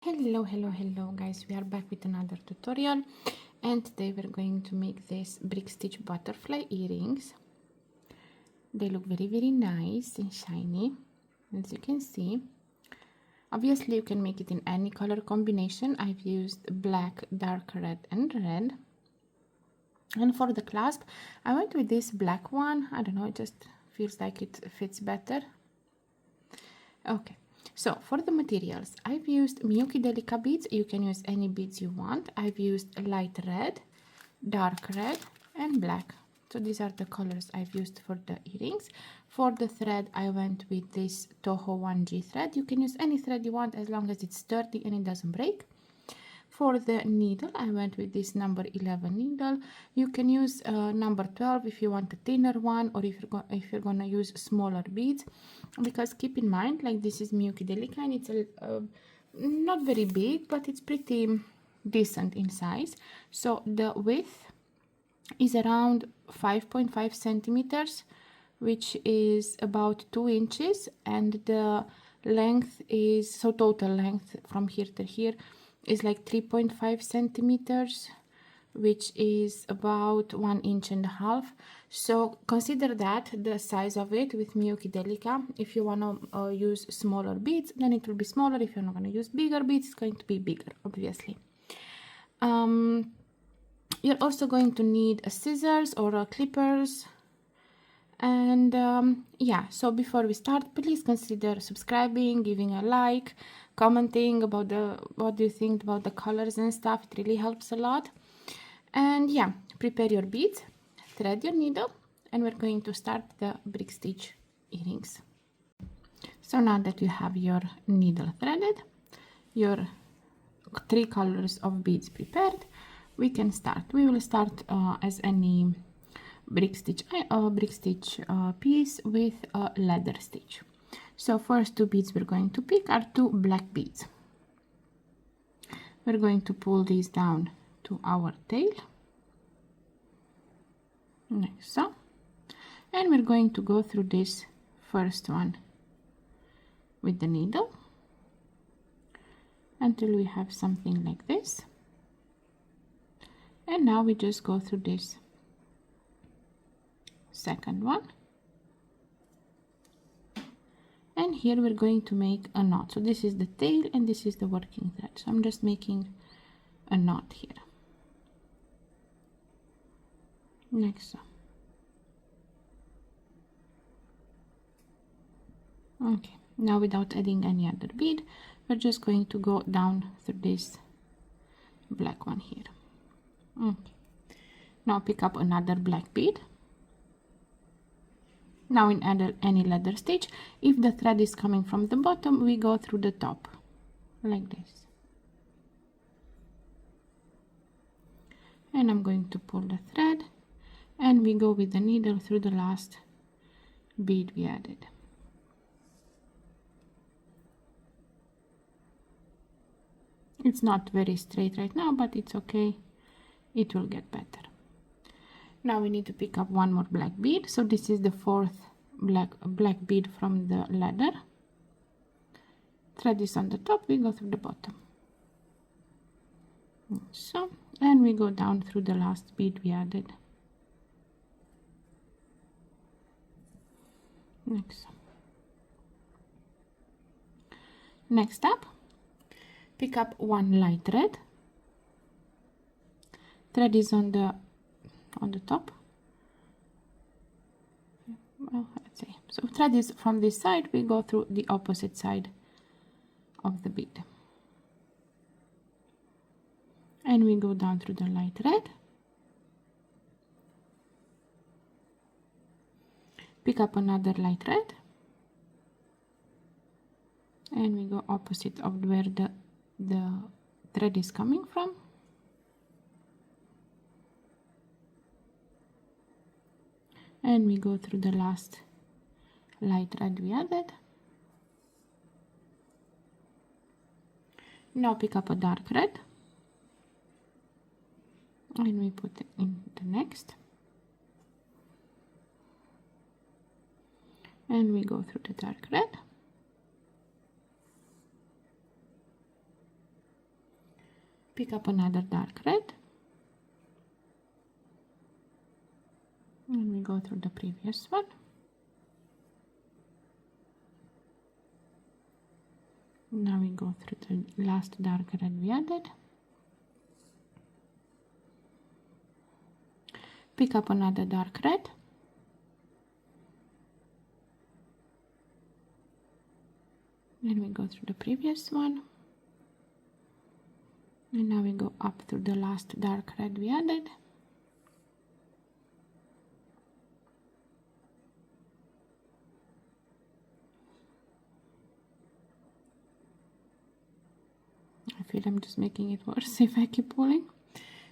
Hello guys, we are back with another tutorial, and today we're going to make these brick stitch butterfly earrings. They look very nice and shiny, as you can see. Obviously you can make it in any color combination. I've used black, dark red and red. And for the clasp I went with this black one. I don't know, it just feels like it fits better. Okay, so for the materials, I've used Miyuki Delica beads. You can use any beads you want. I've used light red, dark red and black. So these are the colors I've used for the earrings. For the thread, I went with this Toho 1G thread. You can use any thread you want as long as it's sturdy and it doesn't break. For the needle, I went with this number 11 needle. You can use number 12 if you want a thinner one, or if you're gonna use smaller beads, because keep in mind, like, this is Miyuki Delica and it's not very big, but it's pretty decent in size. So the width is around 5.5 centimeters, which is about 2 inches, and the length is, so total length from here to here is like 3.5 centimeters, which is about 1.5 inches. So consider that the size of it with Miyuki Delica. If you want to use smaller beads, then it will be smaller. If you're not going to use bigger beads, it's going to be bigger, obviously. You're also going to need a scissors or a clippers. And yeah, so before we start, please consider subscribing, giving a like, commenting about what do you think about the colors and stuff. It really helps a lot. And yeah, prepare your beads, thread your needle, and we're going to start the brick stitch earrings. So now that you have your needle threaded, your 3 colors of beads prepared, we can start. We will start as any brick stitch piece with a ladder stitch. So first 2 beads we're going to pick are 2 black beads. We're going to pull these down to our tail, like so, and we're going to go through this first one with the needle until we have something like this. And now we just go through this second one, and here we're going to make a knot. So this is the tail and this is the working thread, so I'm just making a knot here, like so. Okay, now without adding any other bead, we're just going to go down through this black one here. Okay, now pick up another black bead. Now in any ladder stitch, if the thread is coming from the bottom, we go through the top, like this. And I'm going to pull the thread, and we go with the needle through the last bead we added. It's not very straight right now, but it's okay, it will get better. Now we need to pick up one more black bead. So this is the 4th black bead from the ladder. Thread is on the top, we go through the bottom, so, and we go down through the last bead we added, like so. Next up, pick up one light red. Thread is on the top. Well, let's say, so thread is from this side, we go through the opposite side of the bead, and we go down through the light red, pick up another light red, and we go opposite of where the thread is coming from, and we go through the last light red we added. Now pick up a dark red, and we put it in the next, and we go through the dark red, Pick up another dark red, and we go through the previous one. Now we go through the last dark red we added. Pick up another dark red, and we go through the previous one, and now we go up through the last dark red we added. I feel I'm just making it worse if I keep pulling.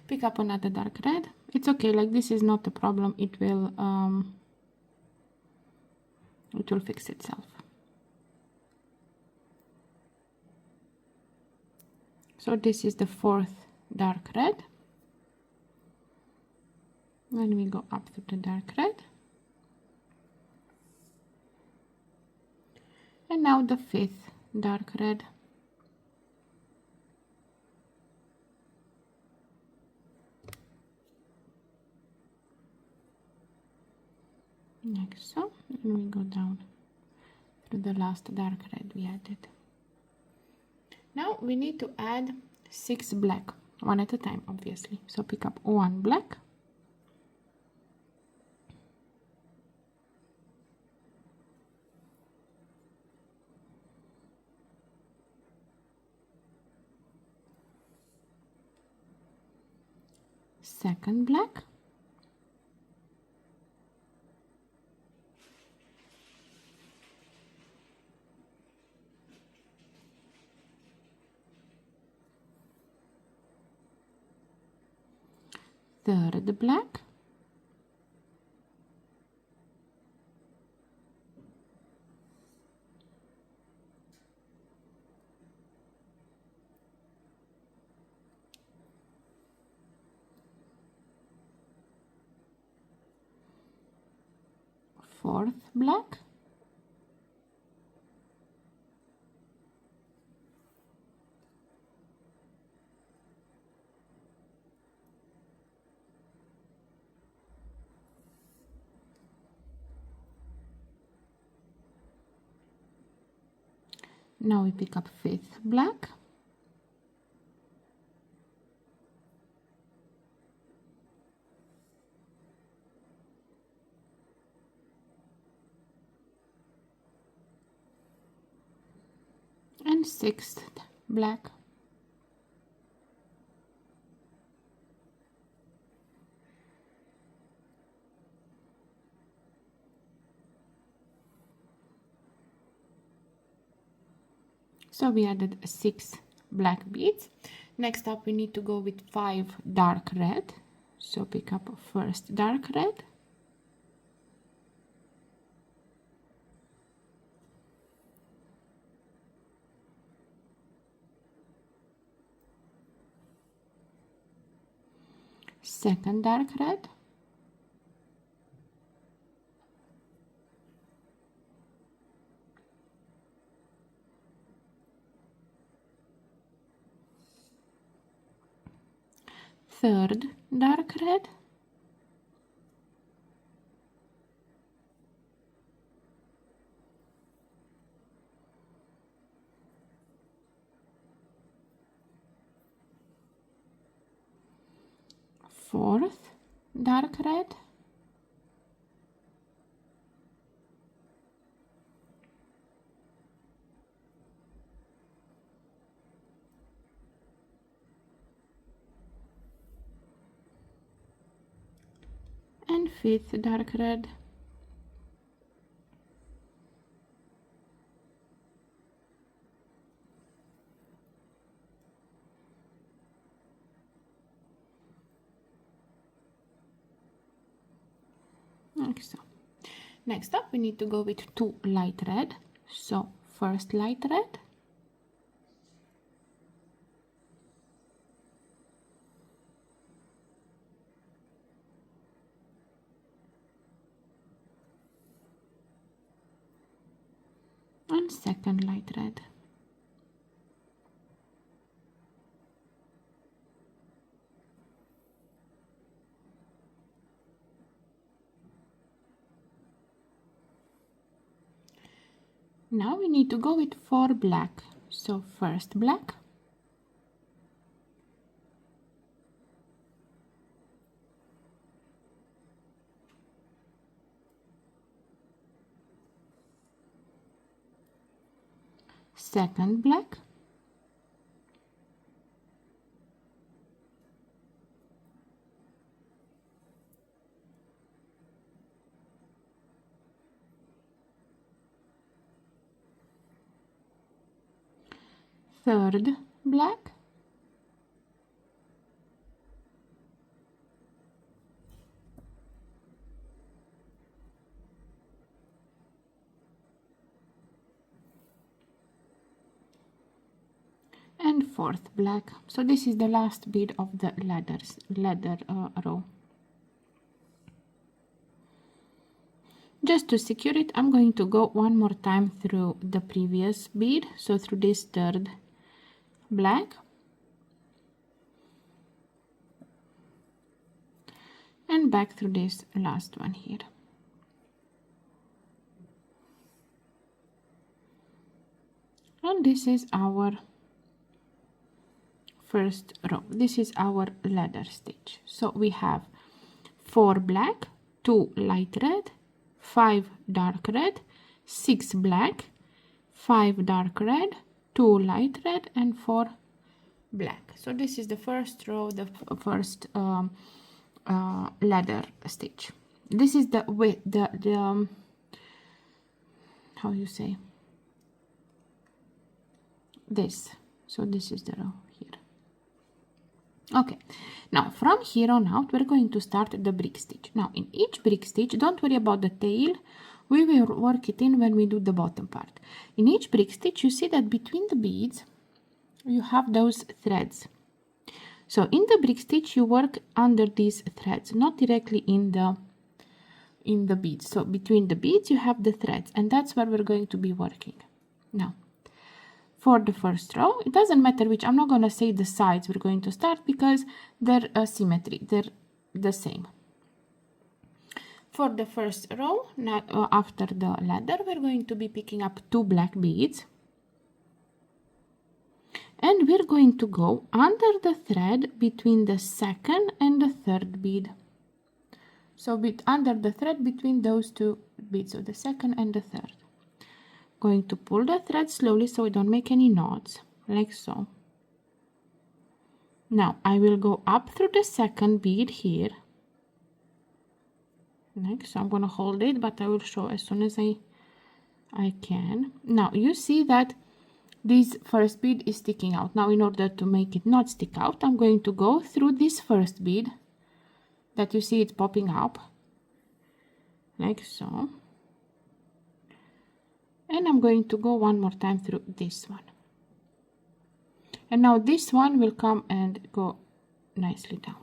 Pick up another dark red. It's okay, like this is not a problem. It will fix itself. So this is the fourth dark red, and we go up to the dark red, and now the fifth dark red. Like so, and we go down through the last dark red we added. Now we need to add 6 black, one at a time, obviously. So pick up 1 black, second black, third black, fourth black, now we pick up fifth black, and sixth black. So we added 6 black beads. Next up we need to go with 5 dark red. So pick up first dark red, second dark red, third dark red, fourth dark red, and fifth dark red. Like so. Next up we need to go with 2 light red. So first light red, and second light red. Now we need to go with 4 black. So first black, second black, third black, and fourth black. So this is the last bead of the ladder row. Just to secure it, I'm going to go one more time through the previous bead, so through this third black, and back through this last one here. And this is our first row. This is our ladder stitch. So we have 4 black, 2 light red, 5 dark red, 6 black, 5 dark red, 2 light red, and 4 black. So this is the first row, the first ladder stitch. This is the way the how you say this. So this is the row here. Okay, now from here on out we're going to start the brick stitch. Now in each brick stitch, don't worry about the tail, we will work it in when we do the bottom part. In each brick stitch you see that between the beads you have those threads. So in the brick stitch you work under these threads, not directly in the beads. So between the beads you have the threads, and that's where we're going to be working. Now for the first row, it doesn't matter which, I'm not going to say the sides we're going to start because they're symmetry, they're the same. For the first row, now, after the ladder, we're going to be picking up 2 black beads, and we're going to go under the thread between the second and the third bead. So under the thread between those 2 beads, so the second and the third. Going to pull the thread slowly so we don't make any knots, like so. Now I will go up through the second bead here, like so. I'm gonna hold it, but I will show as soon as I can. Now you see that this first bead is sticking out. Now in order to make it not stick out, I'm going to go through this first bead that you see it's popping up, like so. And I'm going to go one more time through this one. And now this one will come and go nicely down.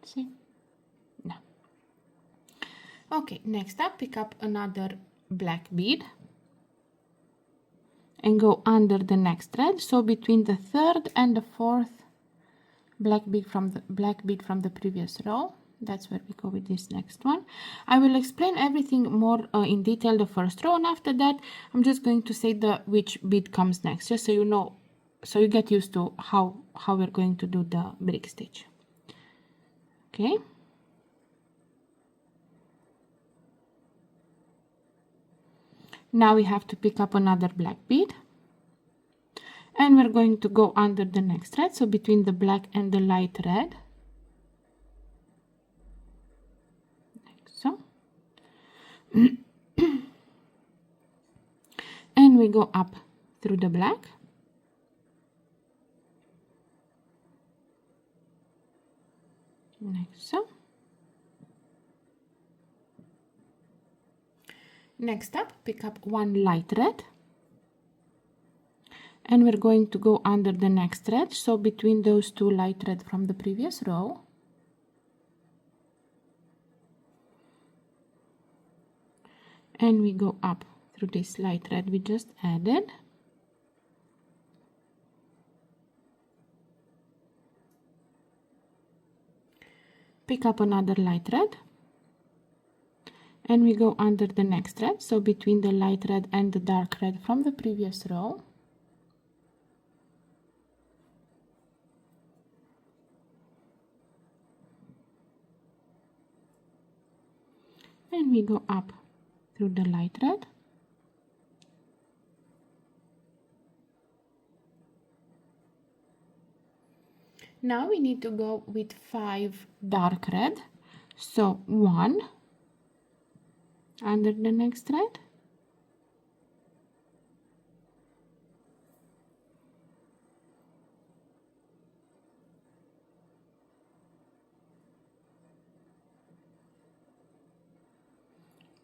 See? Now. Okay, next up, pick up another black bead and go under the next thread. So between the third and the fourth black bead from the previous row. That's where we go with this next one. I will explain everything more in detail the first row, and after that I'm just going to say which bead comes next, just so you know, so you get used to how we're going to do the brick stitch. Okay. Now we have to pick up another black bead, and we're going to go under the next thread, so between the black and the light red. And we go up through the black, like so. Next up, pick up 1 light red, and we're going to go under the next thread, so between those 2 light red from the previous row. And we go up through this light red we just added. pick up another light thread, and we go under the next thread, so between the light thread and the dark thread from the previous row. And we go up through the light thread. Now we need to go with 5 dark red, so 1 under the next thread,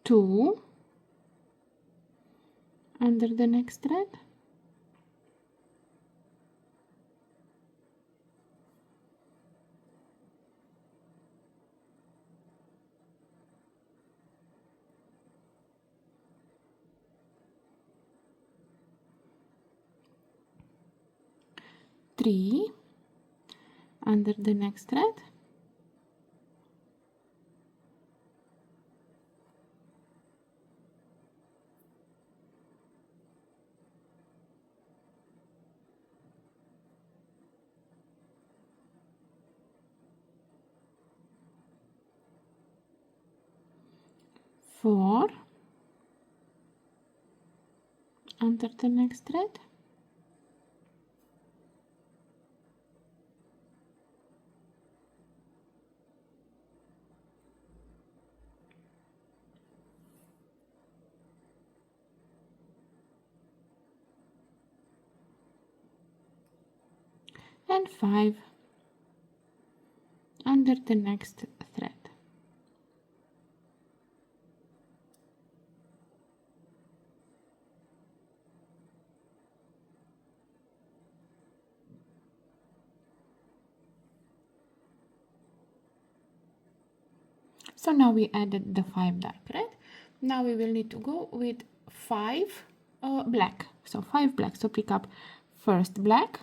2 under the next thread, 3 under the next thread, 4 under the next thread, 5 under the next thread. So now we added the 5 dark red. Now we will need to go with 5 black. So 5 black. So pick up first black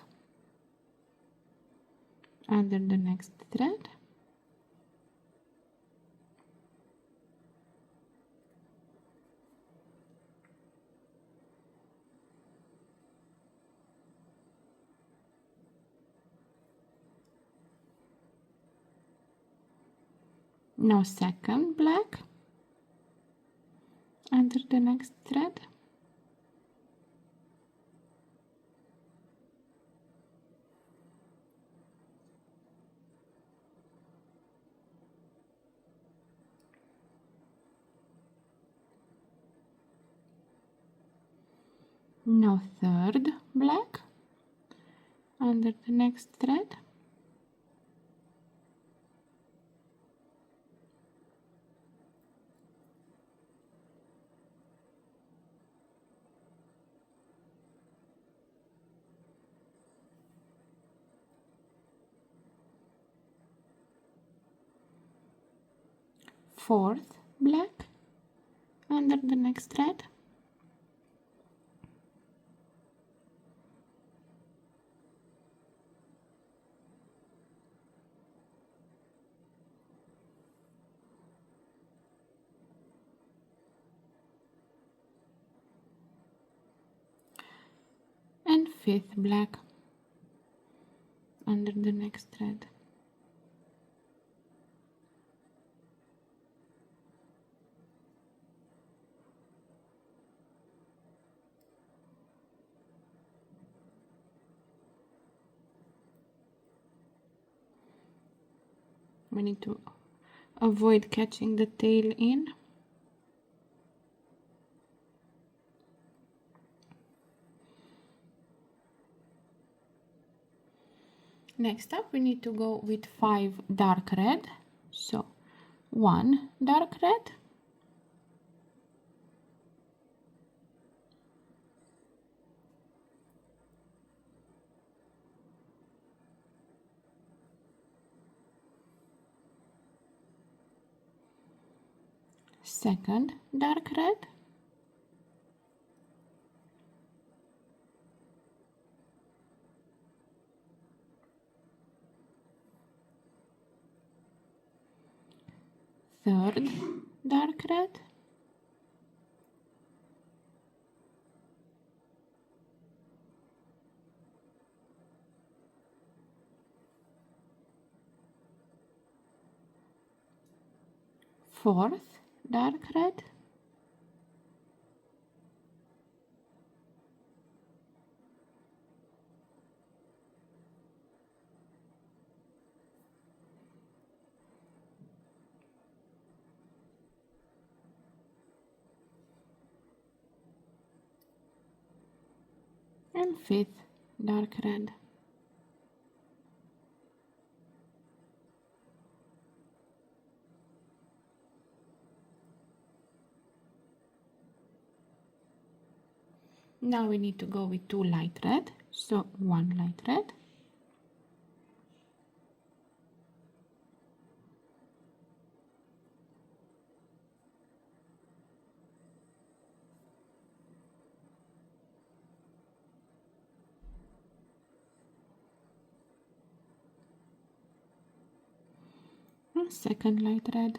under the next thread, now second black under the next thread, now third black under the next thread, fourth black under the next thread, and fifth black under the next thread. We need to avoid catching the tail in. Next up, we need to go with 5 dark red. So 1 dark red, 2nd dark red, third dark red, fourth dark red, and fifth dark red. Now we need to go with 2 light red, so 1 light red, and second light red,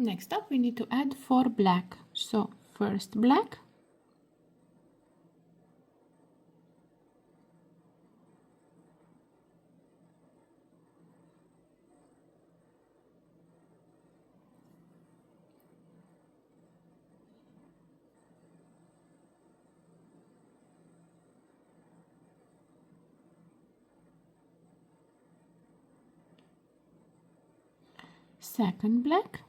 next up we need to add 4 black, so first black, second black,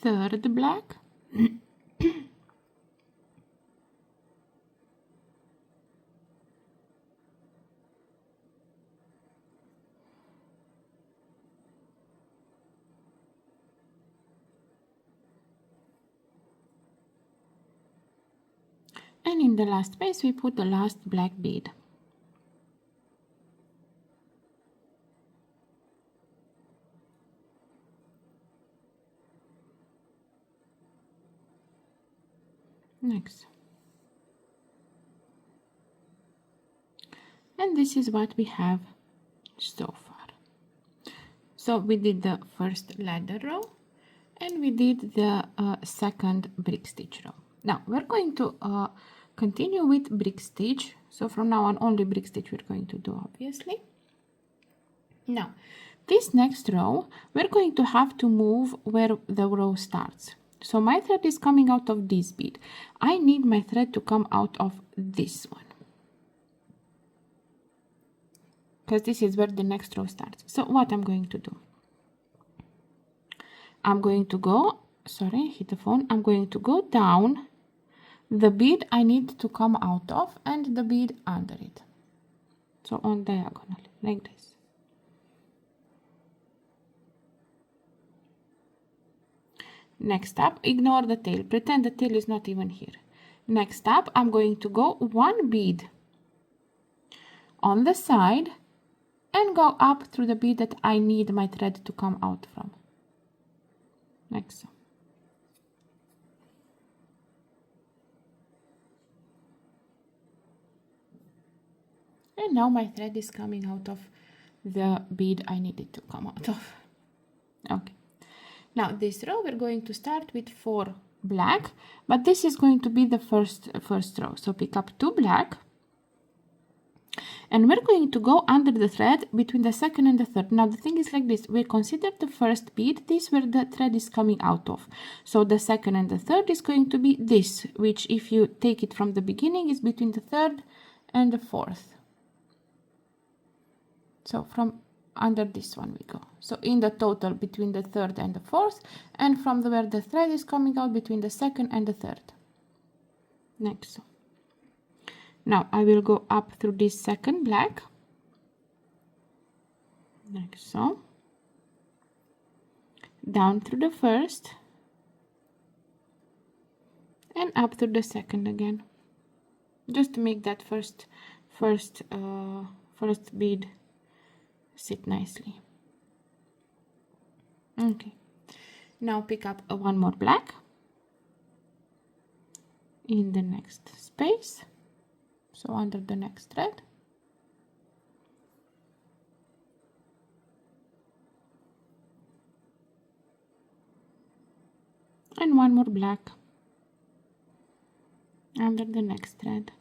third black, and in the last space we put the last black bead. Next. And this is what we have so far. So we did the first ladder row and we did the second brick stitch row. Now we're going to continue with brick stitch. So from now on only brick stitch we're going to do, obviously. Now this next row we're going to have to move where the row starts. So my thread is coming out of this bead. I need my thread to come out of this one, because this is where the next row starts. So what I'm going to do, I'm going to go, sorry, hit the phone. I'm going to go down the bead I need to come out of and the bead under it. So on diagonal, like this. Next up, ignore the tail, pretend the tail is not even here. Next up, I'm going to go 1 bead on the side and go up through the bead that I need my thread to come out from. Like so. And now my thread is coming out of the bead I needed to come out of. Okay. Now this row we're going to start with 4 black, but this is going to be the first row. So pick up 2 black and we're going to go under the thread between the second and the third. Now the thing is like this, we consider the first bead, this where the thread is coming out of. So the second and the third is going to be this, which if you take it from the beginning is between the third and the fourth. So from under this one we go. So in the total between the third and the fourth, and from where the thread is coming out between the second and the third. Next. Now I will go up through this second black, like so, down through the first and up through the second again, just to make that first bead sit nicely. Okay, now pick up one more black in the next space, so under the next thread, and one more black under the next thread.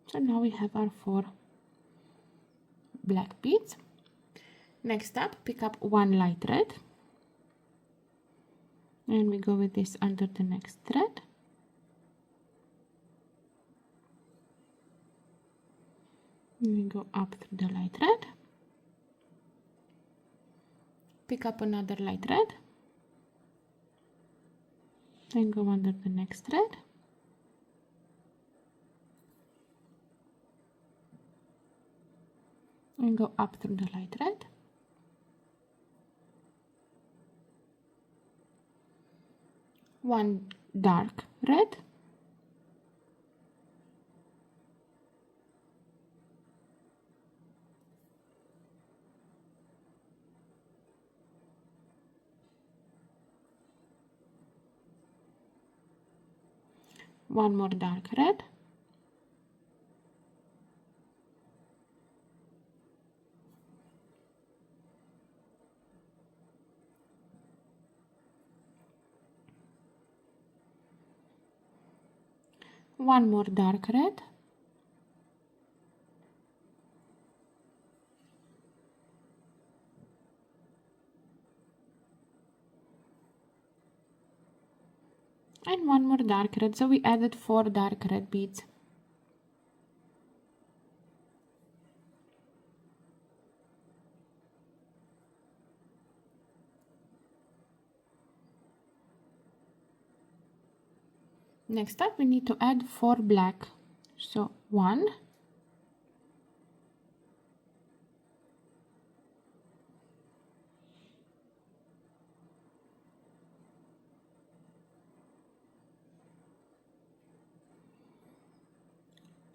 So now we have our 4 black beads. Next up, pick up one light thread and we go with this under the next thread. And we go up through the light thread. Pick up another light thread and go under the next thread. And go up through the light thread. One dark red. One more dark red. One more dark red. And one more dark red, so we added 4 dark red beads. Next up, we need to add 4 black. So 1,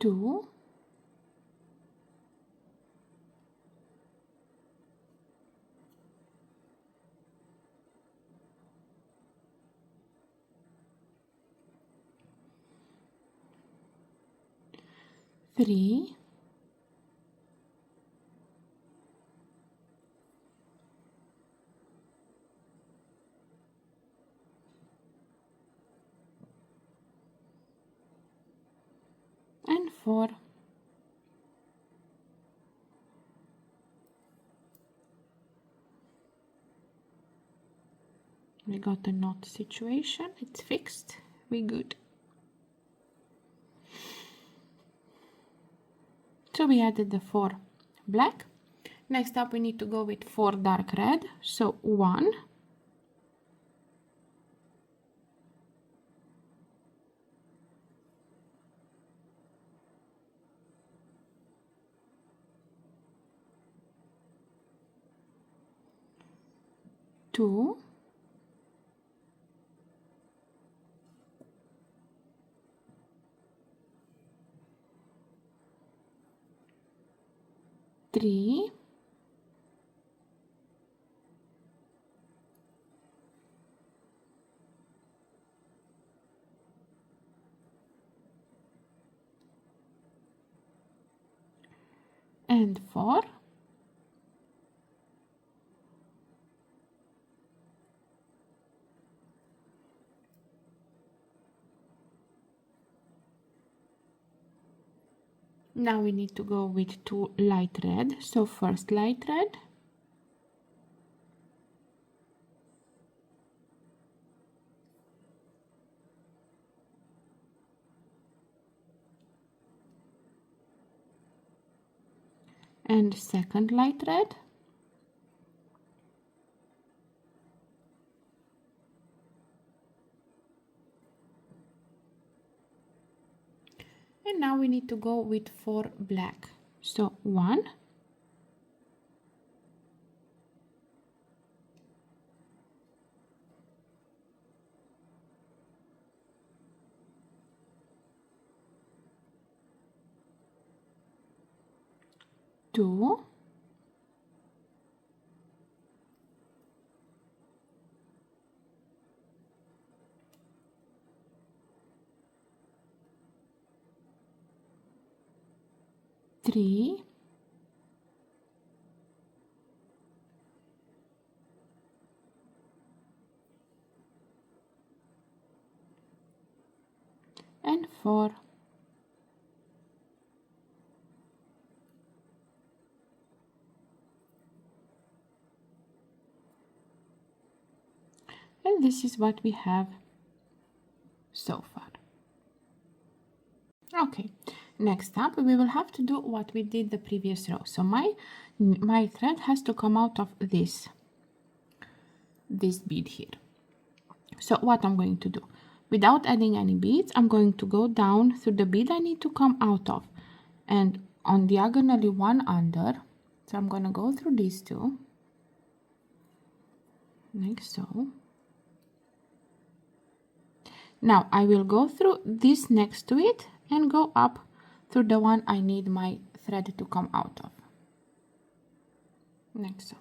2, 3, 4. We got a knot situation, it's fixed, we good. So we added the 4 black. Next up, we need to go with 4 dark red. So 1, 2, 3, 4. Now we need to go with 2 light red. So first light red, and second light red, And now we need to go with 4 black. So 1, 2, 3, and 4. And this is what we have so far. Okay, next up we will have to do what we did the previous row. So my thread has to come out of this bead here. So what I'm going to do, without adding any beads, I'm going to go down through the bead I need to come out of, and on diagonally 1 under. So I'm going to go through these two like so. Now I will go through this next to it and go up through the one I need my thread to come out of, like so.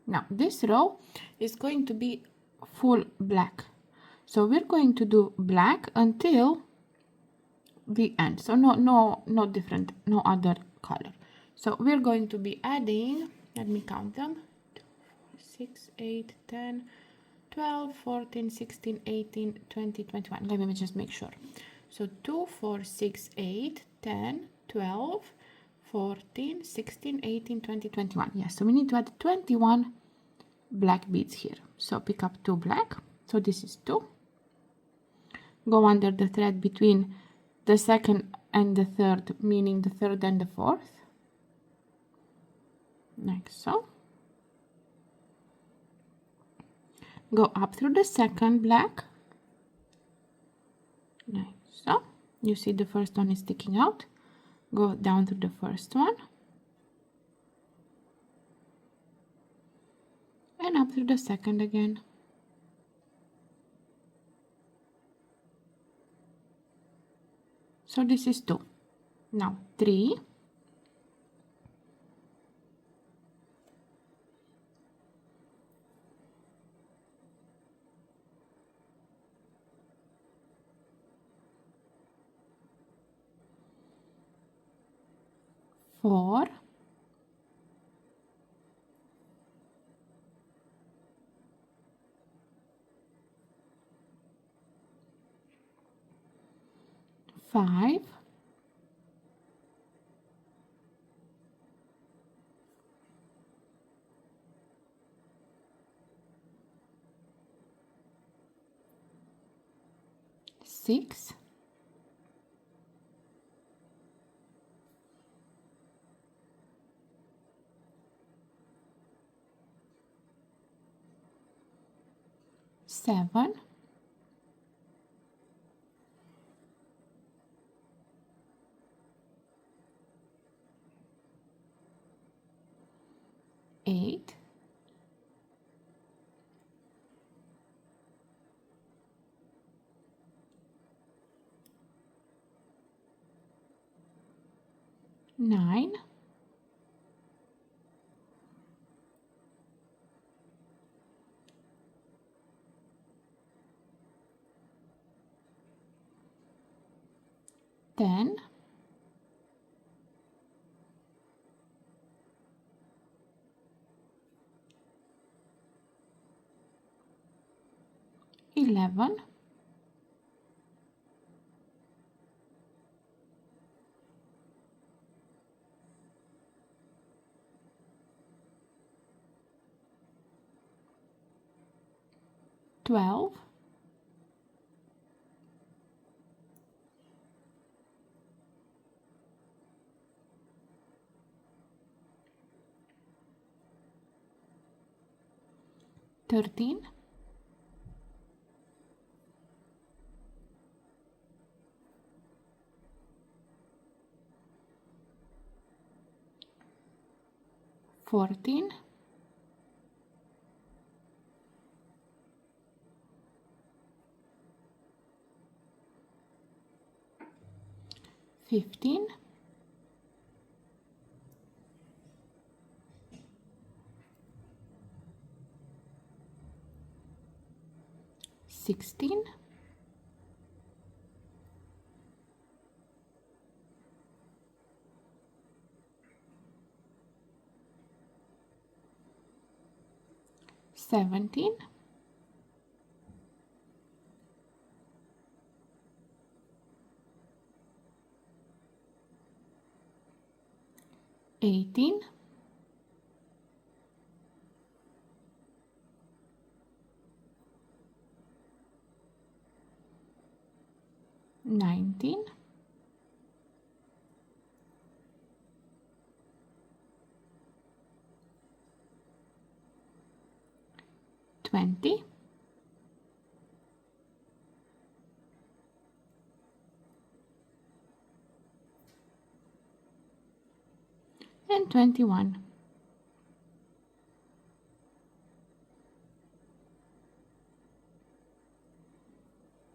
Now this row is going to be full black, so we're going to do black until the end. So no different, no other color. So we're going to be adding, let me count them, 2, 4, 6, 8, 10, 12, 14, 16, 18, 20, 21. Let me just make sure. So 2, 4, 6, 8, 10, 12, 14, 16, 18, 20, 21. Yes, so we need to add 21 black beads here. So pick up 2 black. So this is 2. Go under the thread between the second and the third, meaning the third and the fourth, like so. Go up through the second black, like so. You see the first one is sticking out. Go down through the first one and up through the second again. So this is 2. Now 3, 4, 5, 6, 7, 8, 9, 10, 11, 12, 13, 13, 14, 15, 16, 17, 18, 19, 20, and 21.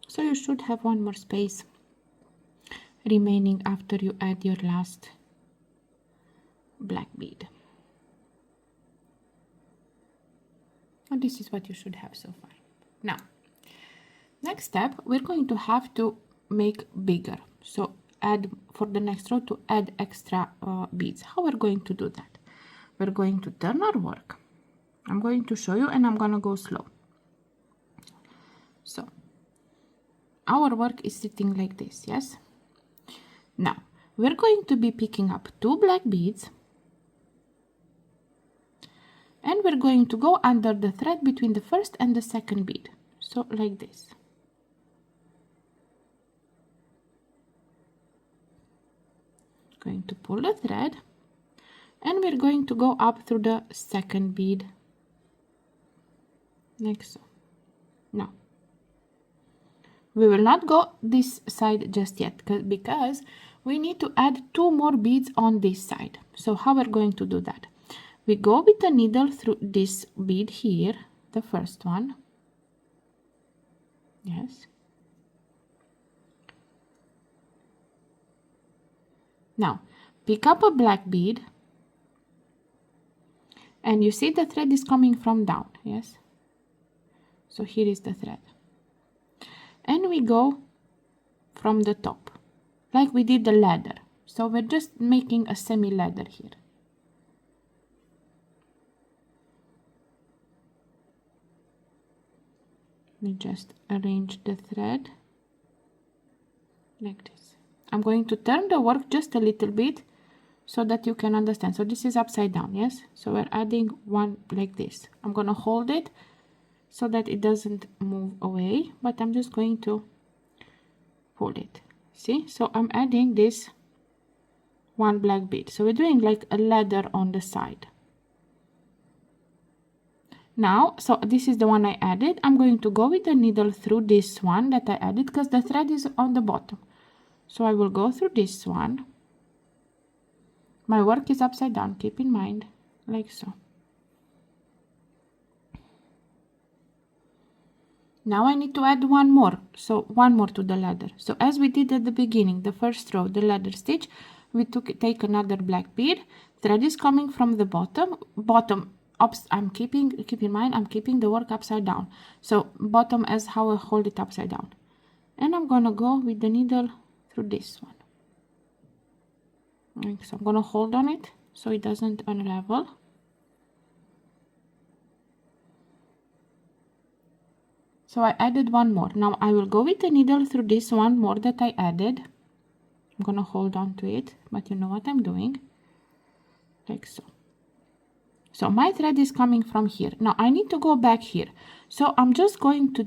So you should have one more space remaining after you add your last black bead. And this is what you should have so far. Now, next step, we're going to have to make bigger. So add, for the next row, to add extra beads. How we're going to do that? We're going to turn our work. I'm going to show you and I'm going to go slow. So our work is sitting like this, yes? Now, we're going to be picking up 2 black beads and we're going to go under the thread between the first and the second bead. So like this. Going to pull the thread and we're going to go up through the second bead like so. Now, we will not go this side just yet because we need to add 2 more beads on this side. So how we're going to do that? We go with the needle through this bead here, the first one. Yes. Now, pick up a black bead and you see the thread is coming from down, yes? So here is the thread. And we go from the top, like we did the ladder. So we're just making a semi-ladder here. We just arrange the thread like this. I'm going to turn the work just a little bit so that you can understand. So this is upside down, yes? So we're adding one like this. I'm going to hold it so that it doesn't move away, but I'm just going to pull it. See? So I'm adding this one black bead. So we're doing like a ladder on the side. Now, so this is the one I added. I'm going to go with the needle through this one that I added because the thread is on the bottom. So I will go through this one. My work is upside down, keep in mind, like so. Now I need to add one more, so one more to the ladder. So as we did at the beginning, the first row, the ladder stitch, we take another black bead. Thread is coming from the bottom. Keep in mind, I'm keeping the work upside down. So bottom as how I hold it upside down. And I'm gonna go with the needle through this one. Like so, I'm gonna hold on it so it doesn't unravel. So I added one more. Now I will go with the needle through this one more that I added. I'm gonna hold on to it, but you know what I'm doing. Like so. So my thread is coming from here. Now I need to go back here. So I'm just going to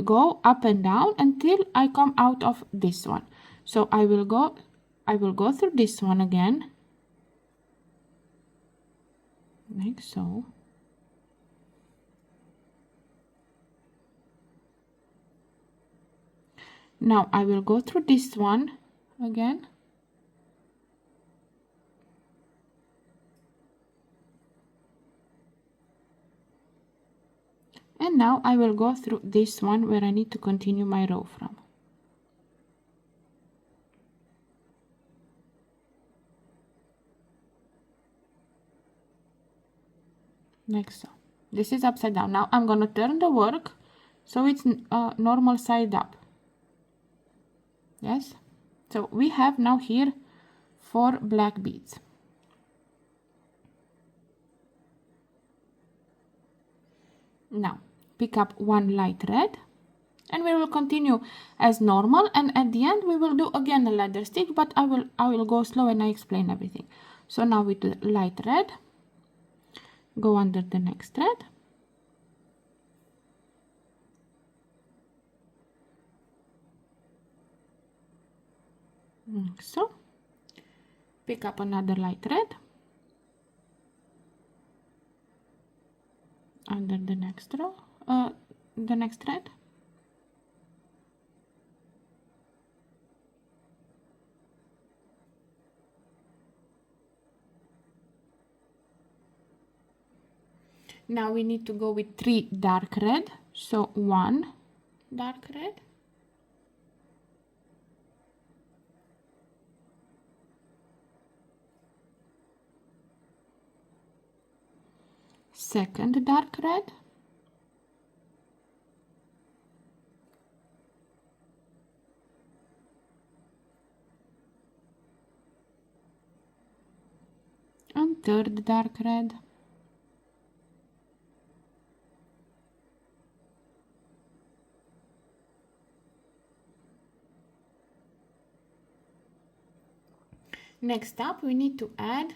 go up and down until I come out of this one. So I will go through this one again. Like so. Now I will go through this one again. And now I will go through this one where I need to continue my row from. Like so. This is upside down. Now I'm gonna turn the work so it's normal side up. Yes, so we have now here 4 black beads. Now pick up one light red and we will continue as normal, and at the end we will do again a ladder stitch, but I will go slow and I explain everything. So now with the light red, go under the next thread, like so. Pick up another light red under the next row, the next thread, now we need to go with 3 dark red, so 1 dark red, second dark red, and third dark red. Next up we need to add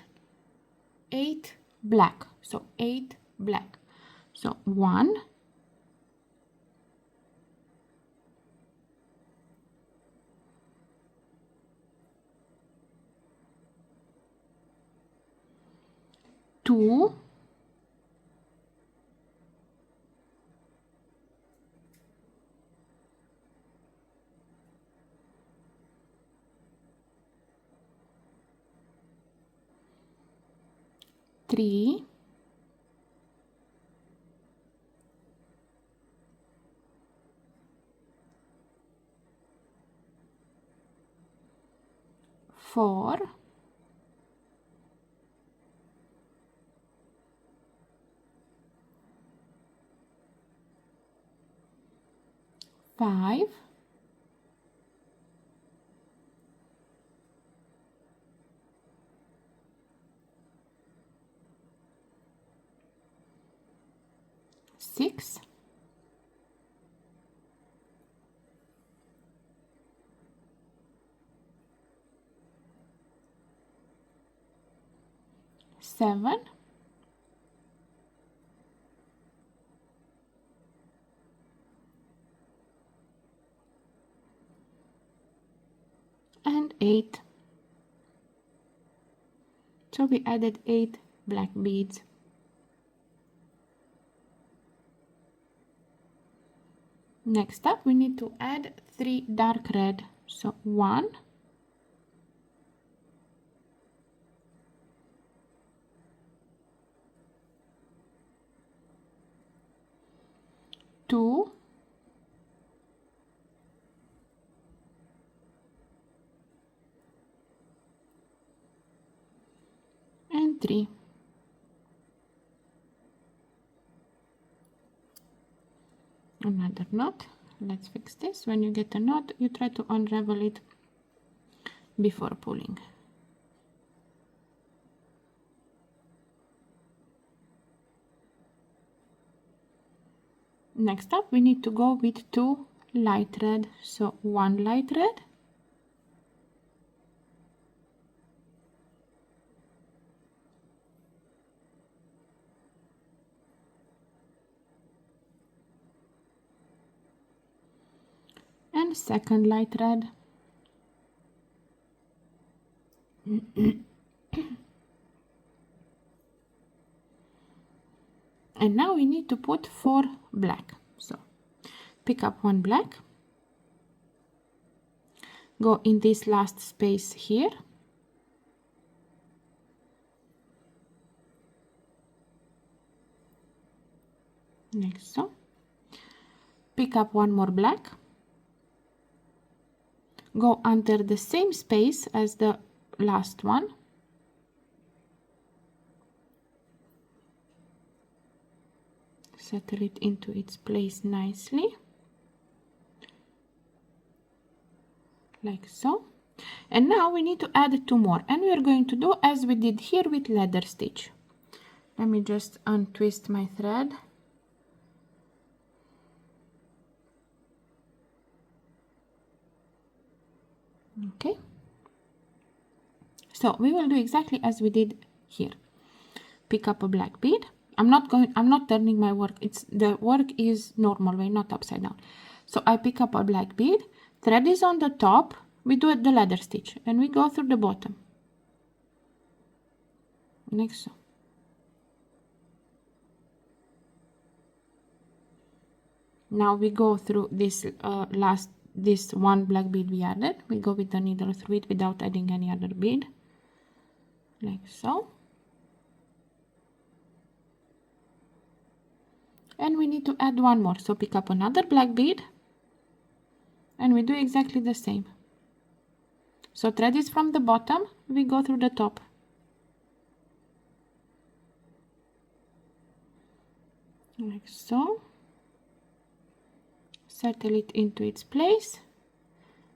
8 black, so 8 black, so 1, 2, 3, 4, 5, 6, 7, 8. So we added 8 black beads. Next up we need to add 3 dark red, so 1, 2, 3. Another knot. Let's fix this. When you get a knot, you try to unravel it before pulling. Next up we need to go with 2 light red, so 1 light red, and second light red. And now we need to put 4 black, so pick up 1 black, go in this last space here, like so. Pick up one more black, go under the same space as the last one, settle it into its place nicely, like so. And now we need to add two more, and we are going to do as we did here with ladder stitch. Let me just untwist my thread. Okay, so we will do exactly as we did here. Pick up a black bead. I'm not turning my work. The work is normal way, not upside down. So I pick up a black bead, thread is on the top, we do the ladder stitch, and we go through the bottom, like so. Now we go through this this one black bead we added. We go with the needle through it without adding any other bead, like so. And we need to add one more, so pick up another black bead, and we do exactly the same. So thread is from the bottom, we go through the top, like so. Settle it into its place,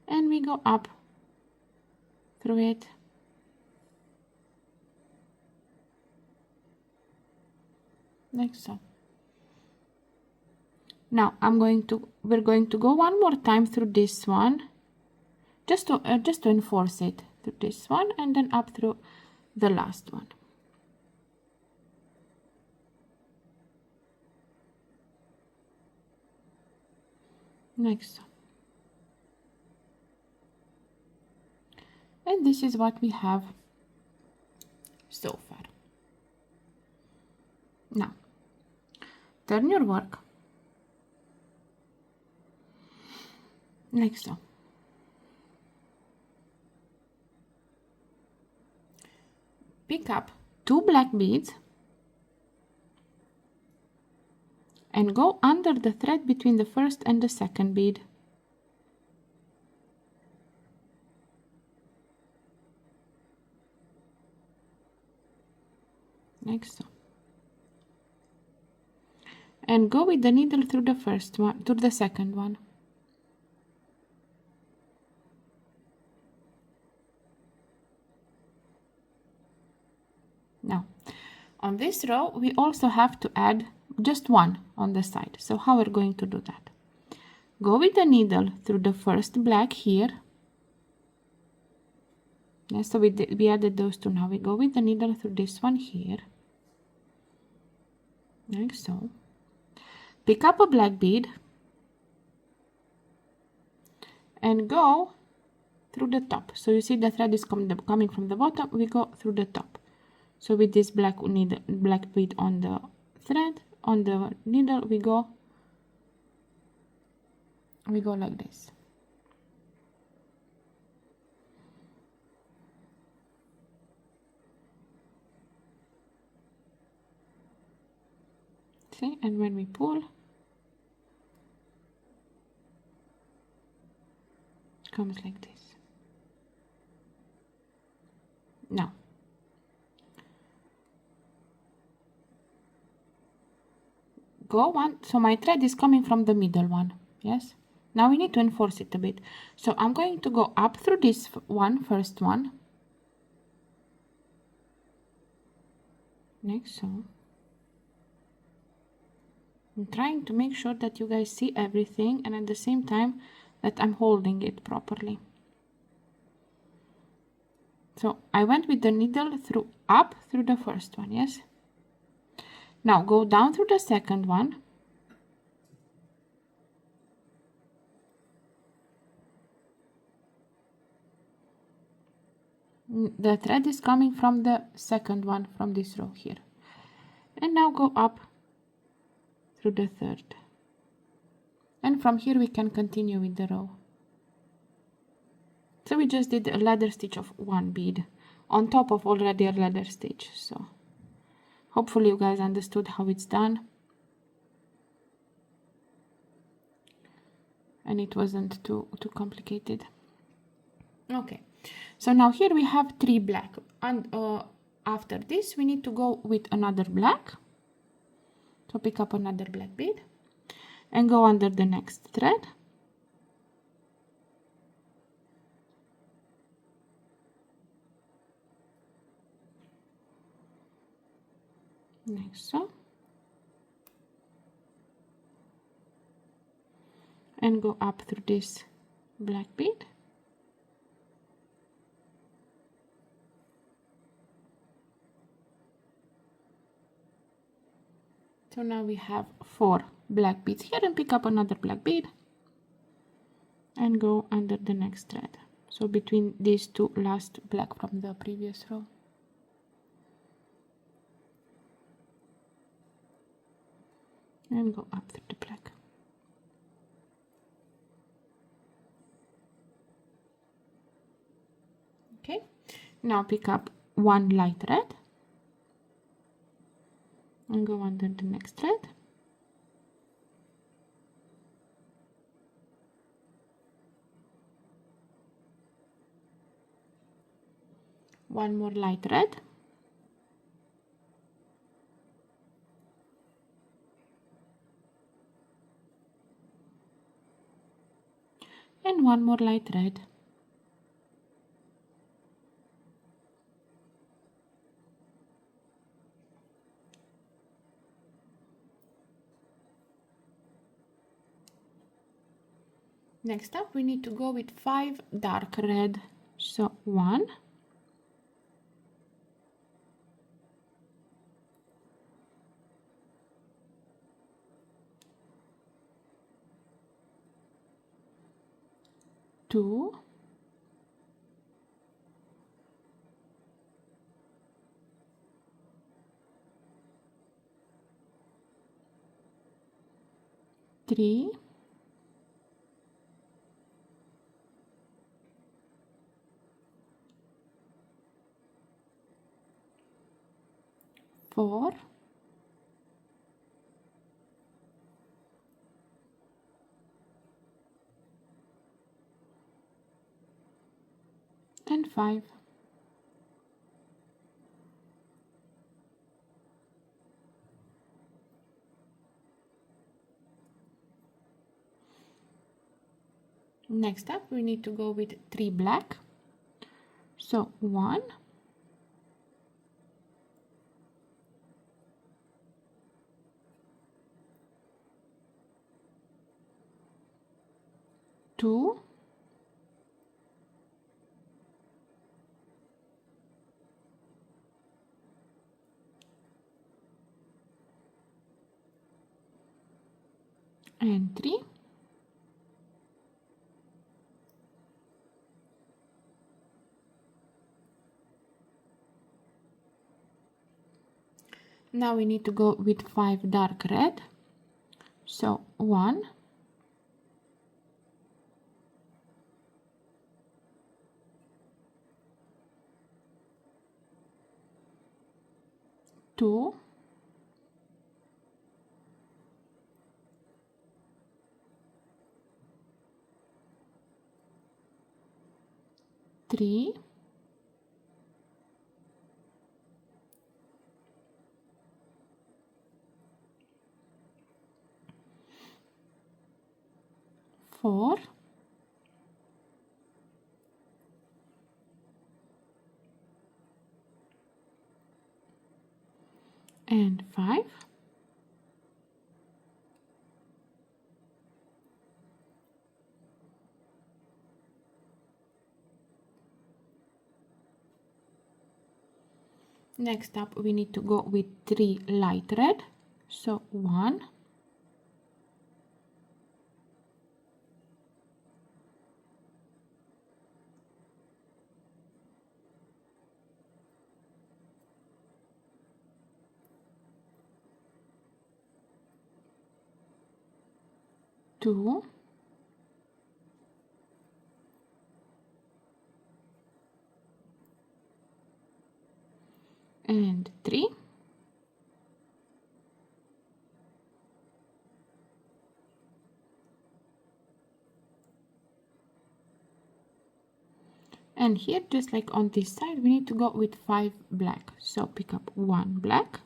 and we go up through it, like so. Now we're going to go one more time through this one, just to enforce it, through this one, and then up through the last one, like so. And this is what we have so far. Now turn your work like so. Pick up two black beads and go under the thread between the first and the second bead, like so. And go with the needle through the first one, to the second one. Now, on this row, we also have to add just one on the side. So how we're going to do that? Go with the needle through the first black here. Yeah, so we added those two. Now we go with the needle through this one here, like so. Pick up a black bead and go through the top. So you see the thread is coming from the bottom, we go through the top. So with this black bead on the thread, on the needle, we go like this. See, and when we pull, it comes like this. Now, go one, so my thread is coming from the middle one, yes? Now we need to enforce it a bit. So I'm going to go up through this first one, like so. I'm trying to make sure that you guys see everything, and at the same time that I'm holding it properly. So I went with the needle up through the first one, yes? Now go down through the second one. The thread is coming from the second one, from this row here. And now go up through the third. And from here we can continue with the row. So we just did a ladder stitch of 1 bead on top of already a ladder stitch. So hopefully you guys understood how it's done and it wasn't too complicated. Okay, so now here we have 3 black, and after this we need to go with another black. So pick up another black bead and go under the next thread. Like so. And go up through this black bead. So now we have 4 black beads here, and pick up another black bead and go under the next thread. So between these 2 last black from the previous row. And go up through the black. Okay, now pick up 1 light thread and go under the next thread. One more light thread. And one more light thread. Next up we need to go with 5 dark red. So 1, 2, 3, 4, and 5. Next up we need to go with 3 black. So 1, 2, 3. Now we need to go with 5 dark red. So 1, 2, 3, 4, and 5. Next up we need to go with 3 light red. So 1, 2, and 3. And here, just like on this side, we need to go with 5 black. So pick up 1 black,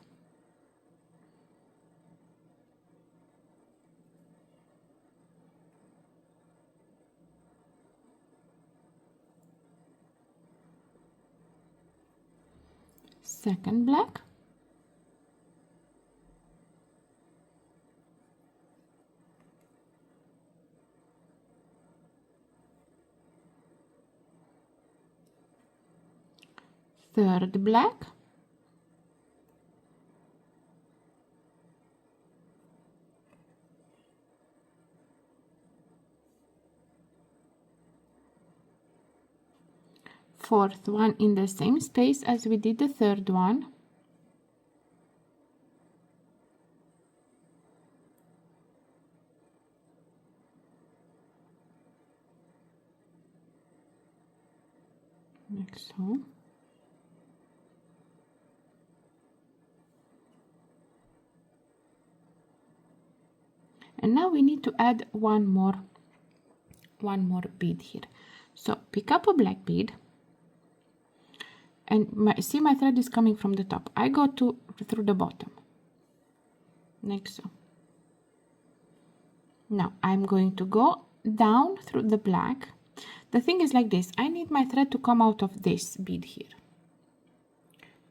second black, third black, fourth one in the same space as we did the third one, like so. And now we need to add one more bead here. So pick up a black bead, and see my thread is coming from the top. I go through the bottom, like so. Now I'm going to go down through the black. The thing is like this, I need my thread to come out of this bead here,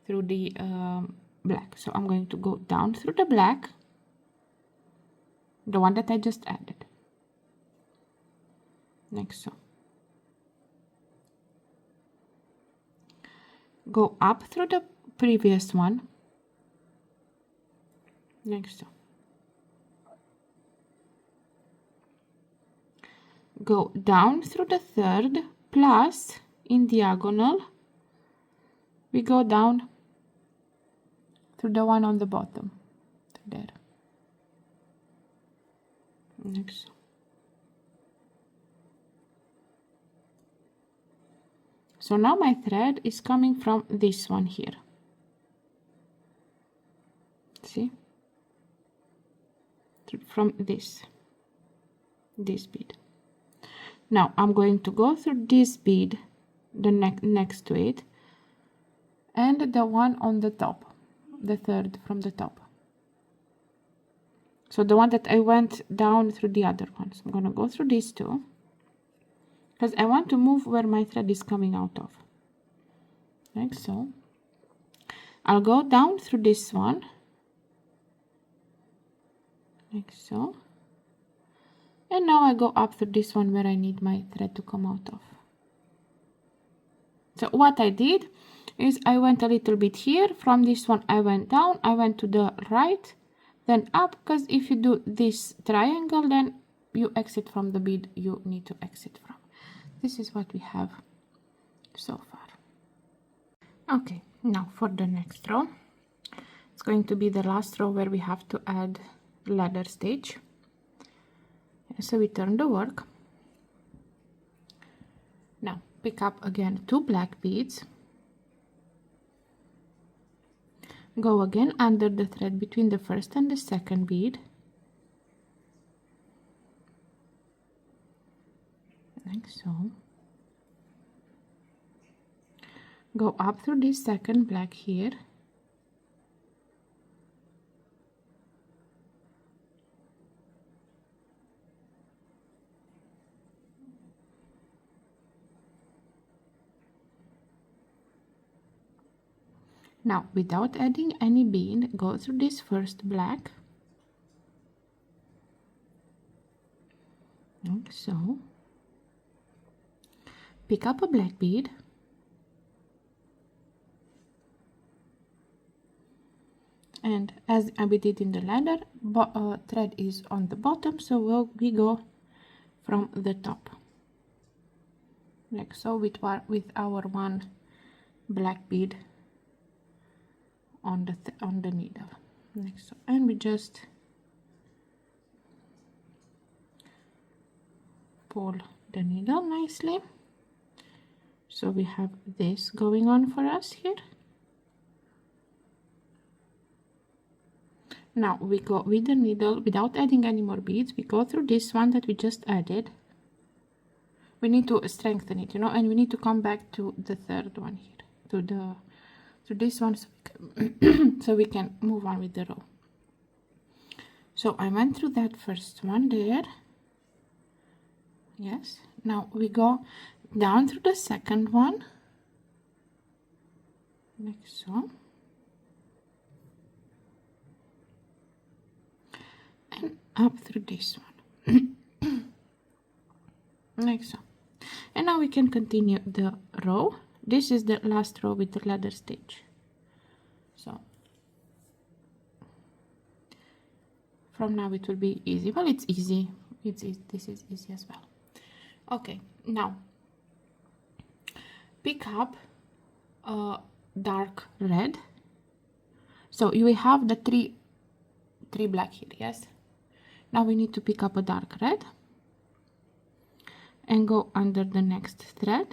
through the black. So I'm going to go down through the black, the one that I just added, like so. Go up through the previous one, like so. Go down through the third, plus in diagonal we go down through the one on the bottom, there, like so. So now my thread is coming from this one here, see, from this bead. Now I'm going to go through this bead, the next to it, and the one on the top, the third from the top. So the one that I went down through the other ones. I'm gonna go through these two, because I want to move where my thread is coming out of, like so. I'll go down through this one, like so. And now I go up through this one where I need my thread to come out of. So what I did is I went a little bit here. From this one I went down, I went to the right, then up, because if you do this triangle, then you exit from the bead you need to exit from. This is what we have so far. Okay, now for the next row, it's going to be the last row where we have to add ladder stitch. So we turn the work. Now pick up again 2 black beads, go again under the thread between the first and the second bead, like so. Go up through this second black here, now without adding any bead, go through this first black, like so. Pick up a black bead, and as we did in the ladder, thread is on the bottom, so we go from the top, like so, with our one black bead on the needle, like so. And we just pull the needle nicely, so we have this going on for us here, Now we go with the needle without adding any more beads. We go through this one that we just added. We need to strengthen it, you know, and we need to come back to the third one here, to this one, so we can, so we can move on with the row. So I went through that first one there. Yes. Now we go down through the second one, like so. And up through this one. Like so. And now we can continue the row. This is the last row with the ladder stitch. So from now it will be easy. Well, it's easy. It's easy. This is easy as well. Okay, now pick up a dark red. So you will have the three black here, yes? Now we need to pick up a dark red and go under the next thread.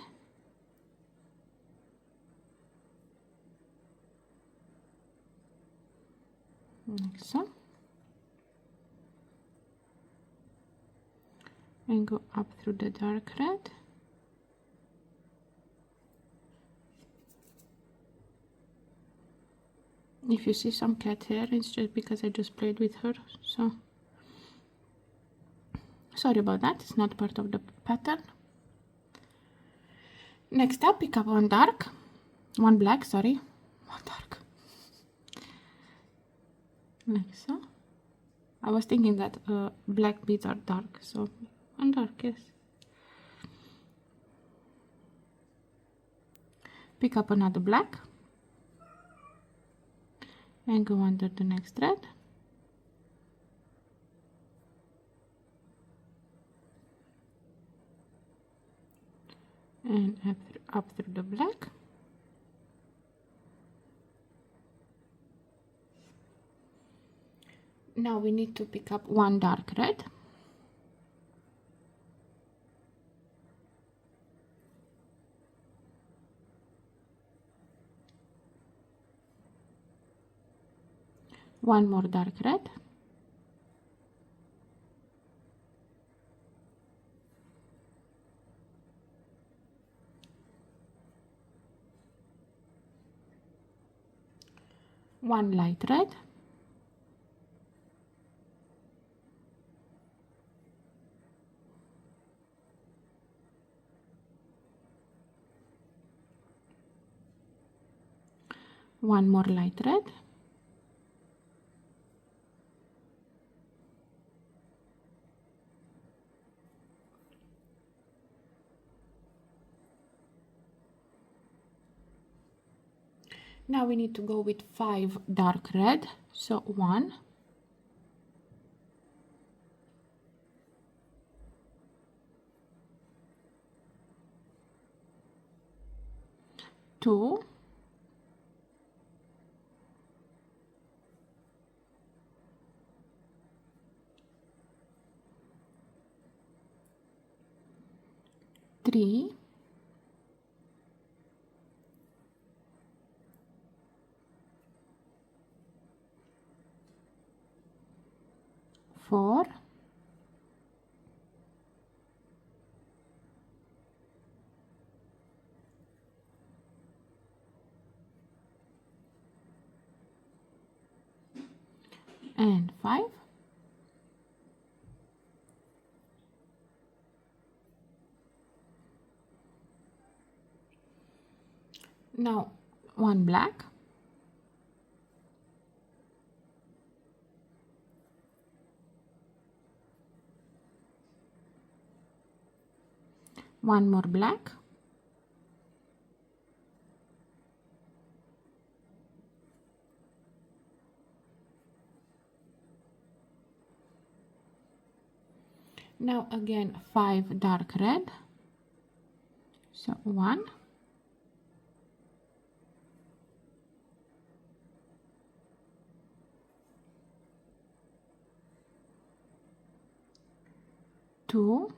Like so. And go up through the dark red. If you see some cat hair, it's just because I just played with her, so sorry about that, it's not part of the pattern. Next up, pick up one black, one dark, like so. I was thinking that black beads are dark, so one dark, yes. Pick up another black and go under the next thread. And up through the black. Now we need to pick up one dark red. One more dark red. One light red. One more light red. Now we need to go with 5 dark red, so 1, 2, 3, 4, 5. Now 1 black, 1 more black, 5 dark red, so 1, 2,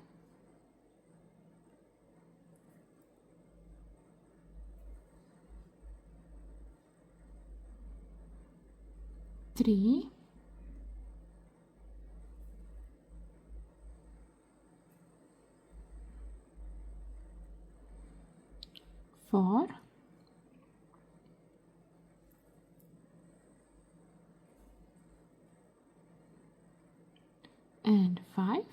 3, 4 and 5.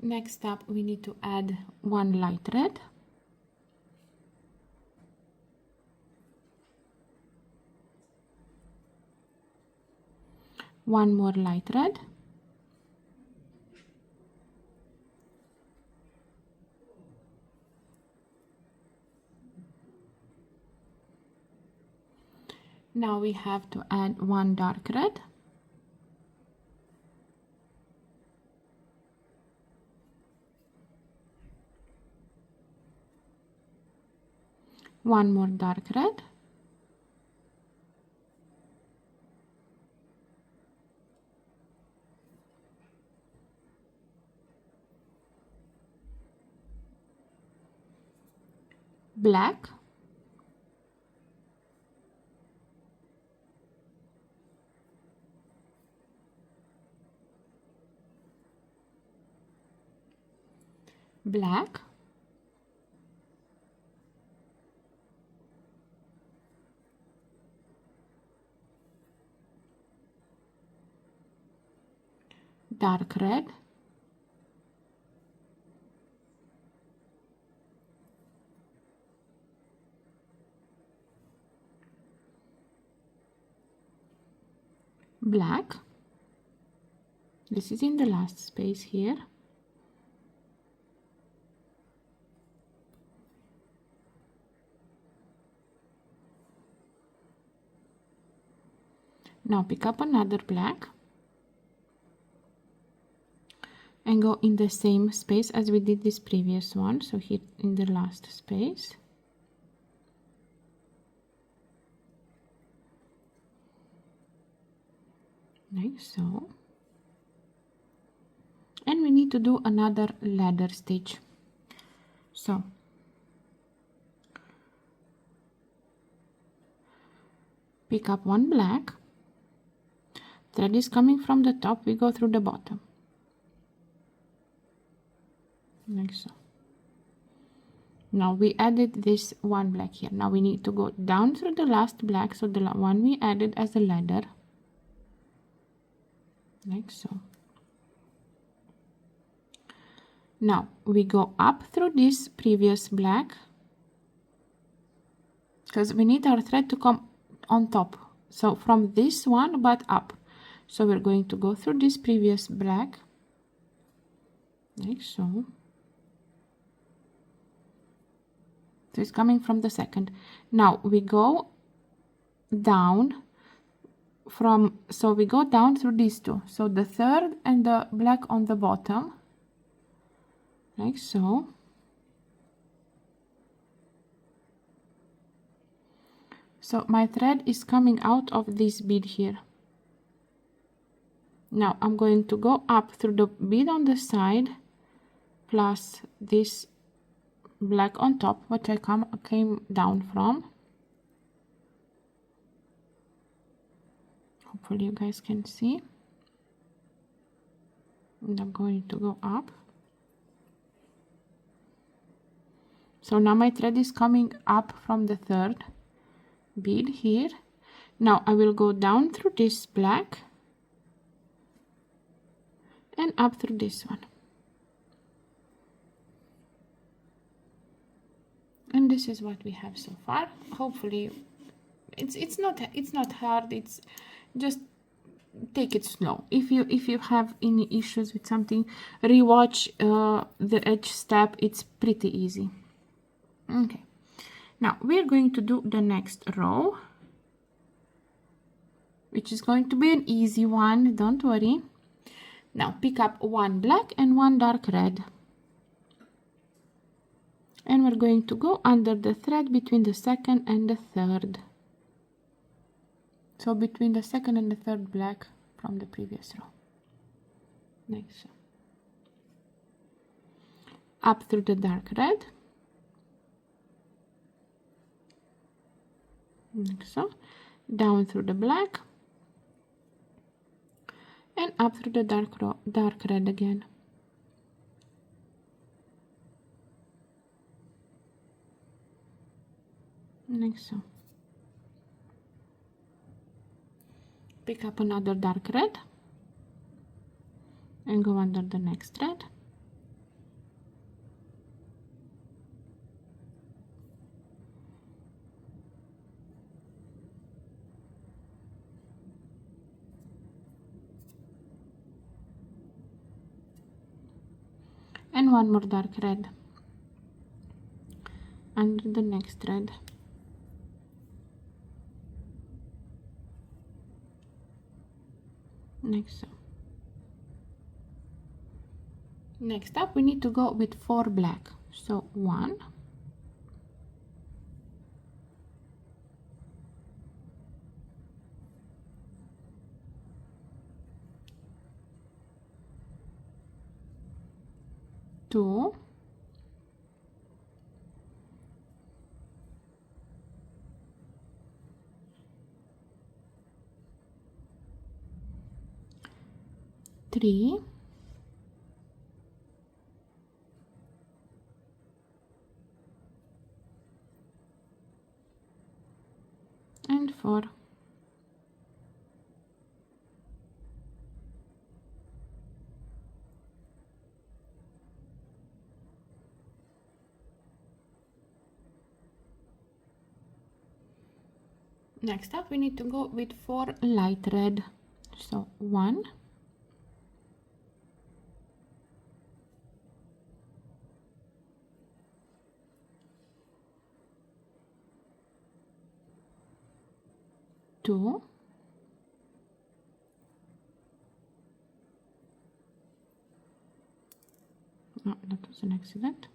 Next up, we need to add one light red, one more light red, now we have to add one dark red, one more dark red, black, black, dark red, black. This is in the last space here. Now pick up another black and go in the same space as we did this previous one, so here in the last space. Like so. And we need to do another ladder stitch. So pick up one black, thread is coming from the top, we go through the bottom. Like so. Now we added this one black here. Now we need to go down through the last black, so the one we added as a ladder. Like so. Now we go up through this previous black, because we need our thread to come on top, so from this one but up. So we're going to go through this previous black, like so. So it's coming from the second. Now we go down from, so we go down through these two, so the third and the black on the bottom, like so. So my thread is coming out of this bead here. Now I'm going to go up through the bead on the side plus this black on top, which I came down from. Hopefully you guys can see. And I'm going to go up. So now my thread is coming up from the third bead here. Now I will go down through this black and up through this one. And this is what we have so far. Hopefully it's not hard, it's just take it slow. If you have any issues with something, rewatch the edge step, it's pretty easy. Okay, now we're going to do the next row, which is going to be an easy one, don't worry. Now pick up one black and one dark red, and we're going to go under the thread between the second and the third, so between the second and the third black from the previous row, like so. Up through the dark red, like so. down through the black, and up through the dark red again. Like so. Pick up another dark red and go under the next thread. And one more dark red under the next thread. Like so. Next up, we need to go with 4 black. So 1, 2, 3, and 4. Next up, we need to go with 4 light red. So 1, 2, 2, that was an accident.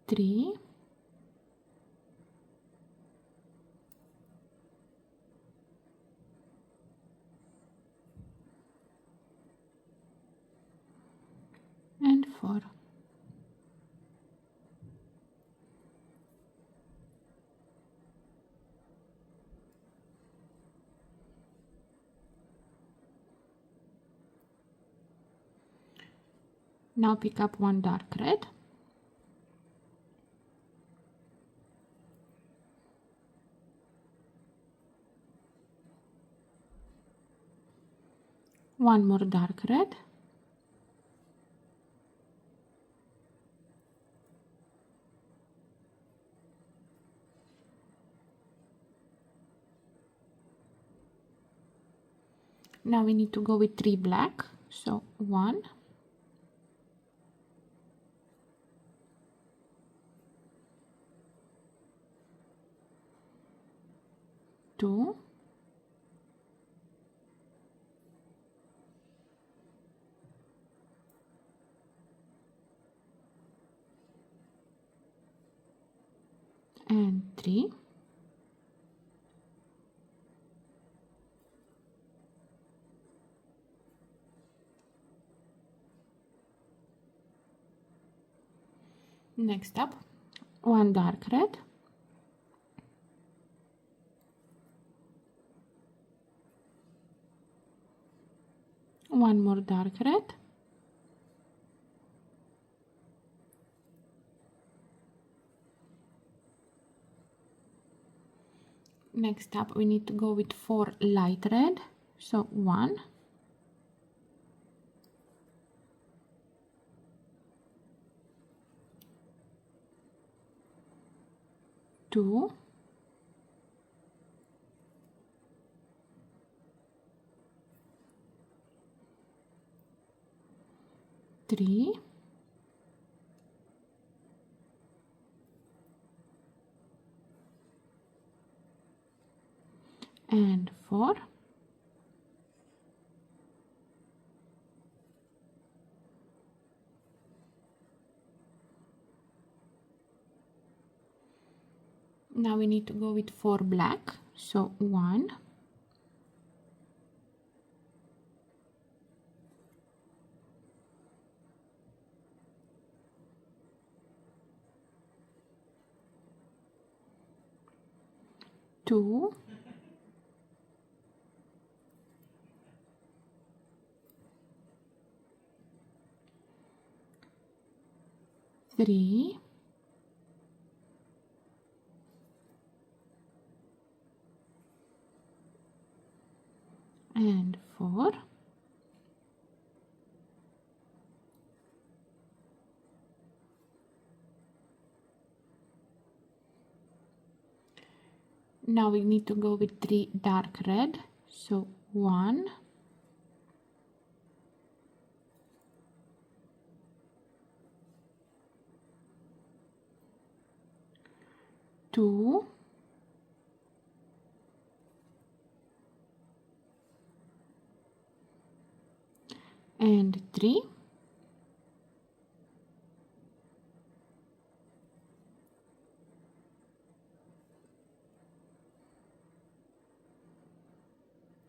3, and 4. Now pick up 1 dark red, one more dark red, now we need to go with 3 black. So 1, 2, 3, next up 1 dark red, one more dark red, next up we need to go with 4 light red. So 1, 2, 3, and 4. Now we need to go with 4 black. So 1, 2, 3, and 4. Now we need to go with 3 dark red, so 1, 2, and 3.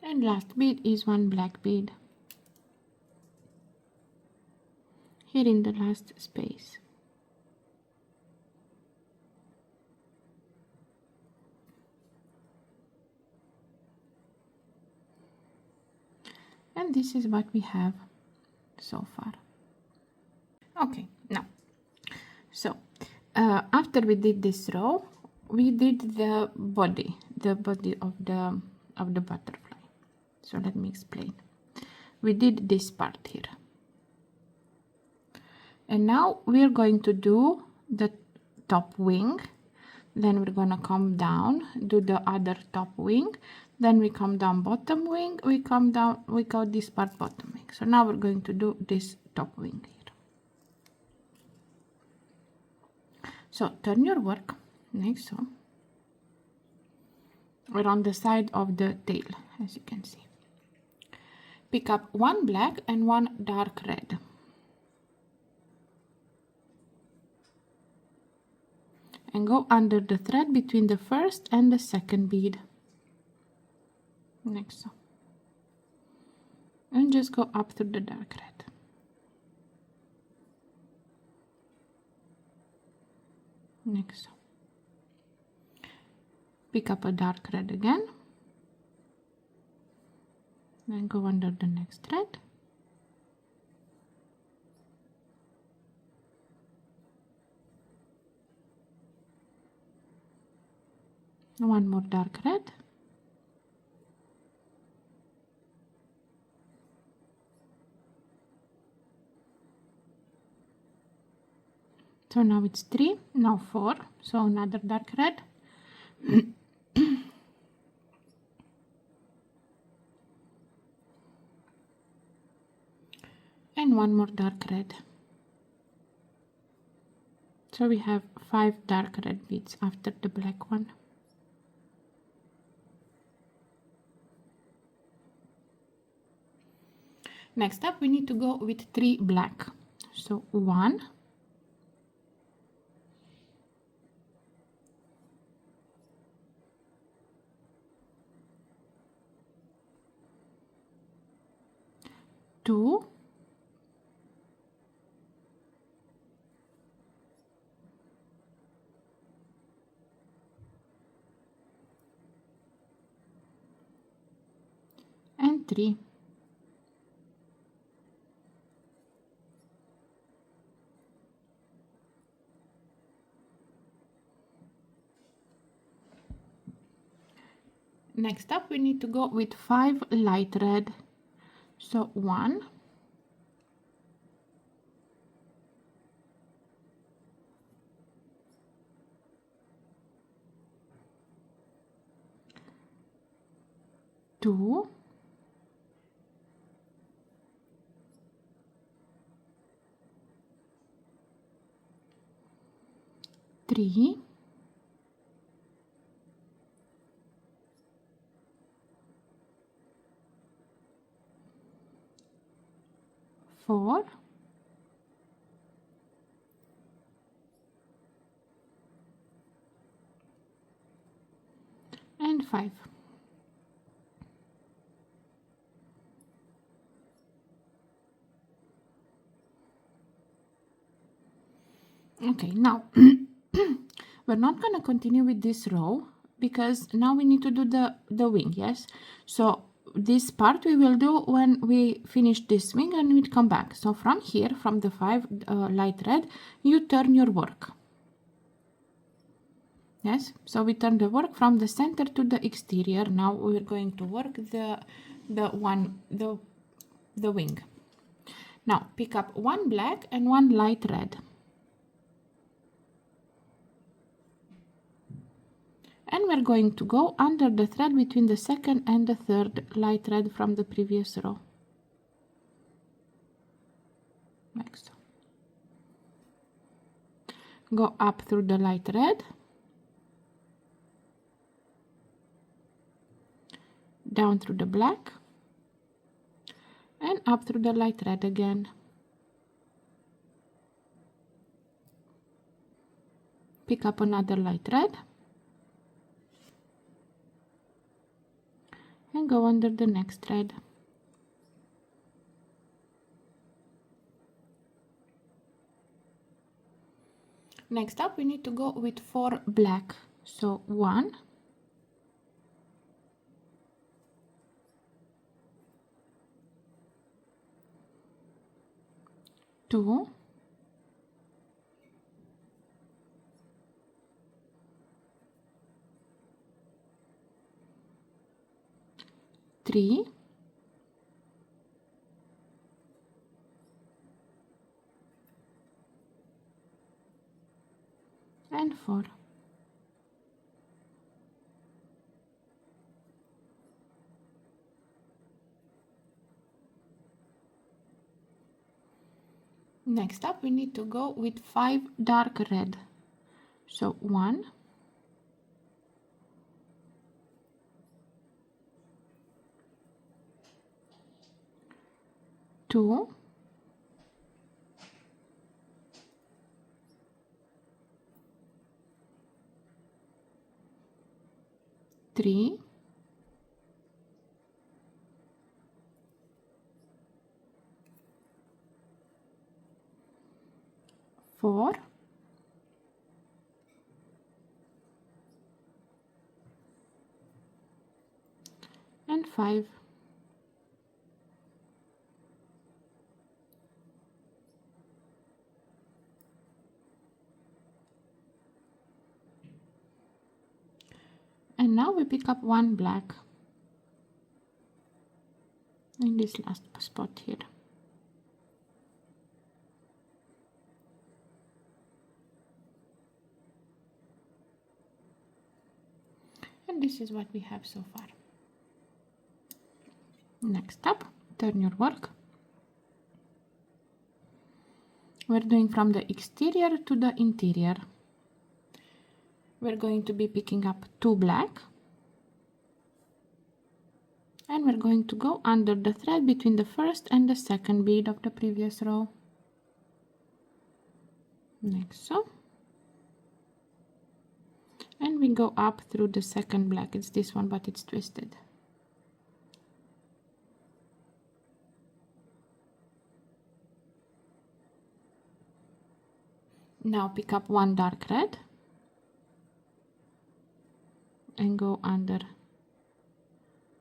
And last bead is 1 black bead here in the last space. And this is what we have so far. Okay, now, so after we did this row, we did the body of the butterfly. So let me explain. We did this part here, and now we're going to do the top wing. Then we're gonna come down, do the other top wing. Then we come down bottom wing. We come down. We call this part bottom wing. So now we're going to do this top wing here. So turn your work like so. We're on the side of the tail, as you can see. Pick up 1 black and 1 dark red. And go under the thread between the first and the second bead. Like so. And just go up through the dark red. Like so. Pick up a dark red again. Then go under the next thread. One more dark red. So now it's 3, now 4, so another dark red. And one more dark red. So we have 5 dark red beads after the black one. Next up we need to go with 3 black. So 1, 2, 3. Next up we need to go with 5 light red. So 1, 2, 3, 4, and 5. Okay, now we're not going to continue with this row because now we need to do the wing. Yes, so this part we will do when we finish this wing and we come back. So from here, from the 5 light red, you turn your work. Yes, so we turn the work from the center to the exterior. Now we're going to work the wing. Now pick up 1 black and 1 light red. And we're going to go under the thread between the second and the third light red from the previous row. Like so. Go up through the light red, down through the black, and up through the light red again. Pick up another light red and go under the next thread. Next up we need to go with 4 black. So 1, 2, 3, 4. Next up we need to go with 5 dark red. So 1, 2, 3, 4, and 5. And now we pick up 1 black in this last spot here. And this is what we have so far. Next up, turn your work. We're doing from the exterior to the interior. We're going to be picking up 2 black, and we're going to go under the thread between the first and the second bead of the previous row, like so. And we go up through the second black. It's this one, but it's twisted. Now pick up 1 dark red and go under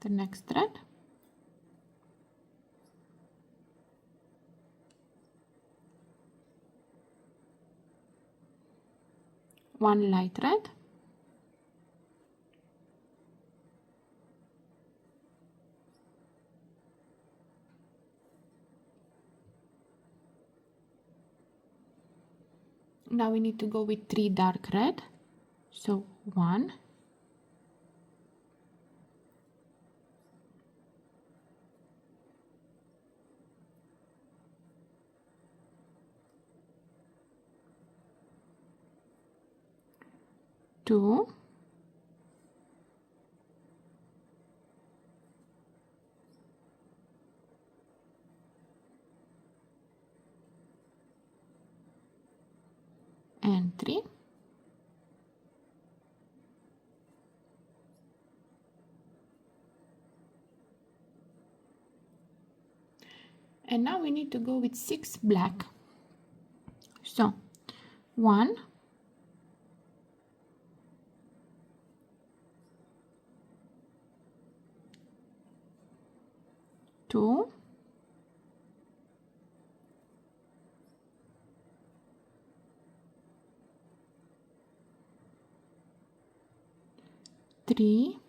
the next thread. One light red, now we need to go with 3 dark red. So 1, 2, 3. And now we need to go with 6 black. So 1, 2, 3,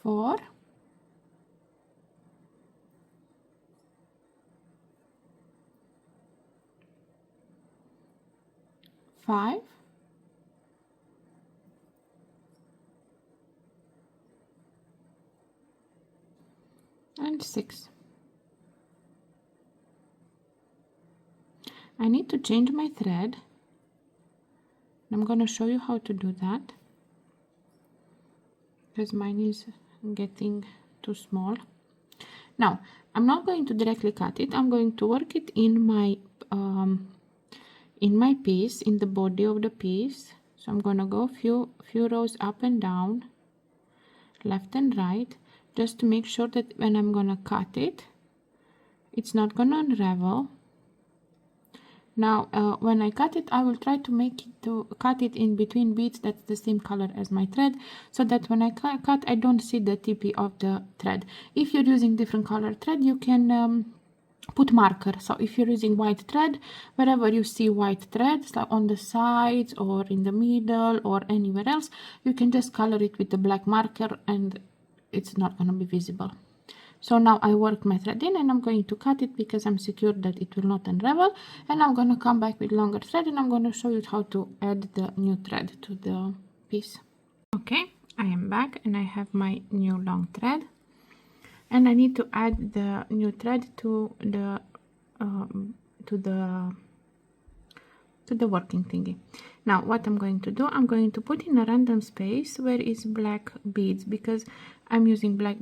4, 5, and 6. I need to change my thread. I'm going to show you how to do that because mine is getting too small. Now I'm not going to directly cut it. I'm going to work it in my piece, in the body of the piece. So I'm gonna go few rows up and down, left and right, just to make sure that when I'm gonna cut it, it's not gonna unravel. Now when I cut it, I will try to cut it in between beads that's the same color as my thread, so that when I cut, I don't see the tippy of the thread. If you're using different color thread, you can put marker. So if you're using white thread, wherever you see white threads, like on the sides or in the middle or anywhere else, you can just color it with the black marker and it's not going to be visible. So now I work my thread in and I'm going to cut it because I'm secure that it will not unravel, and I'm going to come back with longer thread and I'm going to show you how to add the new thread to the piece. Okay, I am back and I have my new long thread, and I need to add the new thread to the working thingy. Now what I'm going to do, I'm going to put in a random space where is black beads, because I'm using black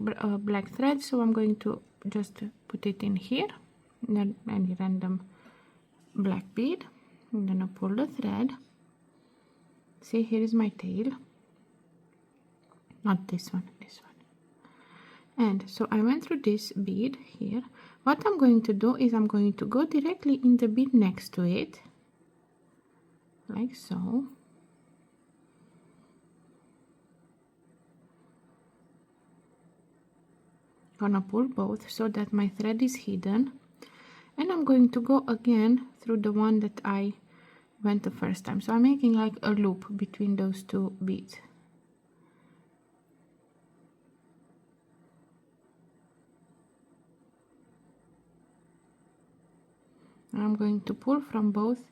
thread, so I'm going to just put it in here, any random black bead. I'm gonna pull the thread. See, here is my tail, not this one, this one. And so I went through this bead here. What I'm going to do is I'm going to go directly in the bead next to it, like so. Gonna pull both so that my thread is hidden, and I'm going to go again through the one that I went the first time. So I'm making like a loop between those two beads. I'm going to pull from both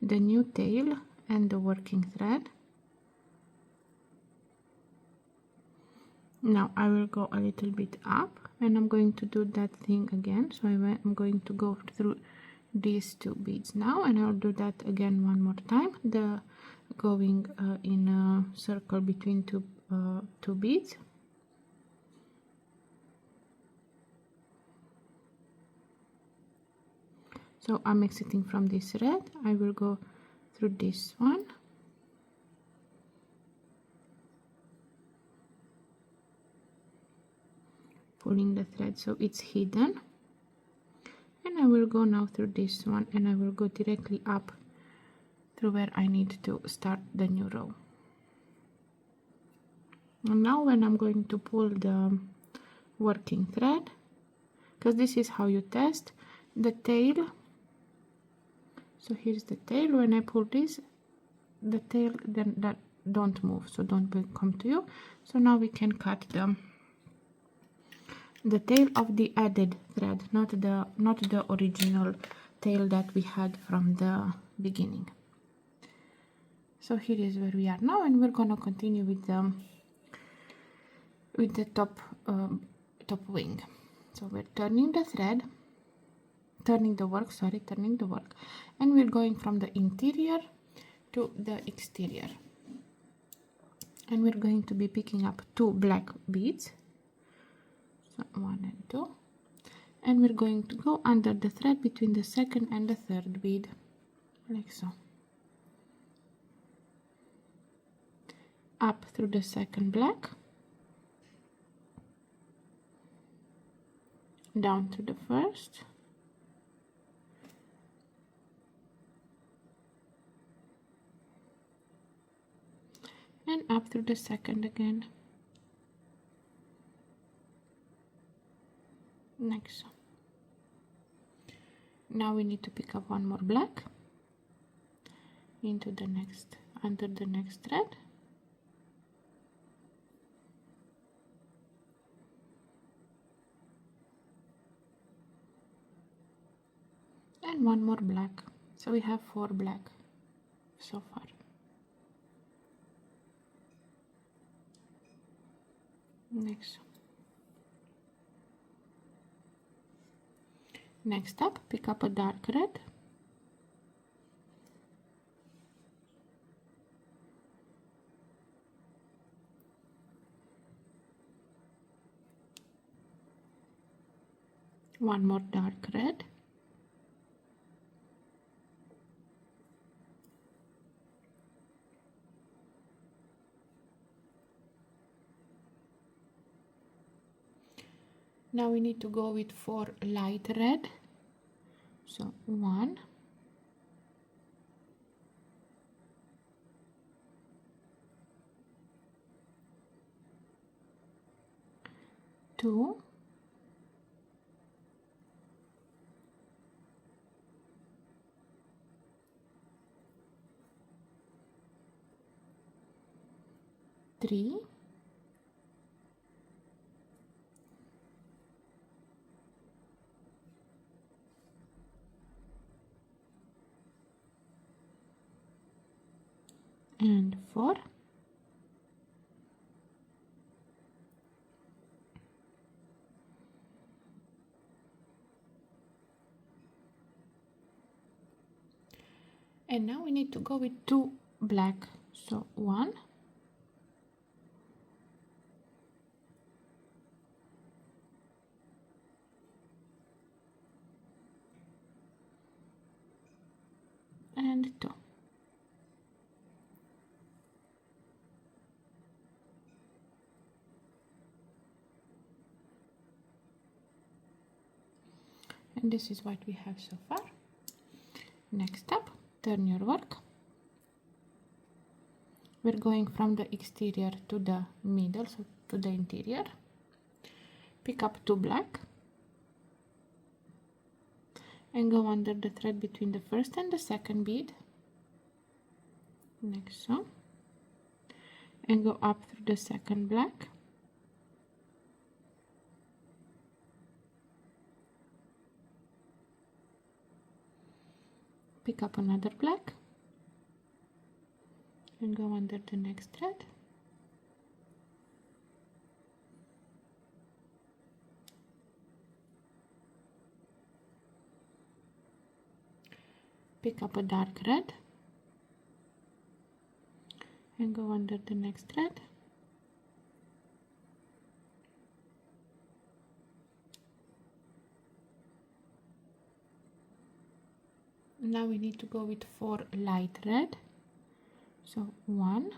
the new tail and the working thread. Now I will go a little bit up and I'm going to do that thing again. So I'm going to go through these two beads now, and I'll do that again one more time, the going in a circle between two beads. So I'm exiting from this red. I will go through this one, pulling the thread so it's hidden, and I will go now through this one, and I will go directly up through where I need to start the new row. And now when I'm going to pull the working thread, because this is how you test the tail. So here's the tail. When I pull this, the tail then that don't move, so don't come to you. So now we can cut the tail of the added thread, not the original tail that we had from the beginning. So here is where we are now, and we're gonna continue with the top wing. So we're turning the thread, turning the work, and we're going from the interior to the exterior, and we're going to be picking up two black beads, so 1 and 2, and we're going to go under the thread between the second and the third bead, like so, up through the second black, down to the first, and up through the second again, like so. Now we need to pick up one more black into the next, under the next thread, and one more black. So we have 4 black so far. Next up, pick up a dark red, one more dark red, now we need to go with 4 light red, so 1, 2, 3, 4, and now we need to go with 2 black, so 1, 2. And this is what we have so far. Next up, turn your work. We're going from the exterior to the middle, so to the interior. Pick up 2 black and go under the thread between the first and the second bead, like so, and go up through the second black, pick up another black and go under the next thread, pick up a dark red and go under the next thread, now we need to go with 4 light red, so 1,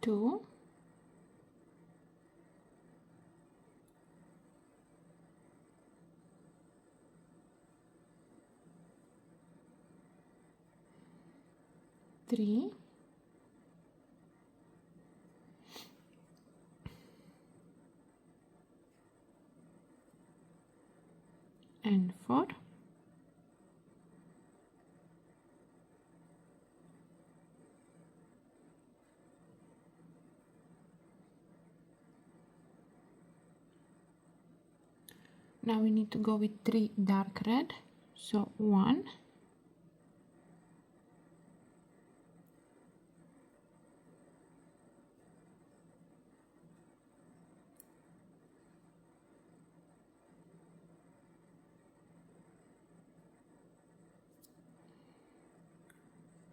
2, 3, 4, now we need to go with 3 dark red, so 1,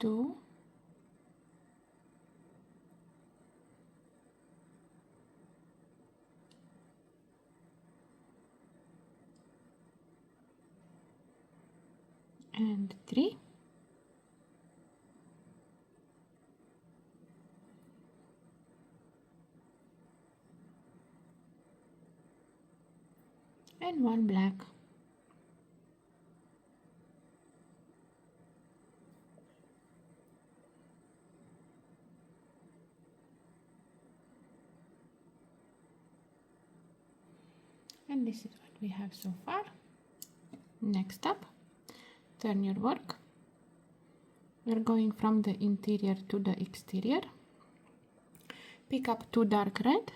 2, 3, and one black. And this is what we have so far. Next up, turn your work. We're going from the interior to the exterior. Pick up 2 dark red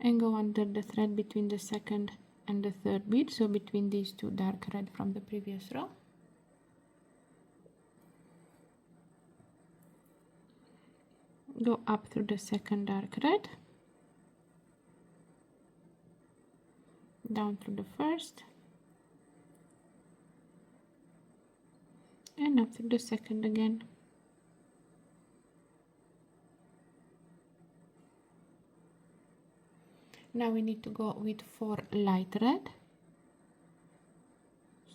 and go under the thread between the second and the third bead, so between these 2 dark red from the previous row. Go up through the second dark red, down through the first, and up through the second again. Now we need to go with 4 light red.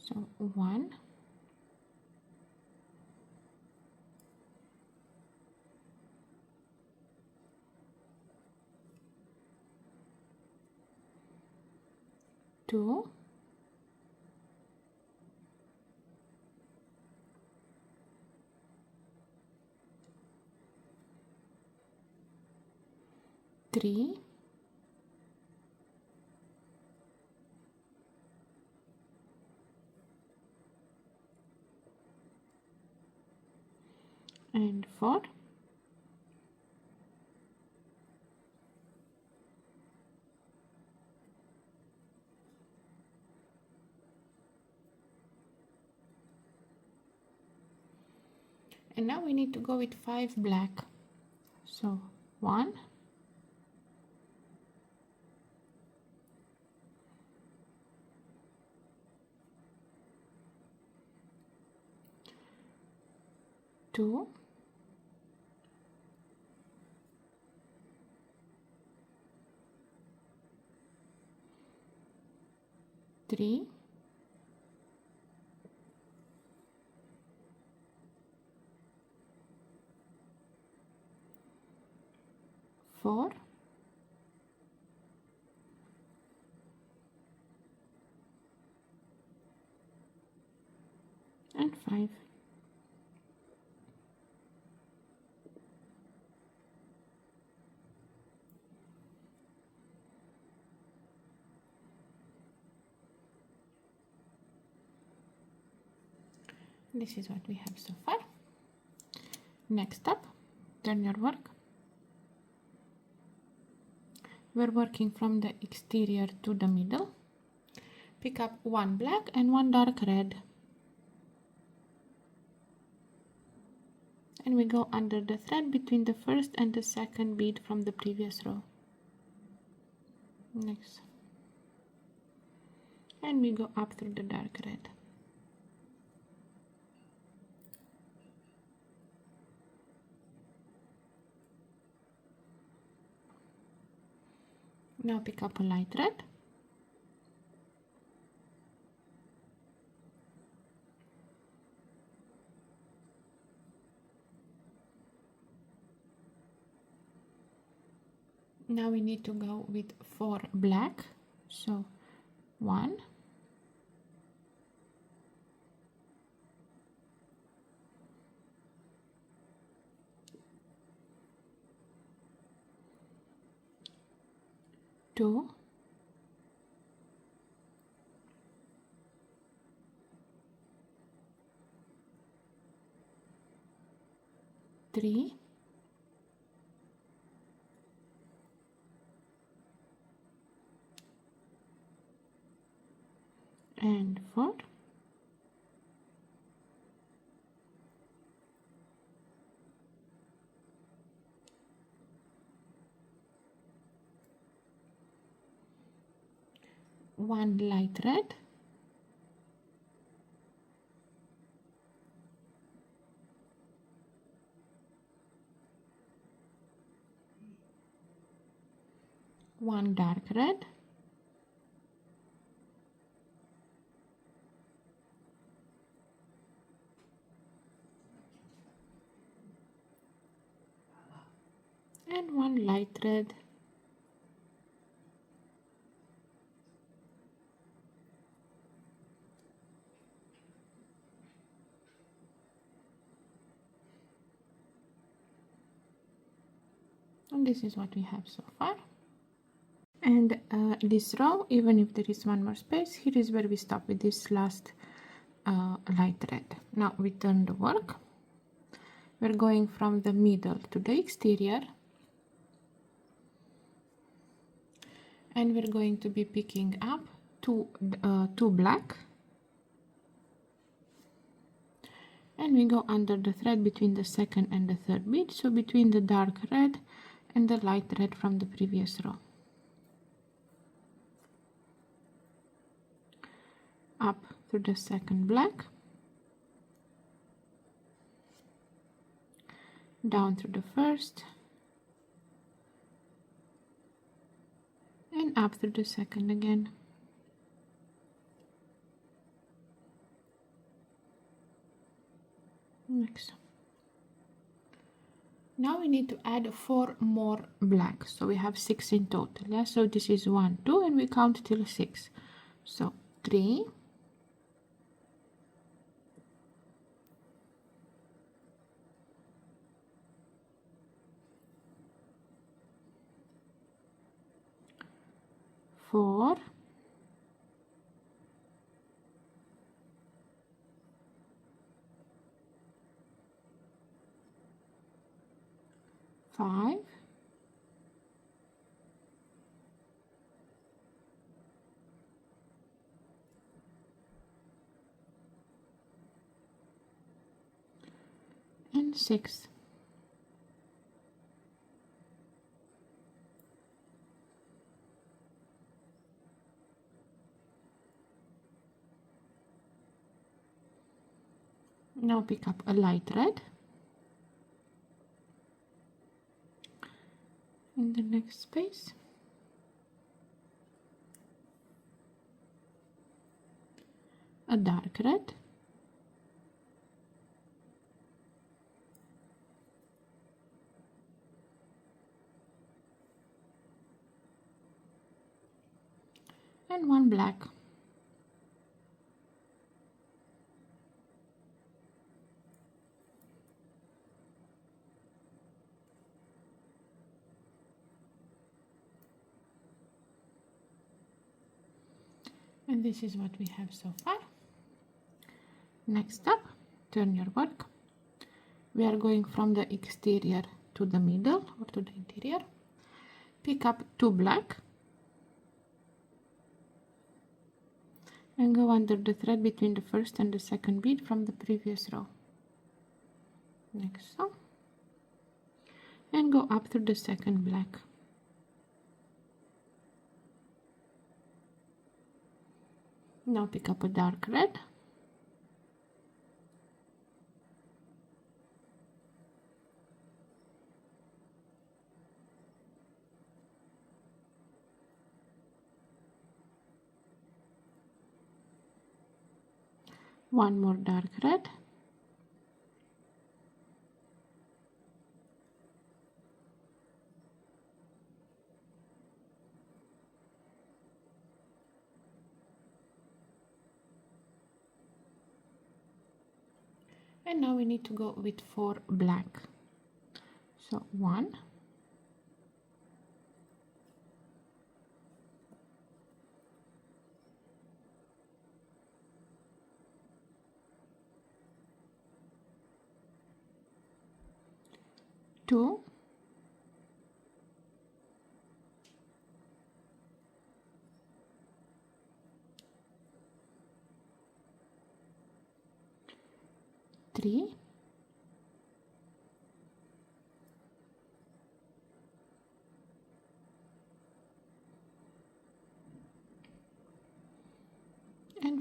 So 1, 2, 3, 4. And now we need to go with 5 black. So 1, 2, 3, 4, and 5. This is what we have so far. Next up, turn your work. We're working from the exterior to the middle. Pick up 1 black and 1 dark red. And we go under the thread between the first and the second bead from the previous row. Next. And we go up through the dark red. Now pick up a light red. Now we need to go with 4 black. So 1, 2, 3, 4. 1 light red. One dark red. And 1 light red. And this is what we have so far. And this row, even if there is one more space, here is where we stop with this last light thread. Now we turn the work. We're going from the middle to the exterior, and we're going to be picking up two black, and we go under the thread between the second and the third bead, so between the dark red and the light red from the previous row. Up through the second black, down through the first, and up through the second again. Next. Now we need to add 4 more black, so we have 6 in total. Yeah, so this is 1, 2, and we count till 6. So 3, 4, 5, 6. Now pick up a light red in the next space, a dark red, and 1 black. And this is what we have so far. Next up, turn your work. We are going from the exterior to the middle or to the interior. Pick up 2 black and go under the thread between the first and the second bead from the previous row, like so, and go up through the second black. Now pick up a dark red, one more dark red, and now we need to go with 4 black. So 1, 2, 3,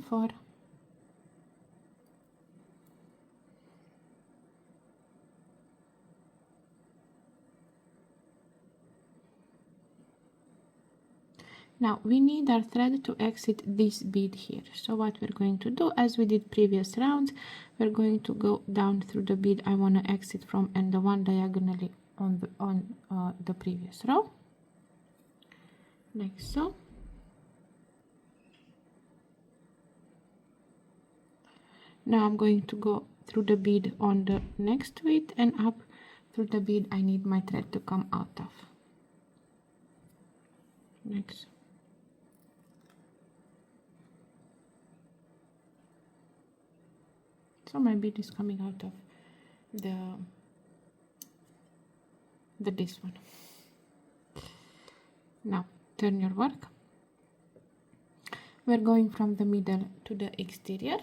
4. Now we need our thread to exit this bead here. So what we're going to do, as we did previous rounds, we're going to go down through the bead I want to exit from and the one diagonally on the previous row, like so. Now I'm going to go through the bead on the next to it and up through the bead I need my thread to come out of. Next. So my bead is coming out of this one. Now turn your work. We're going from the middle to the exterior,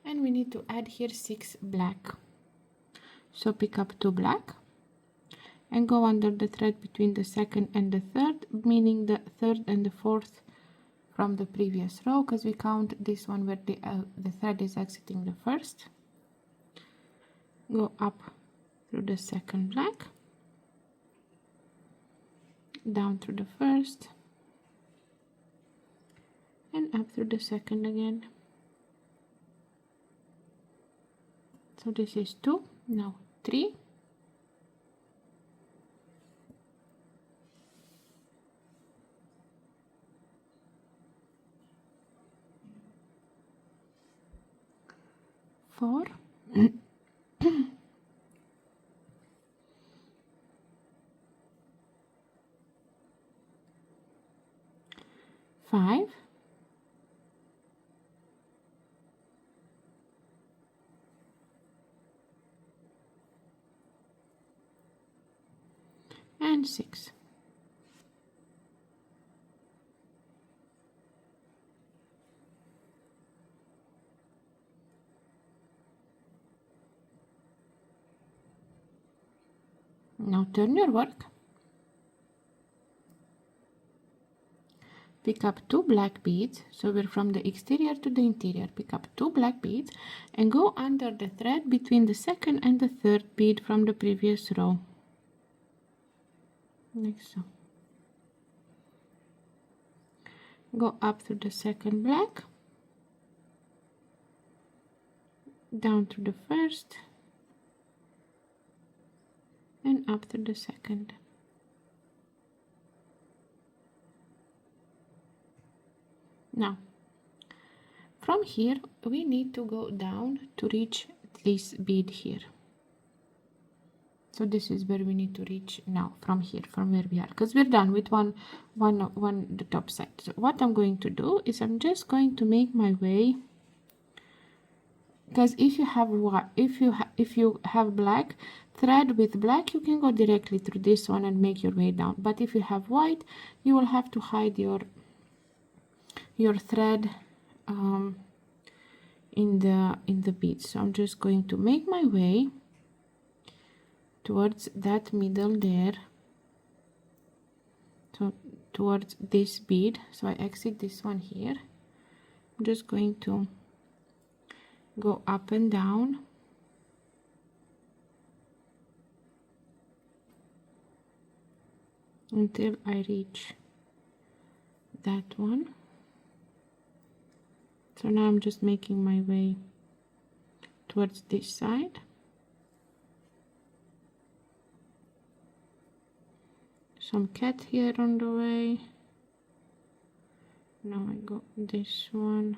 and we need to add here 6 black. So pick up 2 black and go under the thread between the second and the third, meaning the third and the fourth from the previous row, because we count this one where the thread is exiting the first. Go up through the second black, down through the first, and up through the second again. So this is 2, now 3, 4, 5, and 6. Now turn your work. Pick up 2 black beads, so we're from the exterior to the interior. Pick up 2 black beads and go under the thread between the second and the third bead from the previous row. Like so. Go up through the second black, down through the first, and up through the second. Now, from here, we need to go down to reach this bead here. So this is where we need to reach now, from here, from where we are, because we're done with one the top side. So what I'm going to do is I'm just going to make my way, because if you have black thread with black, you can go directly through this one and make your way down. But if you have white, you will have to hide your thread in the bead. So I'm just going to make my way towards that middle there, so towards this bead. So I exit this one here. I'm just going to go up and down until I reach that one. So now I'm just making my way towards this side. Some cat here on the way. Now I go this one.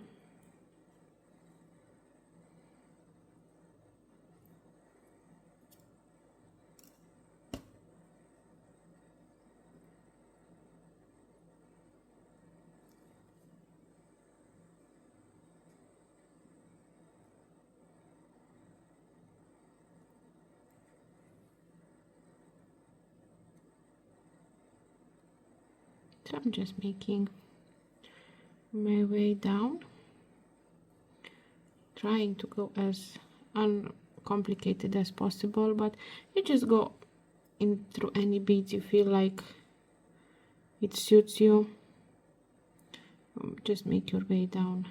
So I'm just making my way down, trying to go as uncomplicated as possible, but you just go in through any beads you feel like it suits you. Just make your way down.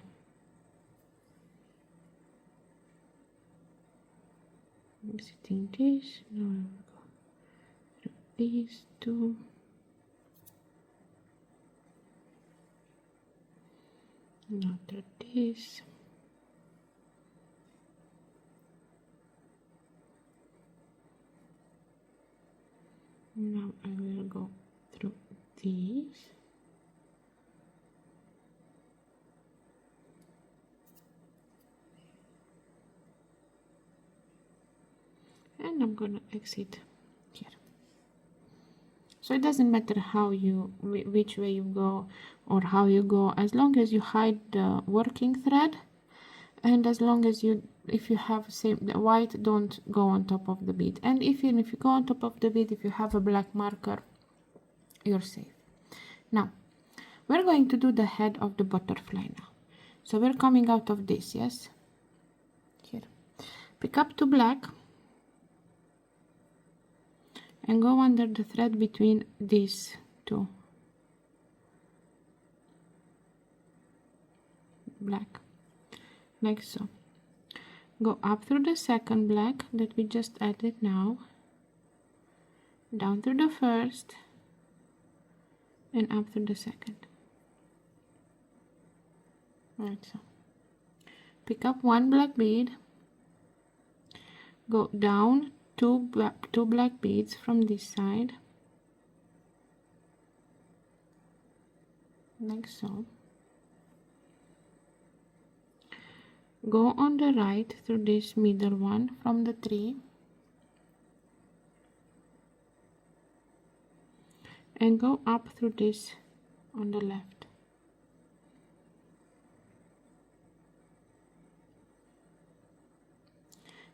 Exiting this, now I will go through these two. Now through this. Now I will go through these. and I'm gonna exit here. So it doesn't matter how you, which way you go or how you go, as long as you hide the working thread, and as long as you, if you have same the white, don't go on top of the bead. And even if you go on top of the bead, if you have a black marker, you're safe. Now we're going to do the head of the butterfly now. So we're coming out of this, yes, here, pick up 2 black and go under the thread between these 2 black, like so. Go up through the second black that we just added now, down through the first, and up through the second, like so. Pick up 1 black bead, go down 2 black beads from this side, like so. Go on the right through this middle one from the 3, and go up through this on the left.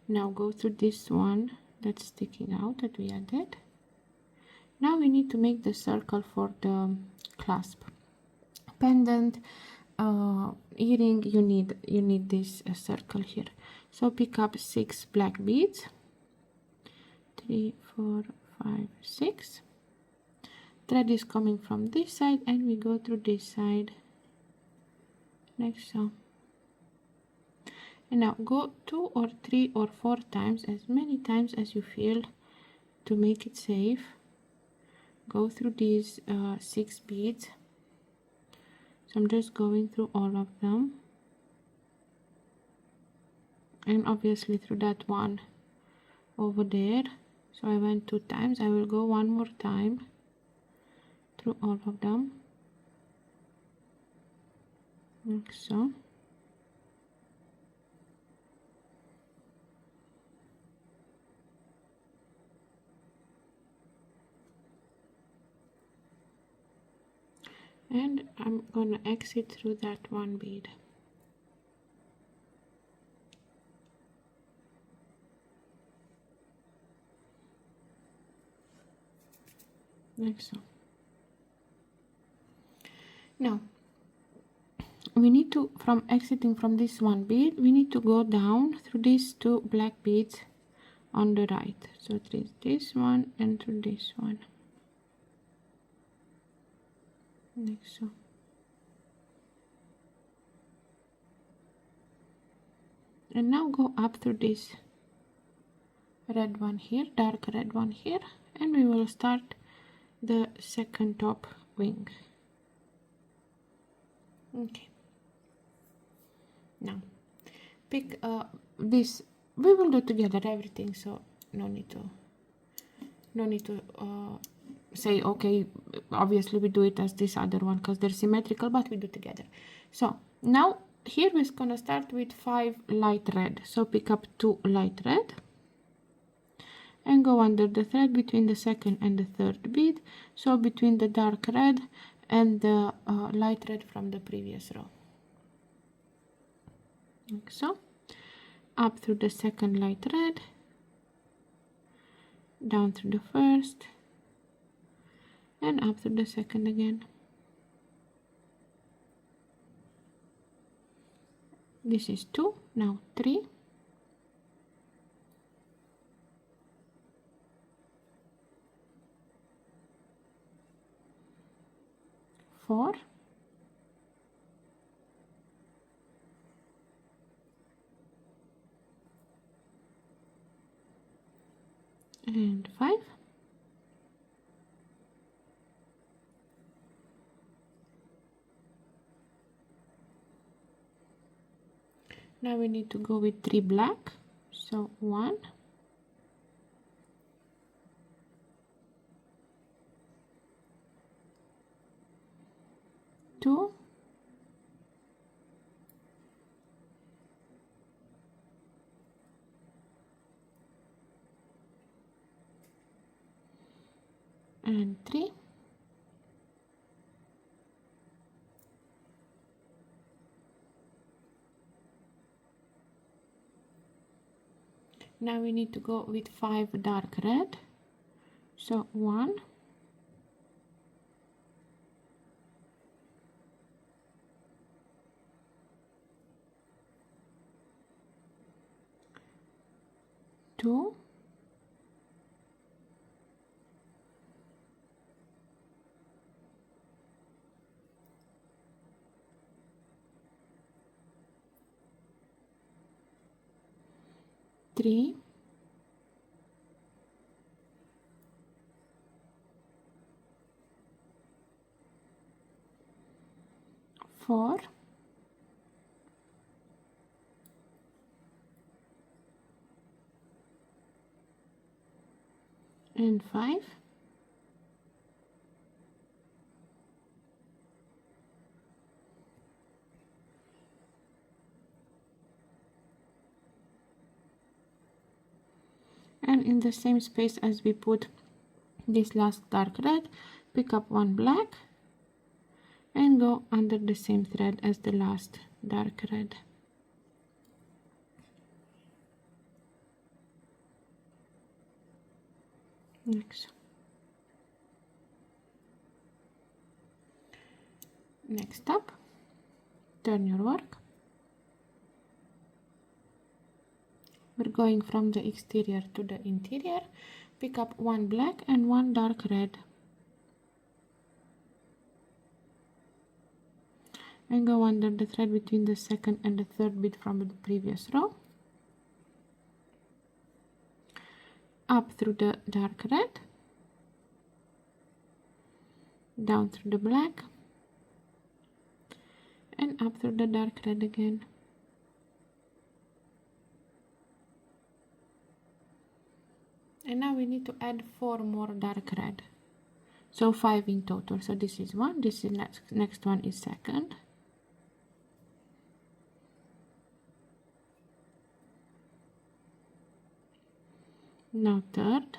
Now go through this one that's sticking out that we added. Now we need to make the circle for the clasp. Pendant, earring, you need this circle here. So pick up 6 black beads, 3, 4, 5, 6. Thread is coming from this side and we go through this side, like so. And now go 2 or 3 or 4 times, as many times as you feel to make it safe. Go through these 6 beads. So I'm just going through all of them, and obviously through that one over there. So I went 2 times. I will go 1 more time through all of them, like so. And I'm gonna exit through that 1 bead. Like so. Now we need to, from exiting from this 1 bead, we need to go down through these 2 black beads on the right. So there's this one and through this one, like so. And now go up through this red one here, dark red one here, and we will start the second top wing. Okay, now pick this, we will do together everything, so no need to say okay, obviously we do it as this other one because they're symmetrical, but we do together. So now here we're gonna start with 5 light red. So pick up 2 light red and go under the thread between the second and the third bead, so between the dark red and the light red from the previous row, like so. Up through the second light red, down through the first, and up through the second again. This is 2, now 3, 4, and 5, now we need to go with 3 black, so 1, 2, 3, and 3. Now we need to go with 5 dark red. So 1, 2, 3, 4, and 5. And in the same space as we put this last dark red, pick up 1 black and go under the same thread as the last dark red. Next up, turn your work. We're going from the exterior to the interior. Pick up 1 black and 1 dark red and go under the thread between the second and the third bead from the previous row, up through the dark red, down through the black, and up through the dark red again. And now we need to add 4 more dark red, so 5 in total. So this is 1, this is next one is second, now third,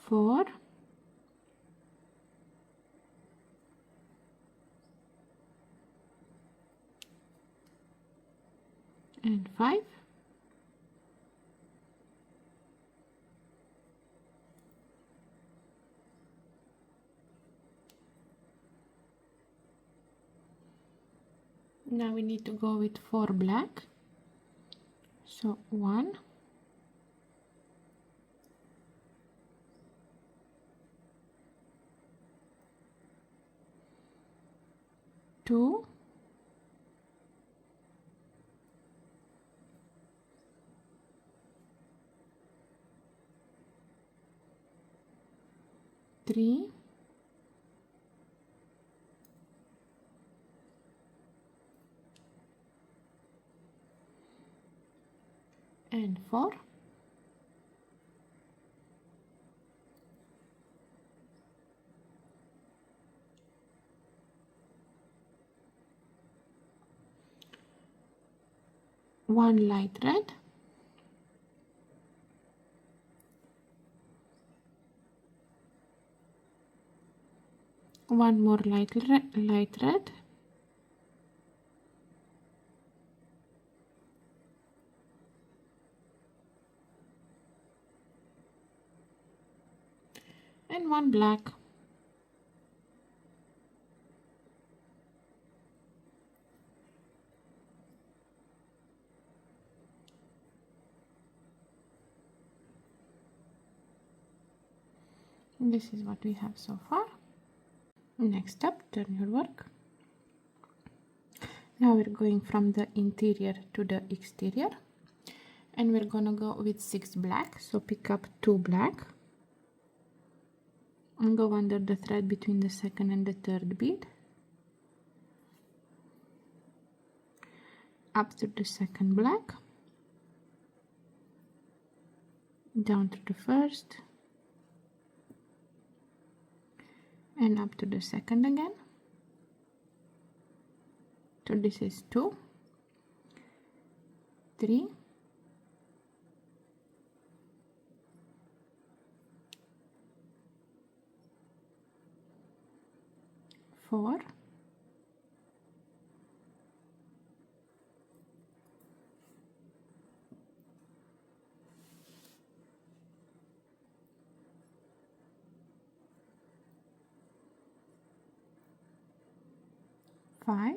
four, and 5. Now we need to go with 4 black. So 1, 2, 3, 4. One light red, one more light red, and one black. This is what we have so far. Next up, turn your work. Now we're going from the interior to the exterior, and we're gonna go with 6 black. So pick up 2 black and go under the thread between the second and the third bead, up to the second black, down to the first, and up to the second again, So this is 2, 3, 4, 5,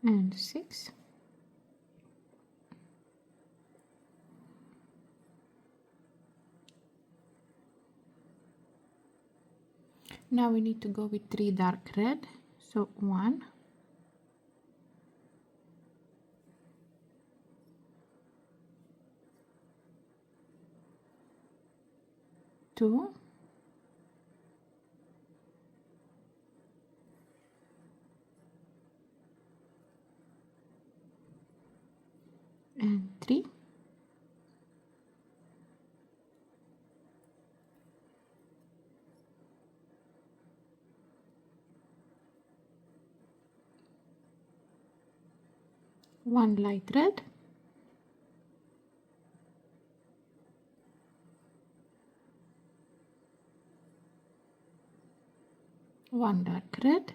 and 6. Now we need to go with 3 dark red. So 1, 2, and 3. One light red, one dark red,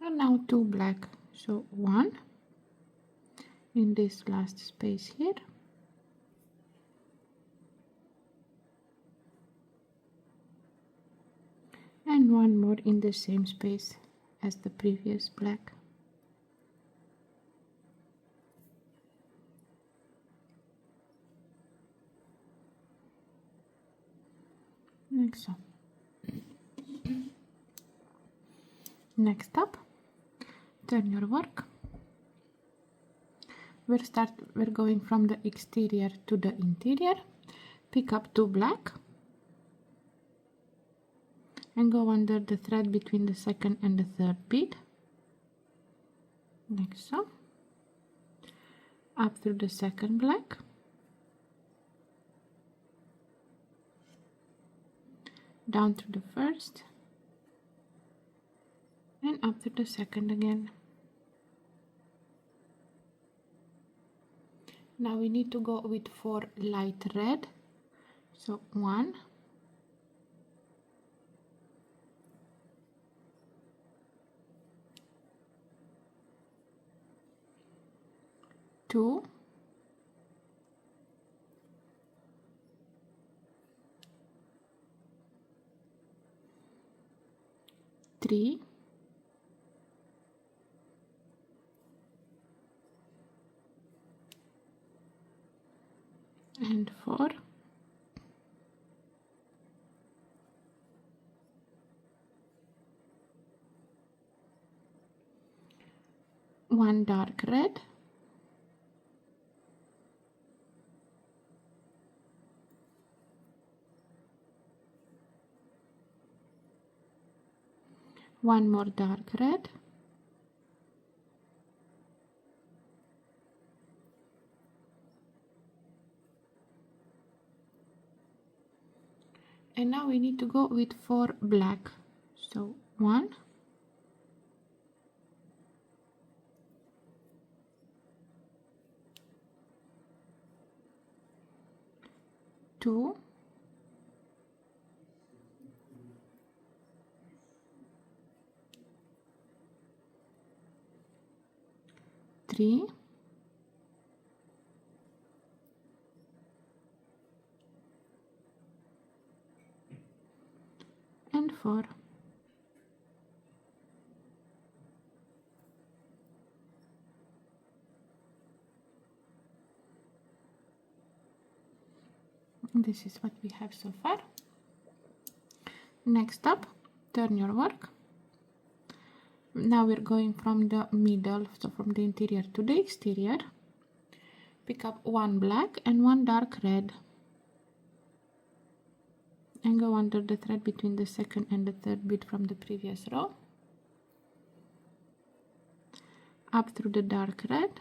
and now 2 black. So 1 in this last space here, and 1 more in the same space as the previous black. Like so. Next up, turn your work. We're going from the exterior to the interior. Pick up 2 black and go under the thread between the second and the third bead, like so, up through the second black, down through the first, and up through the second again. Now we need to go with 4 light red. So 1, 2, 3, 4, 1 dark red, 1 more dark red, and now we need to go with 4 black. So 1, 2, 3, and 4. This is what we have so far. Next up, turn your work. Now we're going from the middle, so from the interior to the exterior. Pick up 1 black and 1 dark red. and go under the thread between the second and the third bead from the previous row, up through the dark red,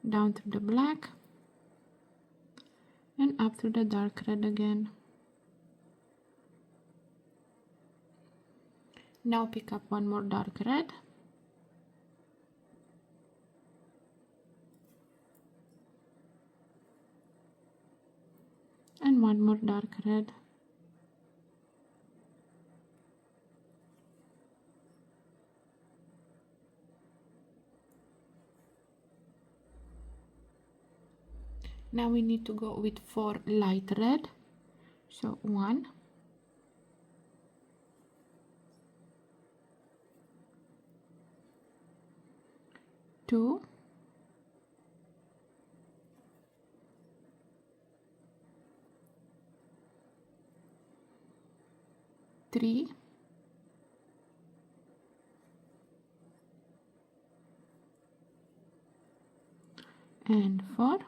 down through the black, and up through the dark red again. Now pick up one more dark red, and one more dark red, now we need to go with 4 light red, so 1, 2, 3, and 4.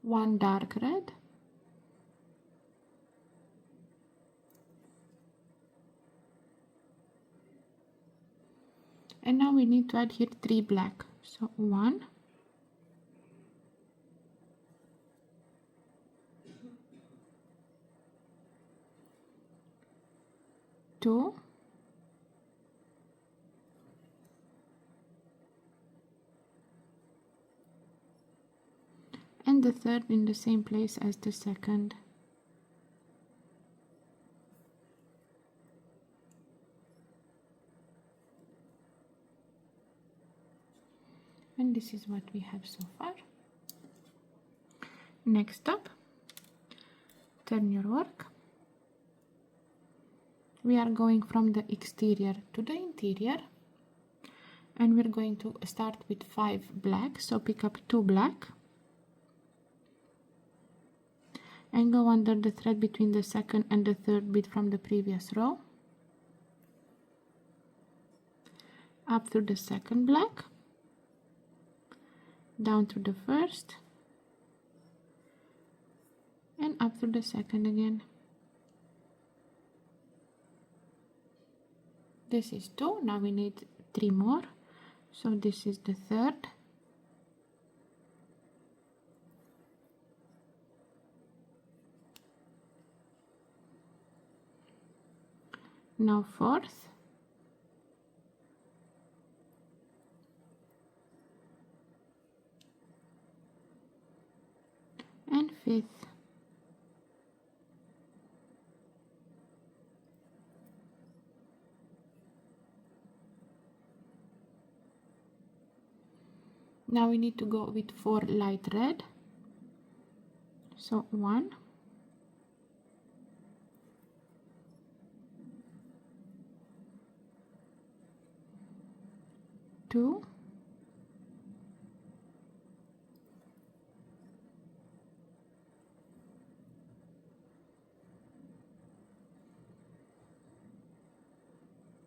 One dark red, and now we need to add here 3 black, so 1, 2, and the third in the same place as the second. And this is what we have so far. Next up, turn your work. We are going from the exterior to the interior, and we're going to start with 5 black, so pick up 2 black and go under the thread between the second and the third bead from the previous row, up through the second black, down through the first, and up through the second again. This is 2, now we need 3 more, so this is the third, now fourth, and fifth. Now we need to go with 4 light red, so 1, 2,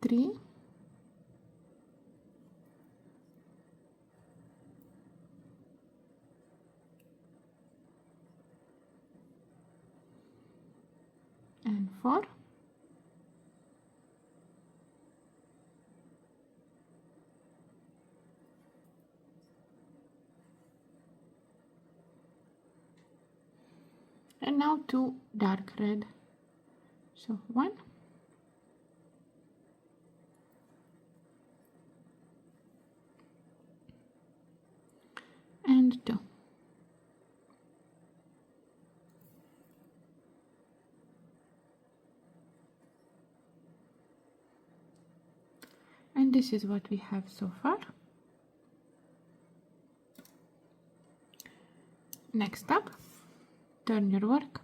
3, and 4, and now 2 dark red, so 1, and 2. And this is what we have so far. Next up, turn your work.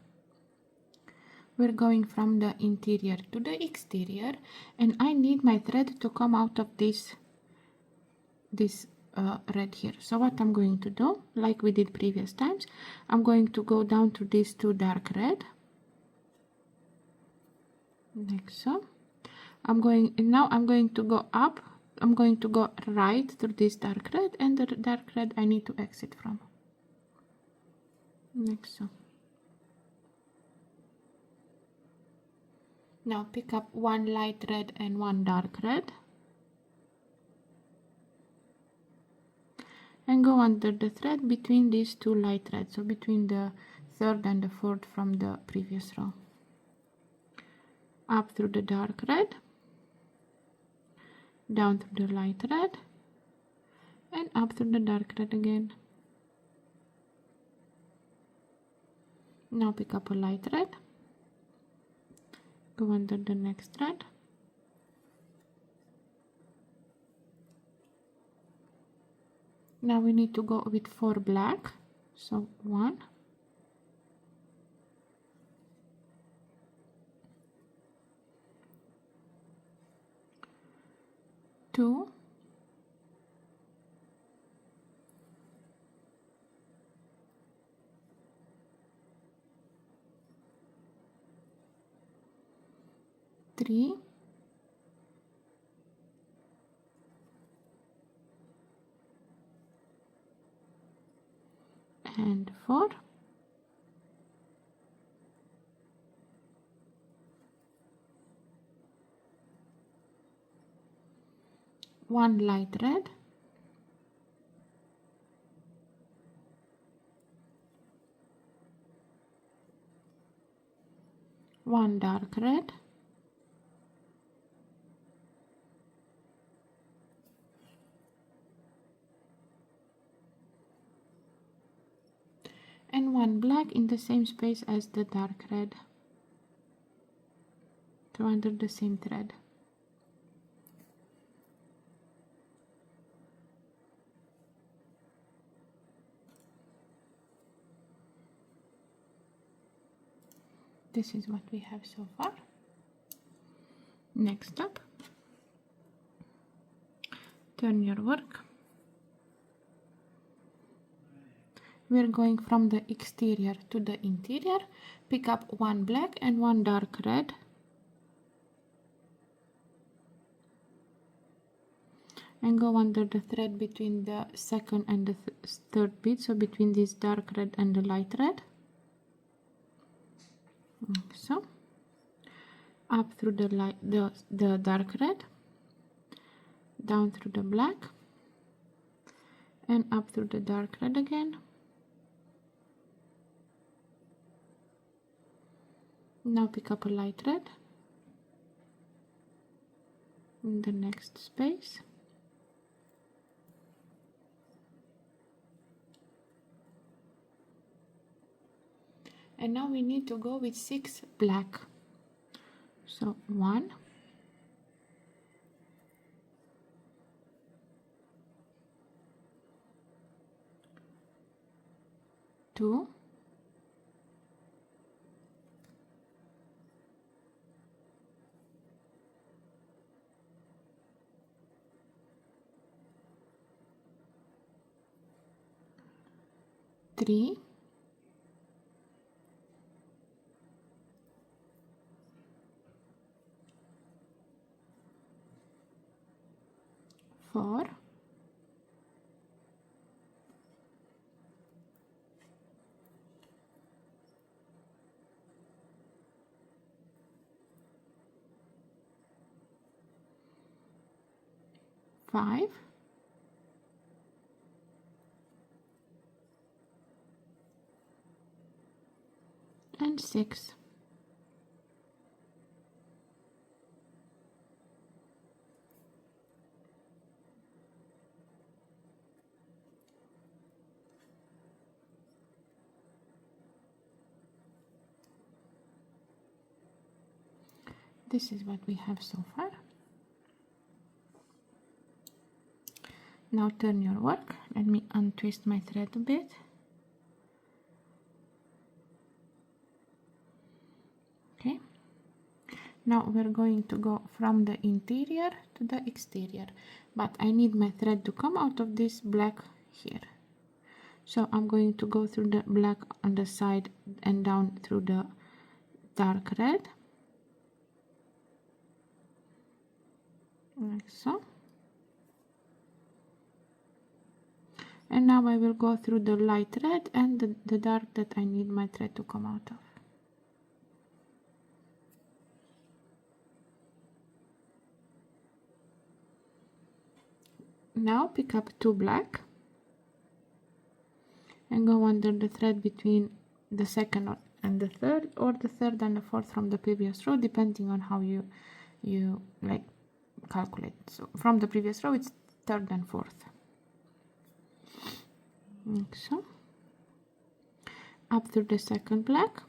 We're going from the interior to the exterior, and I need my thread to come out of this red here. So what I'm going to do, like we did previous times, I'm going to go down to these 2 dark red, like so. I'm going to go up I'm going to go right through this dark red, and the dark red I need to exit from. Like so. Now pick up one light red and one dark red, and go under the thread between these two light reds, so between the third and the fourth from the previous row. Up through the dark red, down through the light red, and up through the dark red again. Now pick up a light red, go under the next thread, now we need to go with 4 black, so 1, 2, 3, and 4. One light red, one dark red, and one black in the same space as the dark red, so under the same thread. This is what we have so far. Next up, turn your work. We're going from the exterior to the interior. Pick up one black and one dark red, and go under the thread between the second and the third bead, so between this dark red and the light red, like so. Up through the dark red, down through the black, and up through the dark red again. Now pick up a light red in the next space, and now we need to go with 6 black, so 1, 2, 3, 4, 5, and 6. This is what we have so far. Now turn your work. Let me untwist my thread a bit. Okay. Now we're going to go from the interior to the exterior, but I need my thread to come out of this black here. So I'm going to go through the black on the side and down through the dark red, like so. And now I will go through the light red and the dark that I need my thread to come out of. Now pick up 2 black and go under the thread between the second and the third, or the third and the fourth from the previous row, depending on how you like calculate. So from the previous row it's third and fourth, like so. Up through the second black,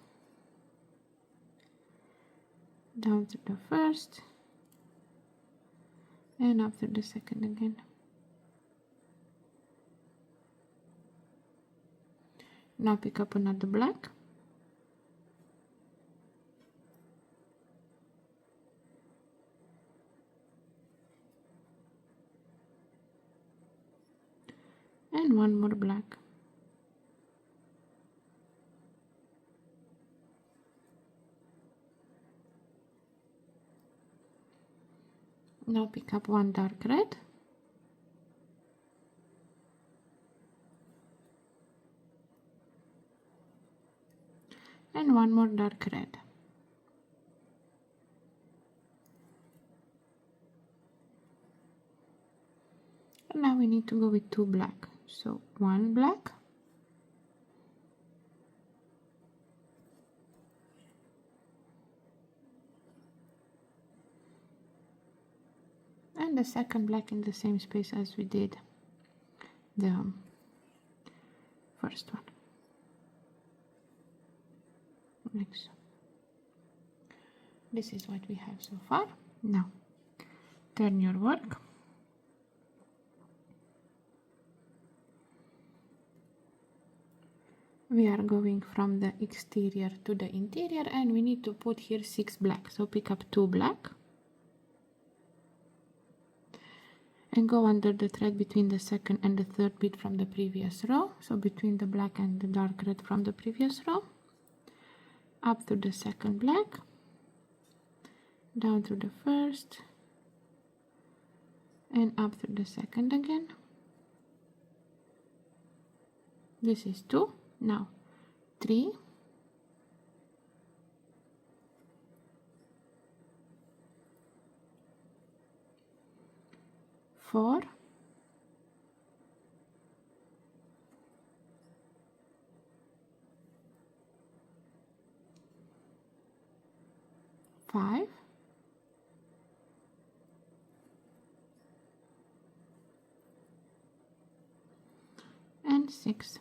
down to the first, and up through the second again. Now pick up another black and one more black. Now pick up 1 dark red and 1 more dark red. And now we need to go with 2 black. So 1 black and the second black in the same space as we did the first one, like so. This is what we have so far. Now turn your work. We are going from the exterior to the interior, and we need to put here 6 black. So pick up 2 black and go under the thread between the second and the third bead from the previous row. So between the black and the dark red from the previous row, up to the second black, down to the first, and up to the second again. This is 2. Now 3, 4, 5, 6.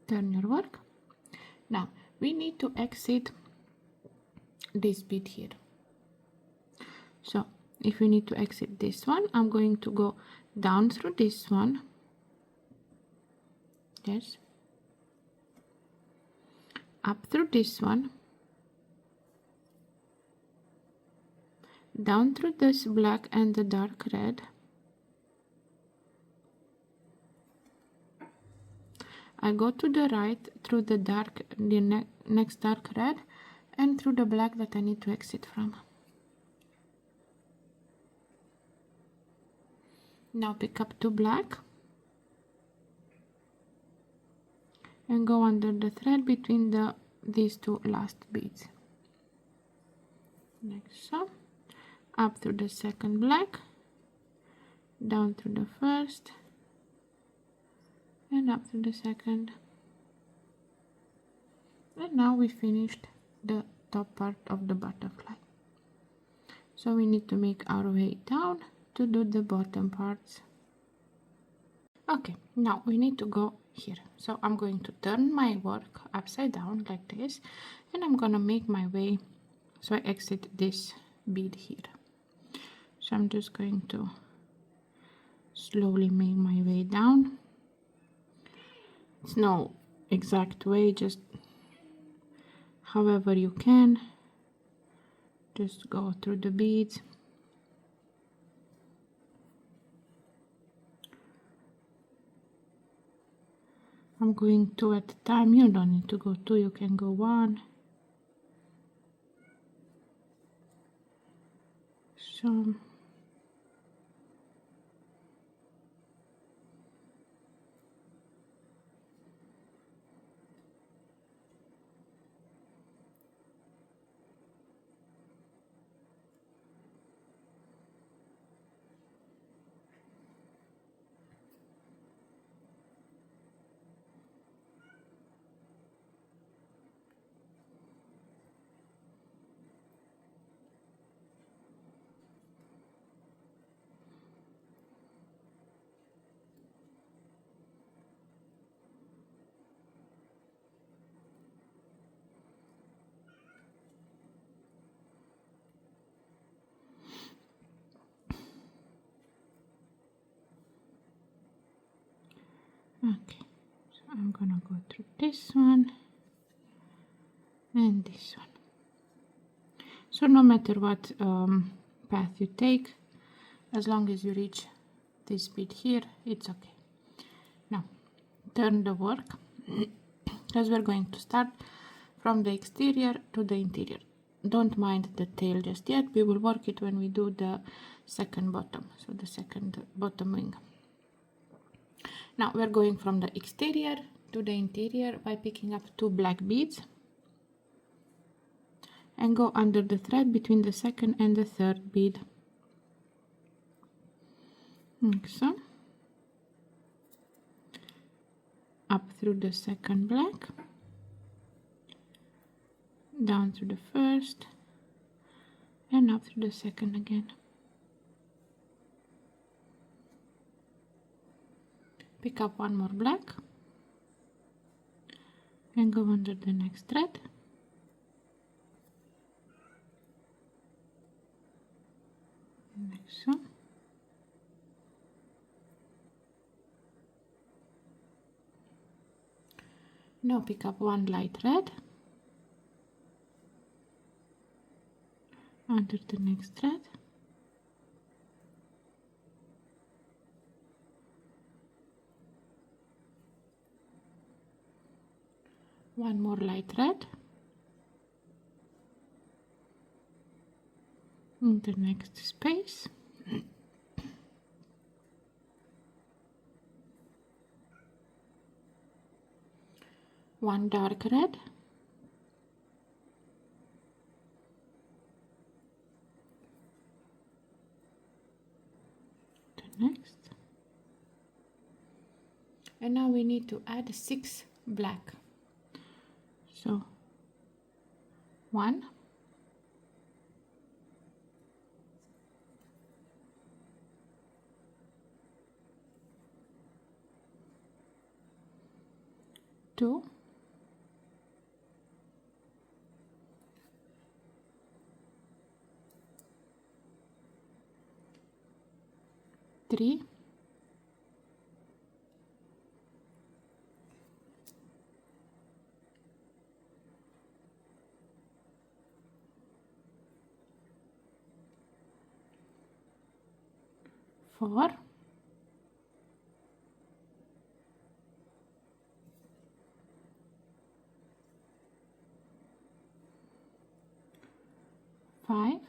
Turn your work. Now we need to exit this bead here. So if we need to exit this one, I'm going to go down through this one, yes, up through this one, down through this black and the dark red, I go to the right through the next dark red and through the black that I need to exit from. Now pick up 2 black and go under the thread between these 2 last beads, like so. Up through the second black, down through the first, and up through the second. And now we finished the top part of the butterfly. So we need to make our way down to do the bottom parts. Okay, now we need to go here. So I'm going to turn my work upside down like this, and I'm gonna make my way, so I exit this bead here. So I'm just going to slowly make my way down. It's no exact way, just however you can. Just go through the beads. I'm going 2 at a time. You don't need to go 2, you can go 1. so. Okay, so I'm gonna go through this one and this one. So no matter what path you take, as long as you reach this bit here, it's okay. Now turn the work because we're going to start from the exterior to the interior. Don't mind the tail just yet, we will work it when we do the second bottom, so the second bottom wing. Now we're going from the exterior to the interior by picking up 2 black beads and go under the thread between the second and the third bead, like so, up through the second black, down through the first, and up through the second again. Pick up 1 more black and go under the next thread, like so. Now pick up 1 light red under the next thread, one more light red in the next space, one dark red, the next, and now we need to add 6 black. So 1, 2, 3, 4, 5,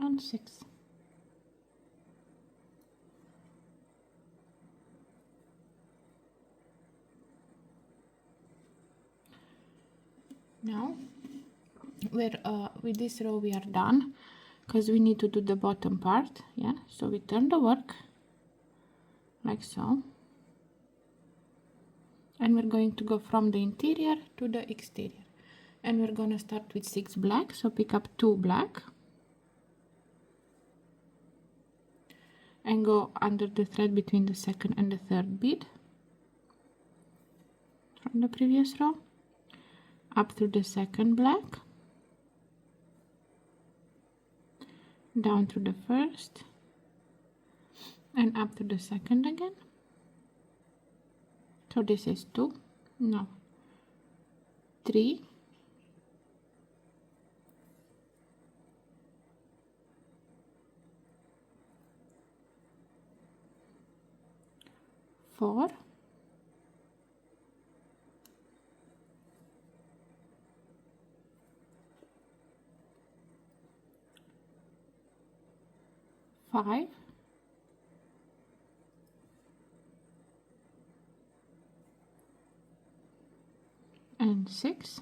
and 6. Now we're with this row we are done, because we need to do the bottom part. Yeah, so we turn the work like so, and we're going to go from the interior to the exterior, and we're going to start with 6 black. So pick up 2 black and go under the thread between the second and the third bead from the previous row, up through the second black, down through the first, and up to the second again. So this is 2, no, 3, 4, 5 and 6,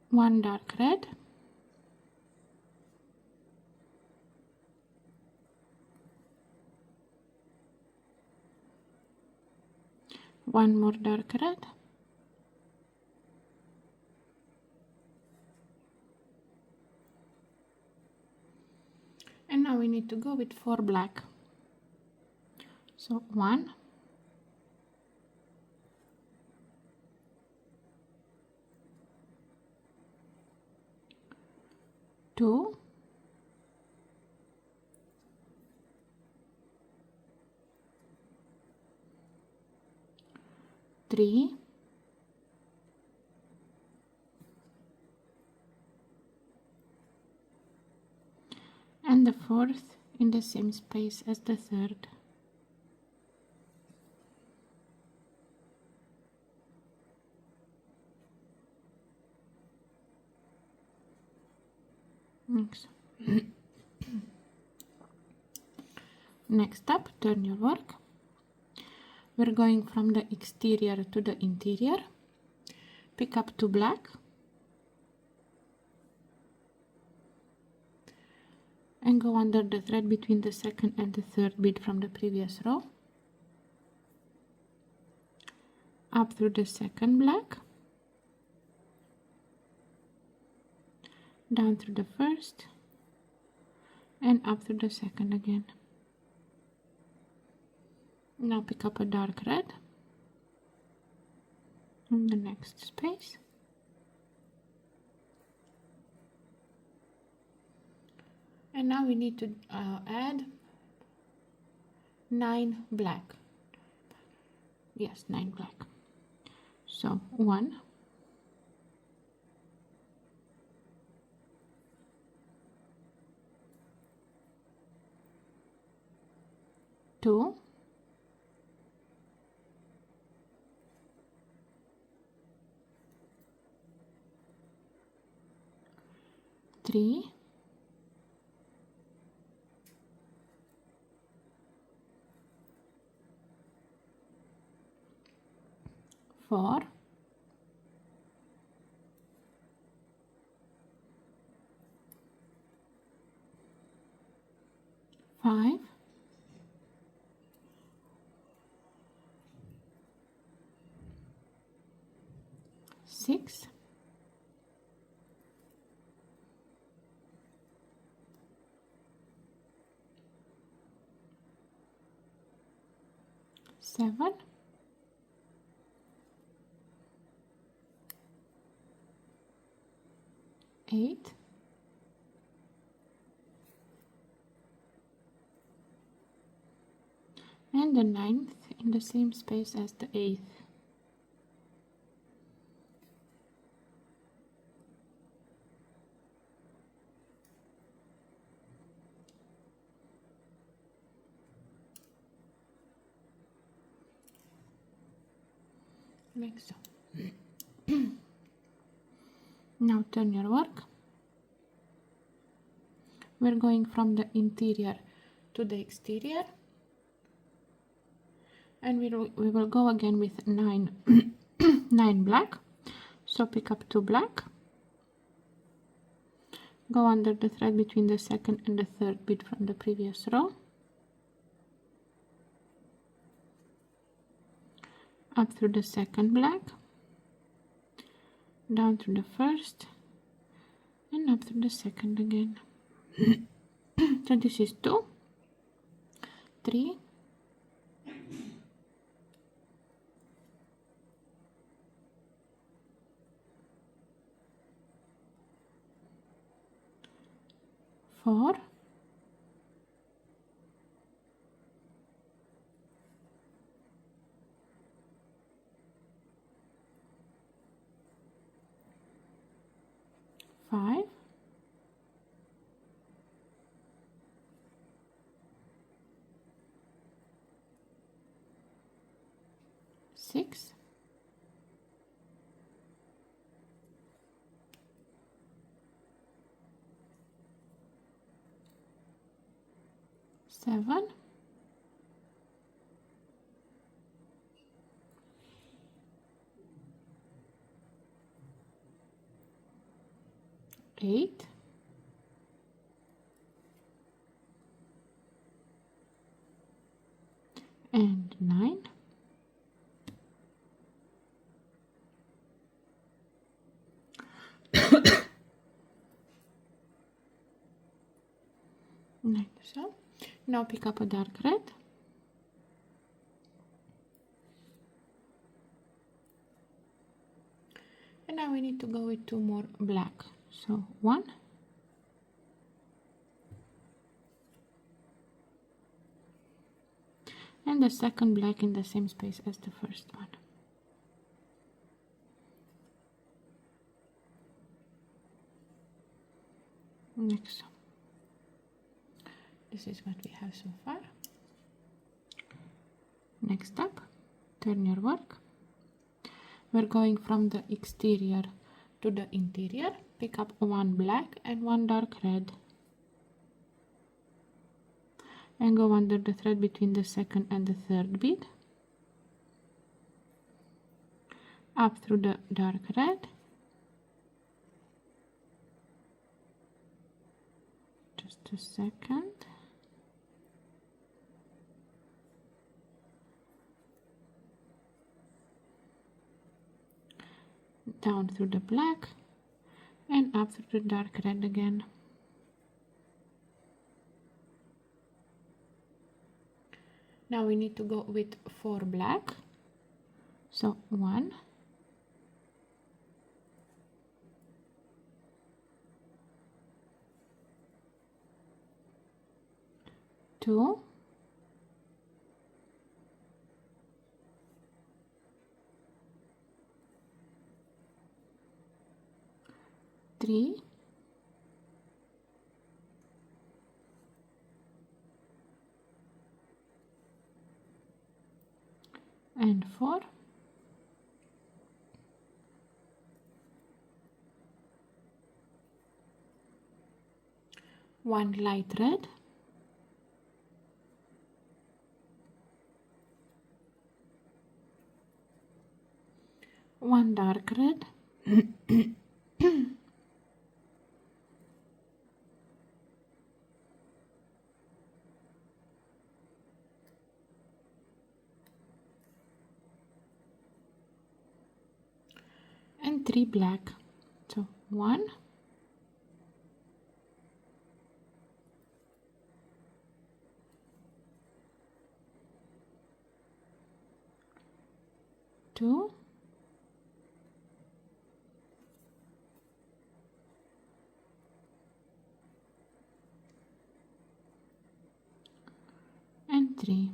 one dark red, one more dark red, and now we need to go with 4 black. So 1, 2, 3, 'and the 4th in the same space as the 3rd. Next up, turn your work. We're going from the exterior to the interior. Pick up 2 black and go under the thread between the 2nd and the 3rd bead from the previous row, up through the 2nd black, down through the 1st, and up through the 2nd again. Now pick up a dark red in the next space, and now we need to add 9 black. Yes, 9 black. So 1, 2, 3, 4, 5, 6, 7, 8, 'and the 9th in the same space as the 8th. Like so. Now turn your work. We're going from the interior to the exterior, and we will go again with 9 9 black. So pick up 2 black, go under the thread between the 2nd and the 3rd bead from the previous row, up through the 2nd black, down through the 1st, and up through the 2nd again. So this is 2, 3, 4, 5, 6, 7, 8, and 9, like so. Now pick up a dark red, and now we need to go with 2 more black. So 1, and the second black in the same space as the first one. Next. This is what we have so far. Next up, turn your work. We're going from the exterior to the interior. Pick up 1 black and 1 dark red, and go under the thread between the second and the third bead, up through the dark red, just a second, down through the black, and up through the dark red again. Now we need to go with 4 black, so 1, 2, 3, 4, one light red, one dark red, and 3 black. So 1, 2, 3.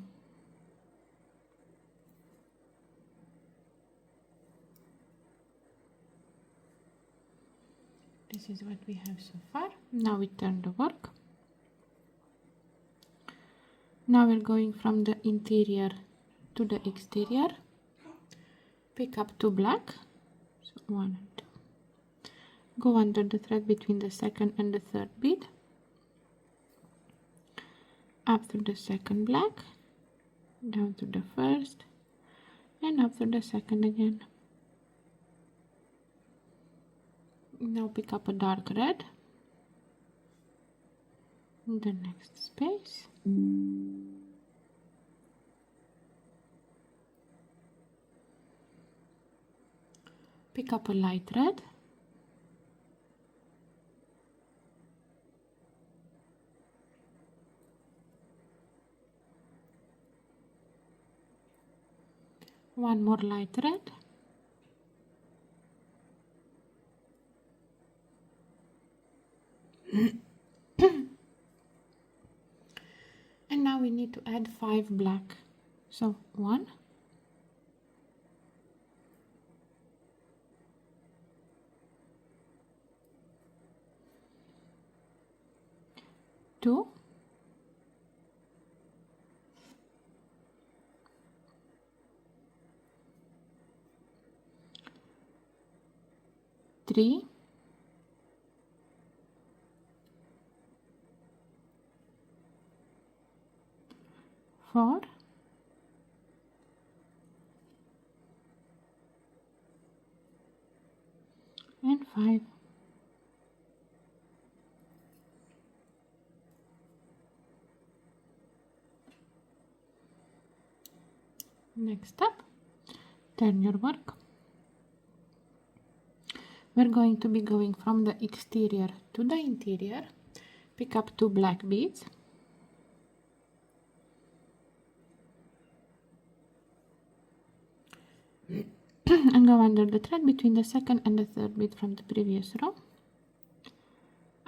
This is what we have so far. Now we turn the work. Now we're going from the interior to the exterior. Pick up 2 black, so 1 and 2. Go under the thread between the second and the third bead, up through the second black, down to the first, and up to the second again. Now pick up a dark red in the next space. Pick up a light red. One more light red. And now we need to add 5 black. So 1, 2, 3, 4, 4 and 5. Next up, turn your work. We're going to be going from the exterior to the interior. Pick up 2 black beads and go under the thread between the second and the third bead from the previous row,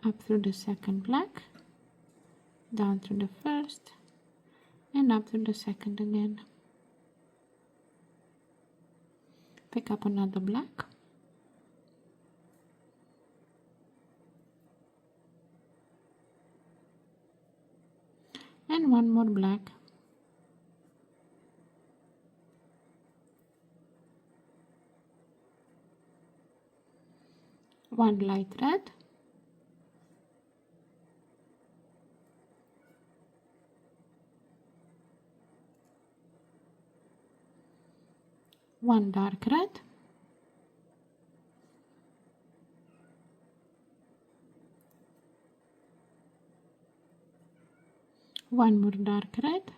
up through the second black, down through the first, and up through the second again. Pick up another black, and one more black, one light red, one dark red, one more dark red,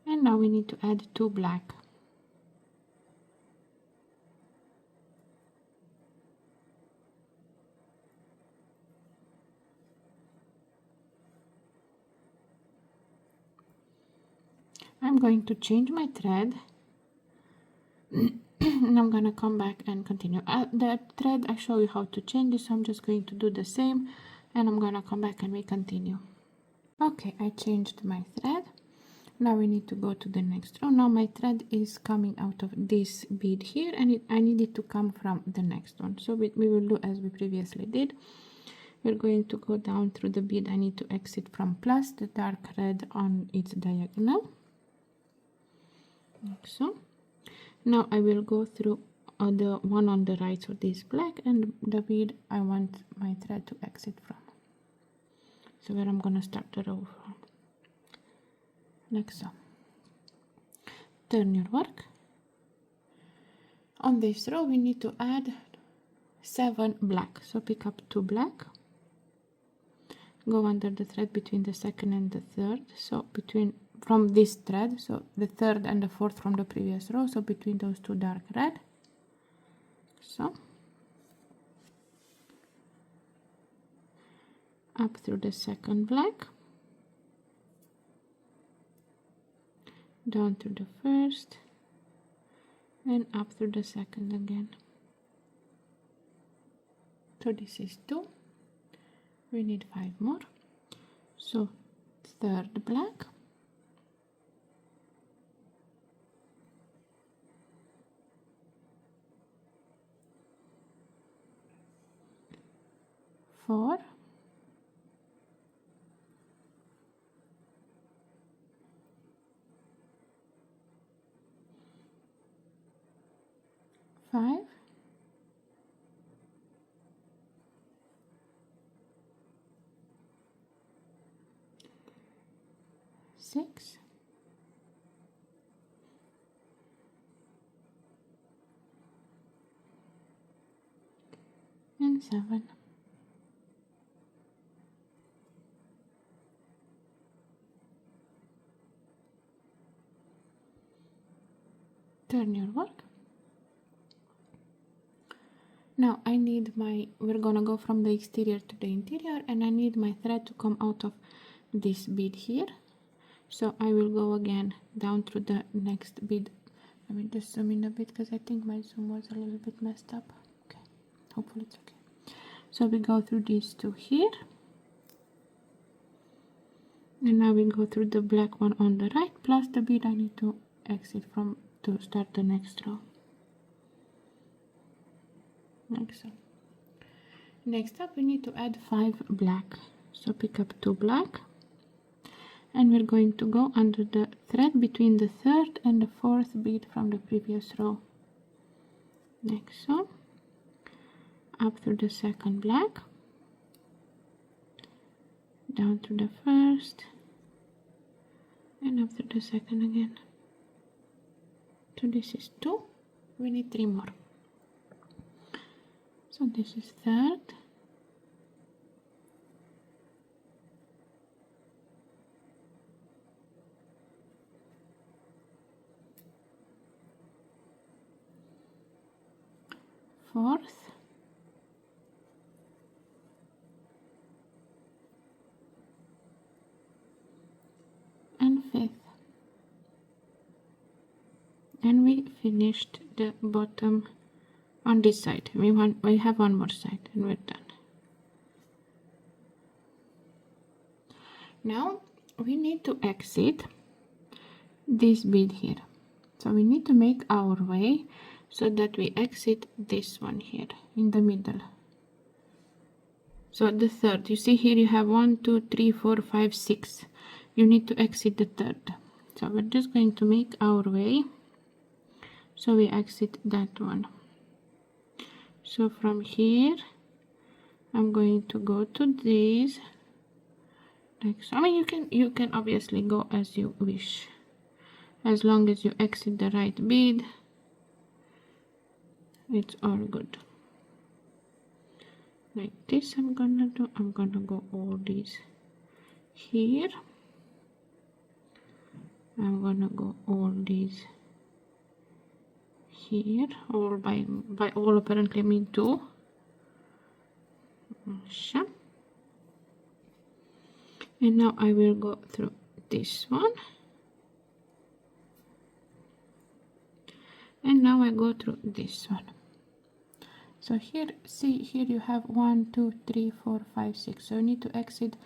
and now we need to add 2 black. I'm going to change my thread and I'm gonna come back and continue. The thread I show you how to change this, so I'm just going to do the same and I'm gonna come back and we continue. Okay, I changed my thread. Now we need to go to the next row. Now my thread is coming out of this bead here and I need it to come from the next one. So we will do as we previously did. We're going to go down through the bead. I need to exit from plus the dark red on its diagonal, like so. Now I will go through the one on the right, so this black, and the bead I want my thread to exit from. So where I'm gonna start the row from, like so. Turn your work. On this row we need to add 7 black, so pick up 2 black, go under the thread between the second and the third, so from this thread, so the third and the fourth from the previous row, so between those 2 dark red, so up through the second black, down through the first, and up through the second again. So this is 2, we need 5 more, so third black, four, five, 6, and 7. Turn your work. Now I need we're gonna go from the exterior to the interior, and I need my thread to come out of this bead here. So I will go again down through the next bead. Let me just zoom in a bit because I think my zoom was a little bit messed up. Okay, hopefully it's okay. So we go through these 2 here, and now we go through the black one on the right plus the bead I need to exit from to start the next row, like so. Next up we need to add 5 black, so pick up 2 black, and we're going to go under the thread between the third and the fourth bead from the previous row, like so. up through the second black, down through the first, and up through the second again. So this is 2, we need 3 more. So this is third, fourth, and fifth. And we finished the bottom on this side. We have one more side and we're done. Now we need to exit this bead here. So we need to make our way so that we exit this one here in the middle. So the third, you see here you have 1, 2, 3, 4, 5, 6. You need to exit the third. So we're just going to make our way. So we exit that one. So from here, I'm going to go to this. Like so. I mean, you can obviously go as you wish, as long as you exit the right bead. It's all good. Like this, I'm gonna go all these here. I'm gonna go all these here, all by all apparently I mean 2. And now I will go through this one, and now I go through this one. So here, see here you have 1, 2, 3, 4, 5, 6. So you need to exit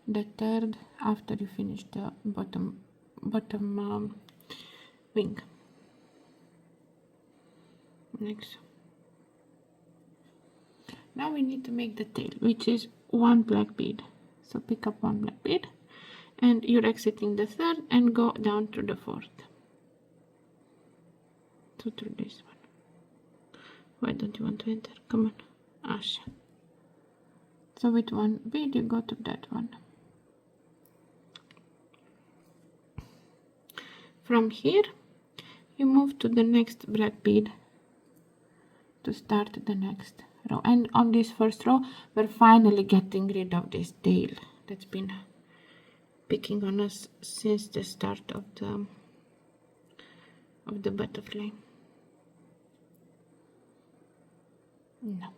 the third after you finish the bottom wing. Next. Now we need to make the tail, which is 1 black bead. So pick up 1 black bead, and you're exiting the third and go down to the fourth. So through this one. Why don't you want to enter? Come on, Asha. So with 1 bead you go to that one. From here you move to the next black bead to start the next row. And on this first row we're finally getting rid of this tail that's been picking on us since the start of the butterfly. No.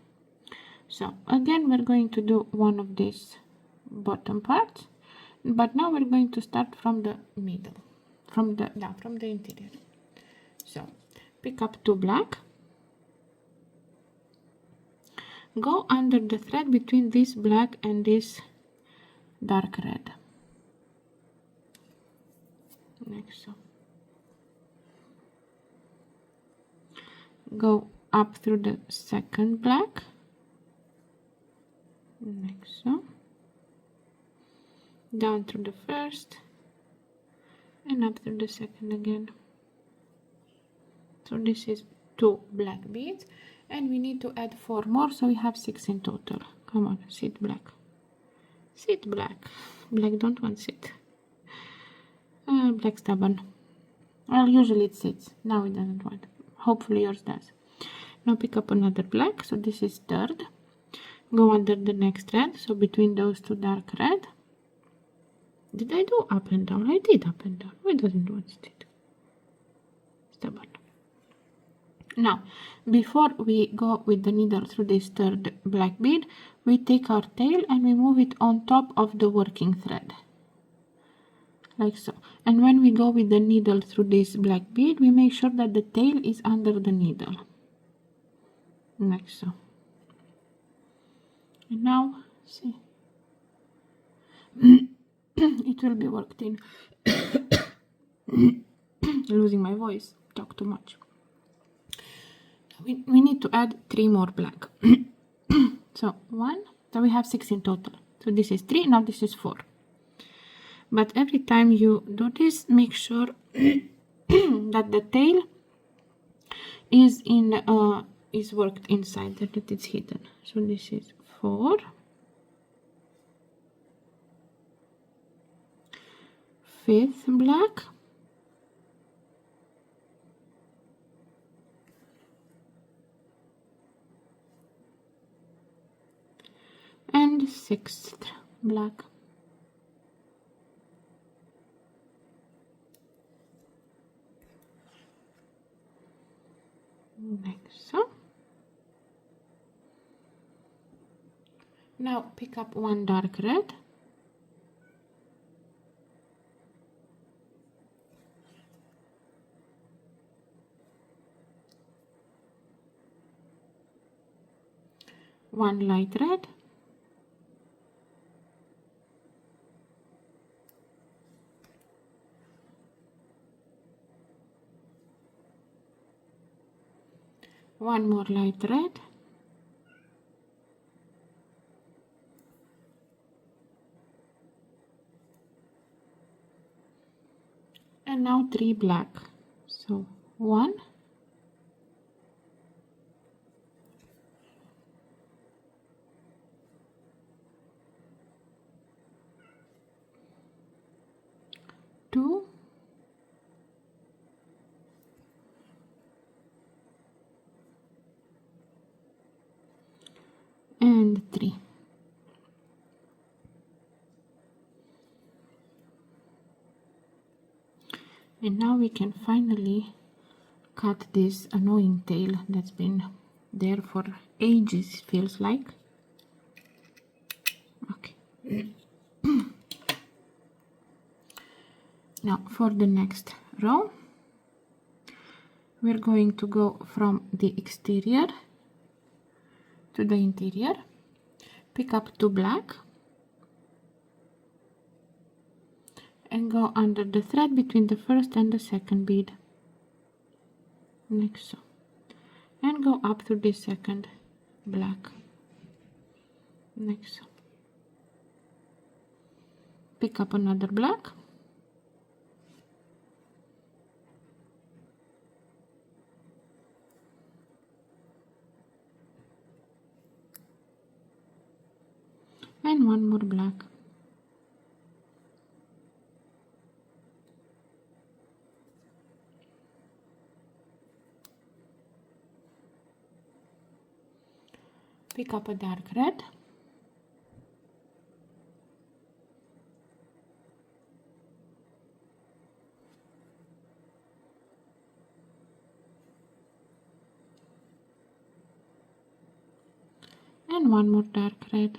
So again we're going to do one of these bottom parts, but now we're going to start from the middle, from the interior. So pick up 2 black, go under the thread between this black and this dark red, like so. Go up through the second black, like so, down through the first, and up through the second again. So this is 2 black beads, and we need to add 4 more, so we have 6 in total. Come on, sit black. Sit black. Black don't want sit. Black stubborn. Well, usually it sits. Now it doesn't want. Hopefully yours does. Now pick up another black, so this is third. Go under the next red, so between those 2 dark red. Did I do up and down? I did up and down. Why doesn't it want it? Stubborn. Now, before we go with the needle through this third black bead, we take our tail and we move it on top of the working thread, like so. And when we go with the needle through this black bead, we make sure that the tail is under the needle, like so. And now, see, it will be worked in. Losing my voice, talk too much. We need to add 3 more black. So 1, so we have 6 in total. So this is 3, now this is 4. But every time you do this, make sure that the tail is in is worked inside there, that it's hidden. So this is 4, 5th black, and 6th black. Like so. Now pick up one dark red, one light red, one more light red, and now 3 black. So 1, 2, and 3. And now we can finally cut this annoying tail that's been there for ages, feels like. Okay. Now for the next row, we're going to go from the exterior to the interior, pick up 2 black, and go under the thread between the first and the second bead, like so, and go up to the second black, like so. Pick up another black, and one more black. Pick up a dark red, and one more dark red.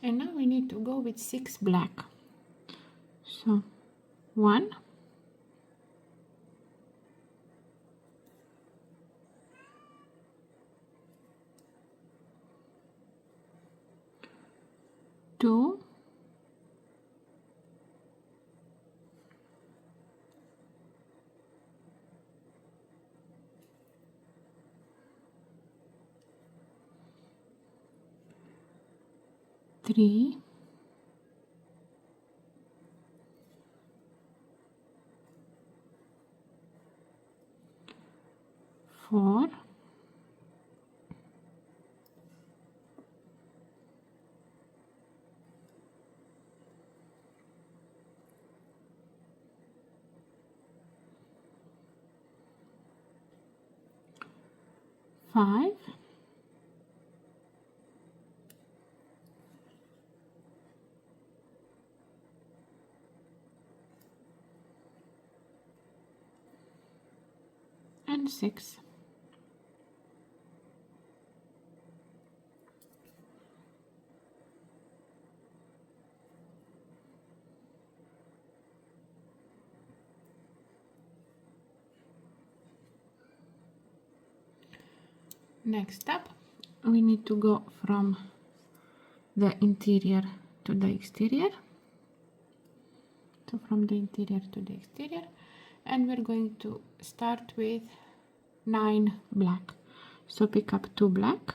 And now we need to go with 6 black. So 1, 2, 3, 4, 5, 6. Next up, we need to go from the interior to the exterior. So from the interior to the exterior, and we're going to start with 9 black. So pick up 2 black,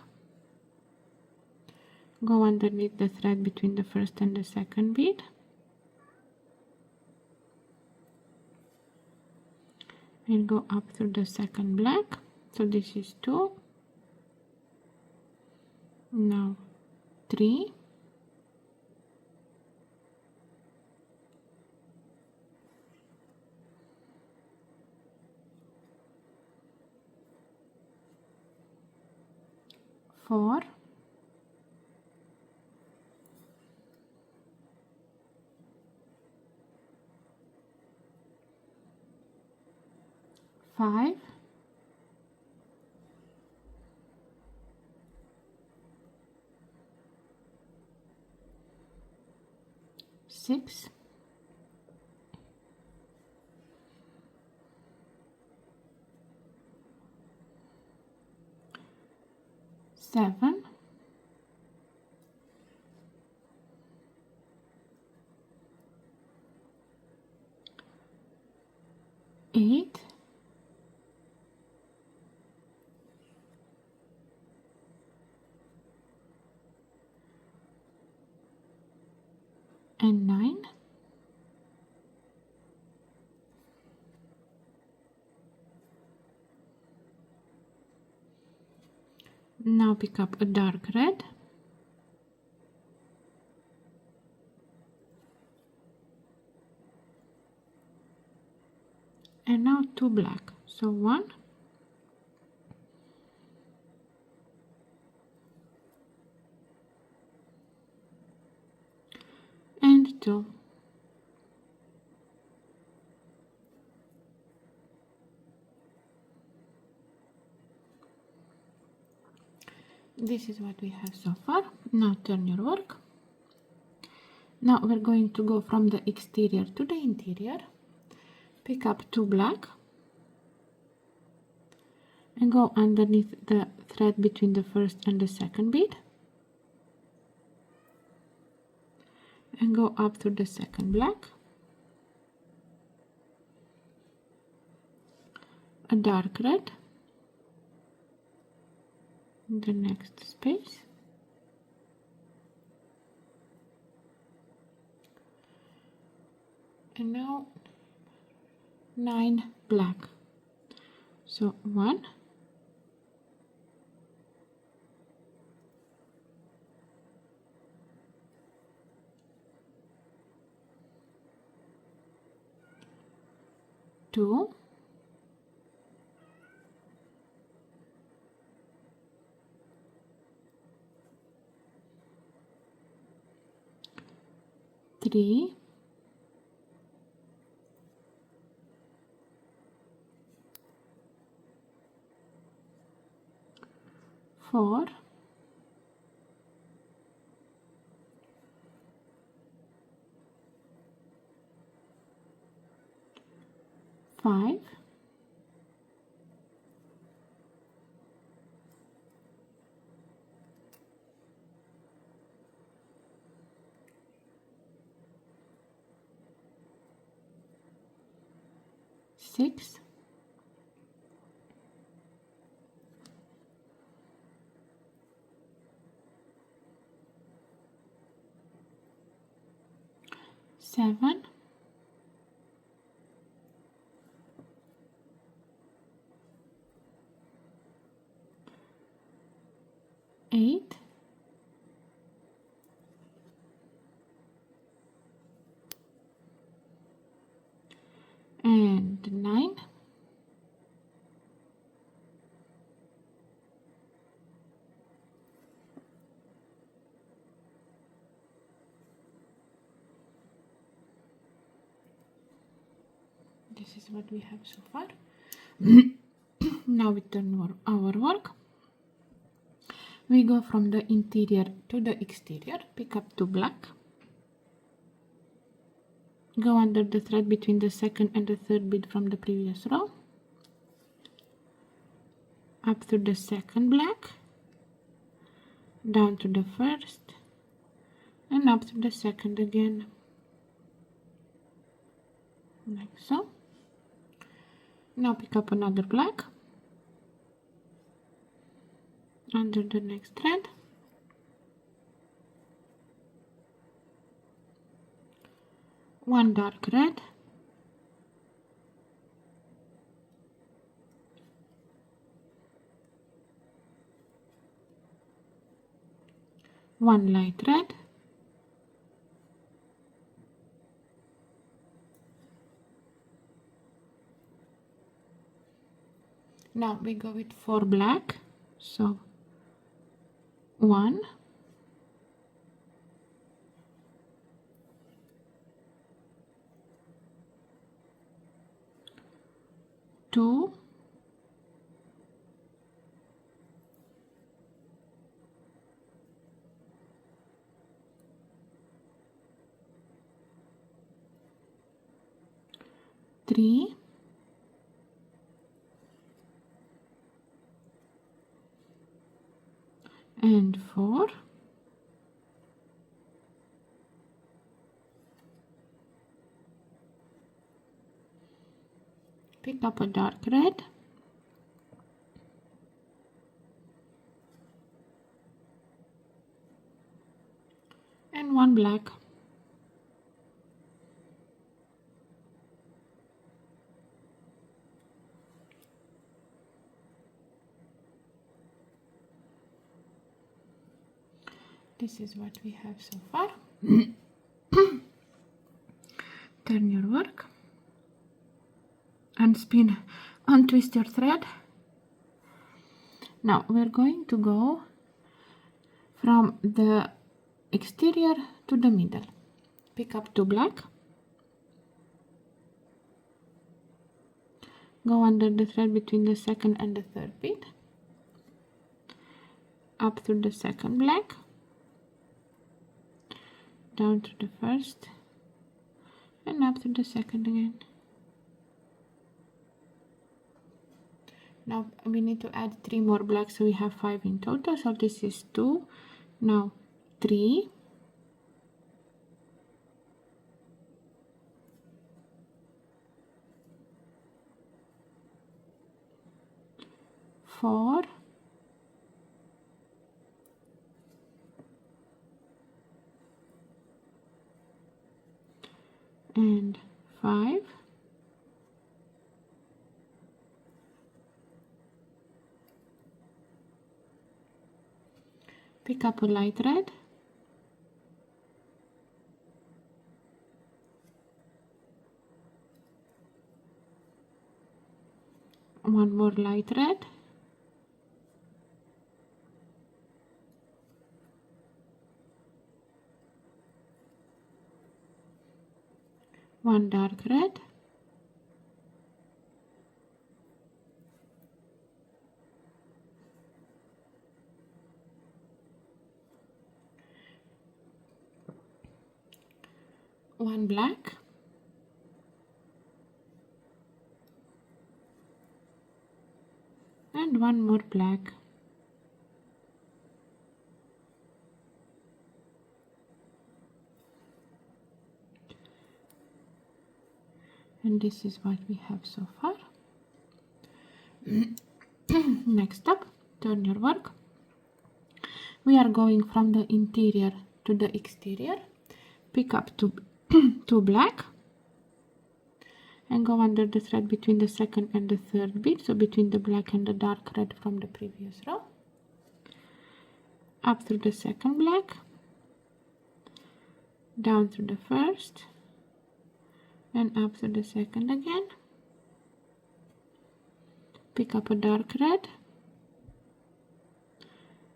go underneath the thread between the first and the second bead, and go up through the second black. So this is 2, now 3, 4, 5, 6, 7, 8, 9. Now pick up a dark red and now 2 black. So 1, and 2. This is what we have so far. Now turn your work. Now we're going to go from the exterior to the interior. Pick up 2 black and go underneath the thread between the first and the second bead, and go up through the second black, a dark red in the next space, and now 9 black. So 1, 2, 3, 4, 5, 6, 7, 8, and 9. This is what we have so far. Now we turn our work. We go from the interior to the exterior. Pick up 2 black. Go under the thread between the second and the third bead from the previous row. Up through the second black. Down to the first. And up to the second again. Like so. Now pick up another black under the next thread, one dark red, one light red, now we go with 4 black, so 1, 2, 3, and 4. Pick up a dark red, and 1 black. This is what we have so far. Turn your work, unspin, untwist your thread. Now we're going to go from the exterior to the middle. Pick up 2 black, go under the thread between the second and the third bead, up through the second black, down to the first, and up to the second again. Now we need to add 3 more blacks, so we have 5 in total. So this is 2, now 3, 4, and 5. Pick up a light red, one more light red, one dark red, one black, and one more black. And this is what we have so far. Next up, turn your work. We are going from the interior to the exterior. Pick up 2 black and go under the thread between the second and the third bead, so between the black and the dark red from the previous row, up through the second black, down through the first, and up through the second again. Pick up a dark red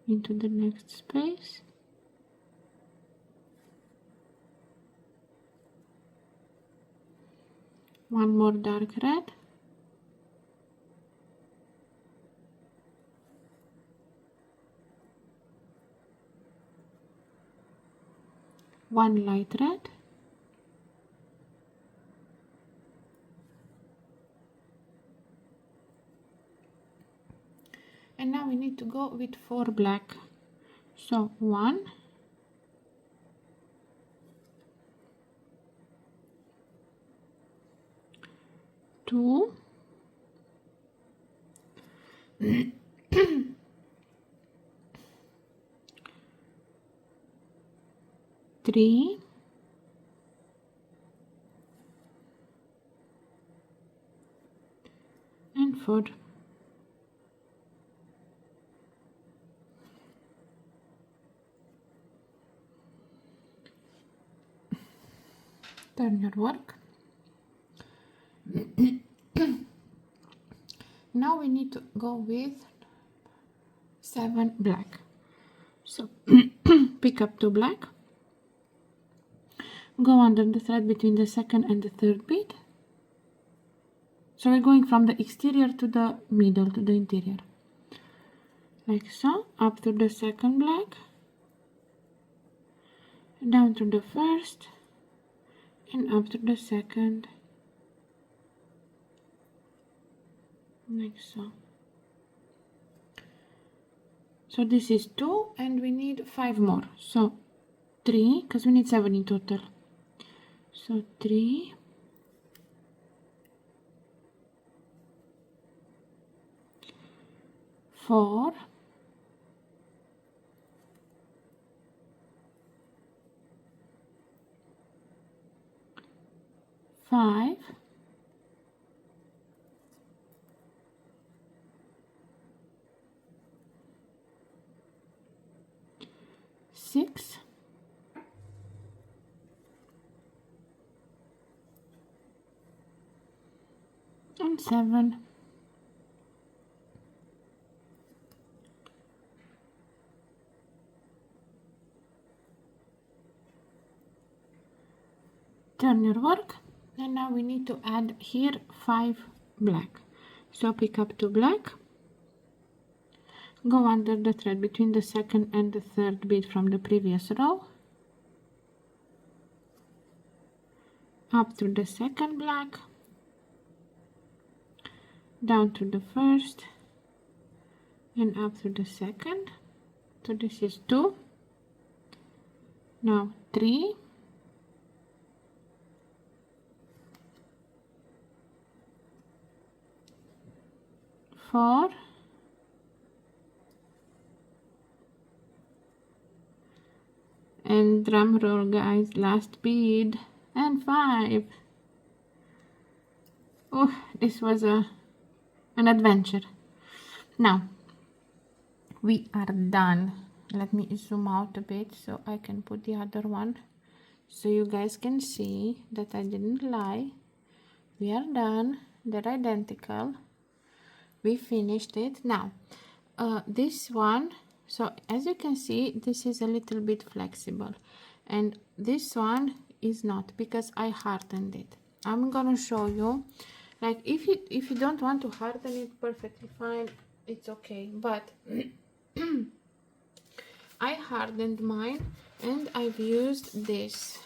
into the next space, one more dark red, one light red, and now we need to go with 4 black. So 1, 2, 3, for turn your work. Now we need to go with 7 black. So pick up 2 black, go under the thread between the second and the third bead. So we're going from the exterior to the middle, to the interior, like so, up to the second black, down to the first, and up to the second, like so. So this is 2 and we need 5 more, so 3, because we need 7 in total. So 3, 4, 5, 6, and 7. Turn your work, and now we need to add here 5 black. So pick up 2 black, go under the thread between the second and the third bead from the previous row, up to the second black, down to the first, and up to the second. So this is 2. Now 3, 4, and drum roll guys, last bead, and 5. Oh, this was an adventure. Now we are done. Let me zoom out a bit so I can put the other one so you guys can see that I didn't lie. We are done. They're identical. We finished it. Now this one, so as you can see, this is a little bit flexible, and this one is not, because I hardened it. I'm gonna show you, like, if you don't want to harden it, perfectly fine, it's okay, but I hardened mine, and I've used this.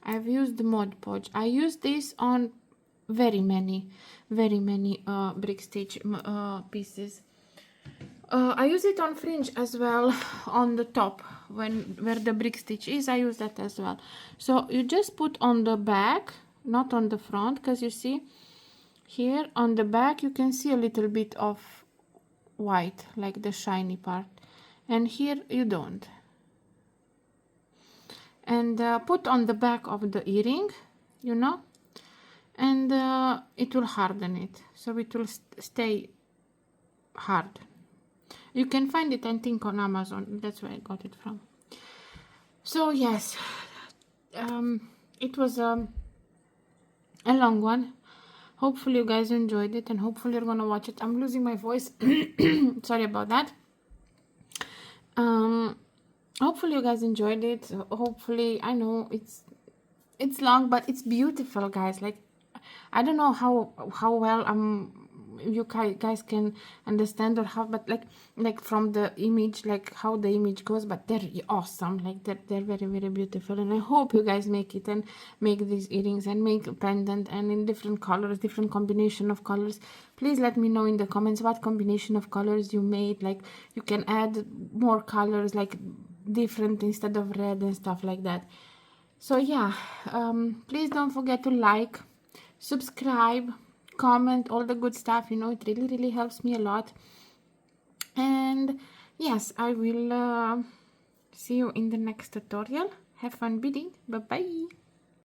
I've used the Mod Podge. I used this on very many brick stitch pieces. I use it on fringe as well, on the top where the brick stitch is. I use that as well. So you just put on the back, not on the front, because you see here on the back you can see a little bit of white, like the shiny part, and here you don't. And put on the back of the earring, you know, and it will harden it, so it will stay hard. You can find it, I think, on Amazon. That's where I got it from. So yes, it was a long one. Hopefully you guys enjoyed it, and hopefully you're gonna watch it. I'm losing my voice. Sorry about that. Hopefully you guys enjoyed it. Hopefully, I know it's long, but it's beautiful, guys. Like, I don't know how well you guys can understand, or how, but like from the image, like how the image goes, but they're awesome. Like they're very, very beautiful, and I hope you guys make it and make these earrings and make a pendant, and in different colors, different combination of colors. Please let me know in the comments what combination of colors you made. Like, you can add more colors, like different instead of red and stuff like that. So yeah, please don't forget to like, subscribe, comment, all the good stuff, you know, it really helps me a lot. And yes, I will see you in the next tutorial. Have fun beading. Bye bye.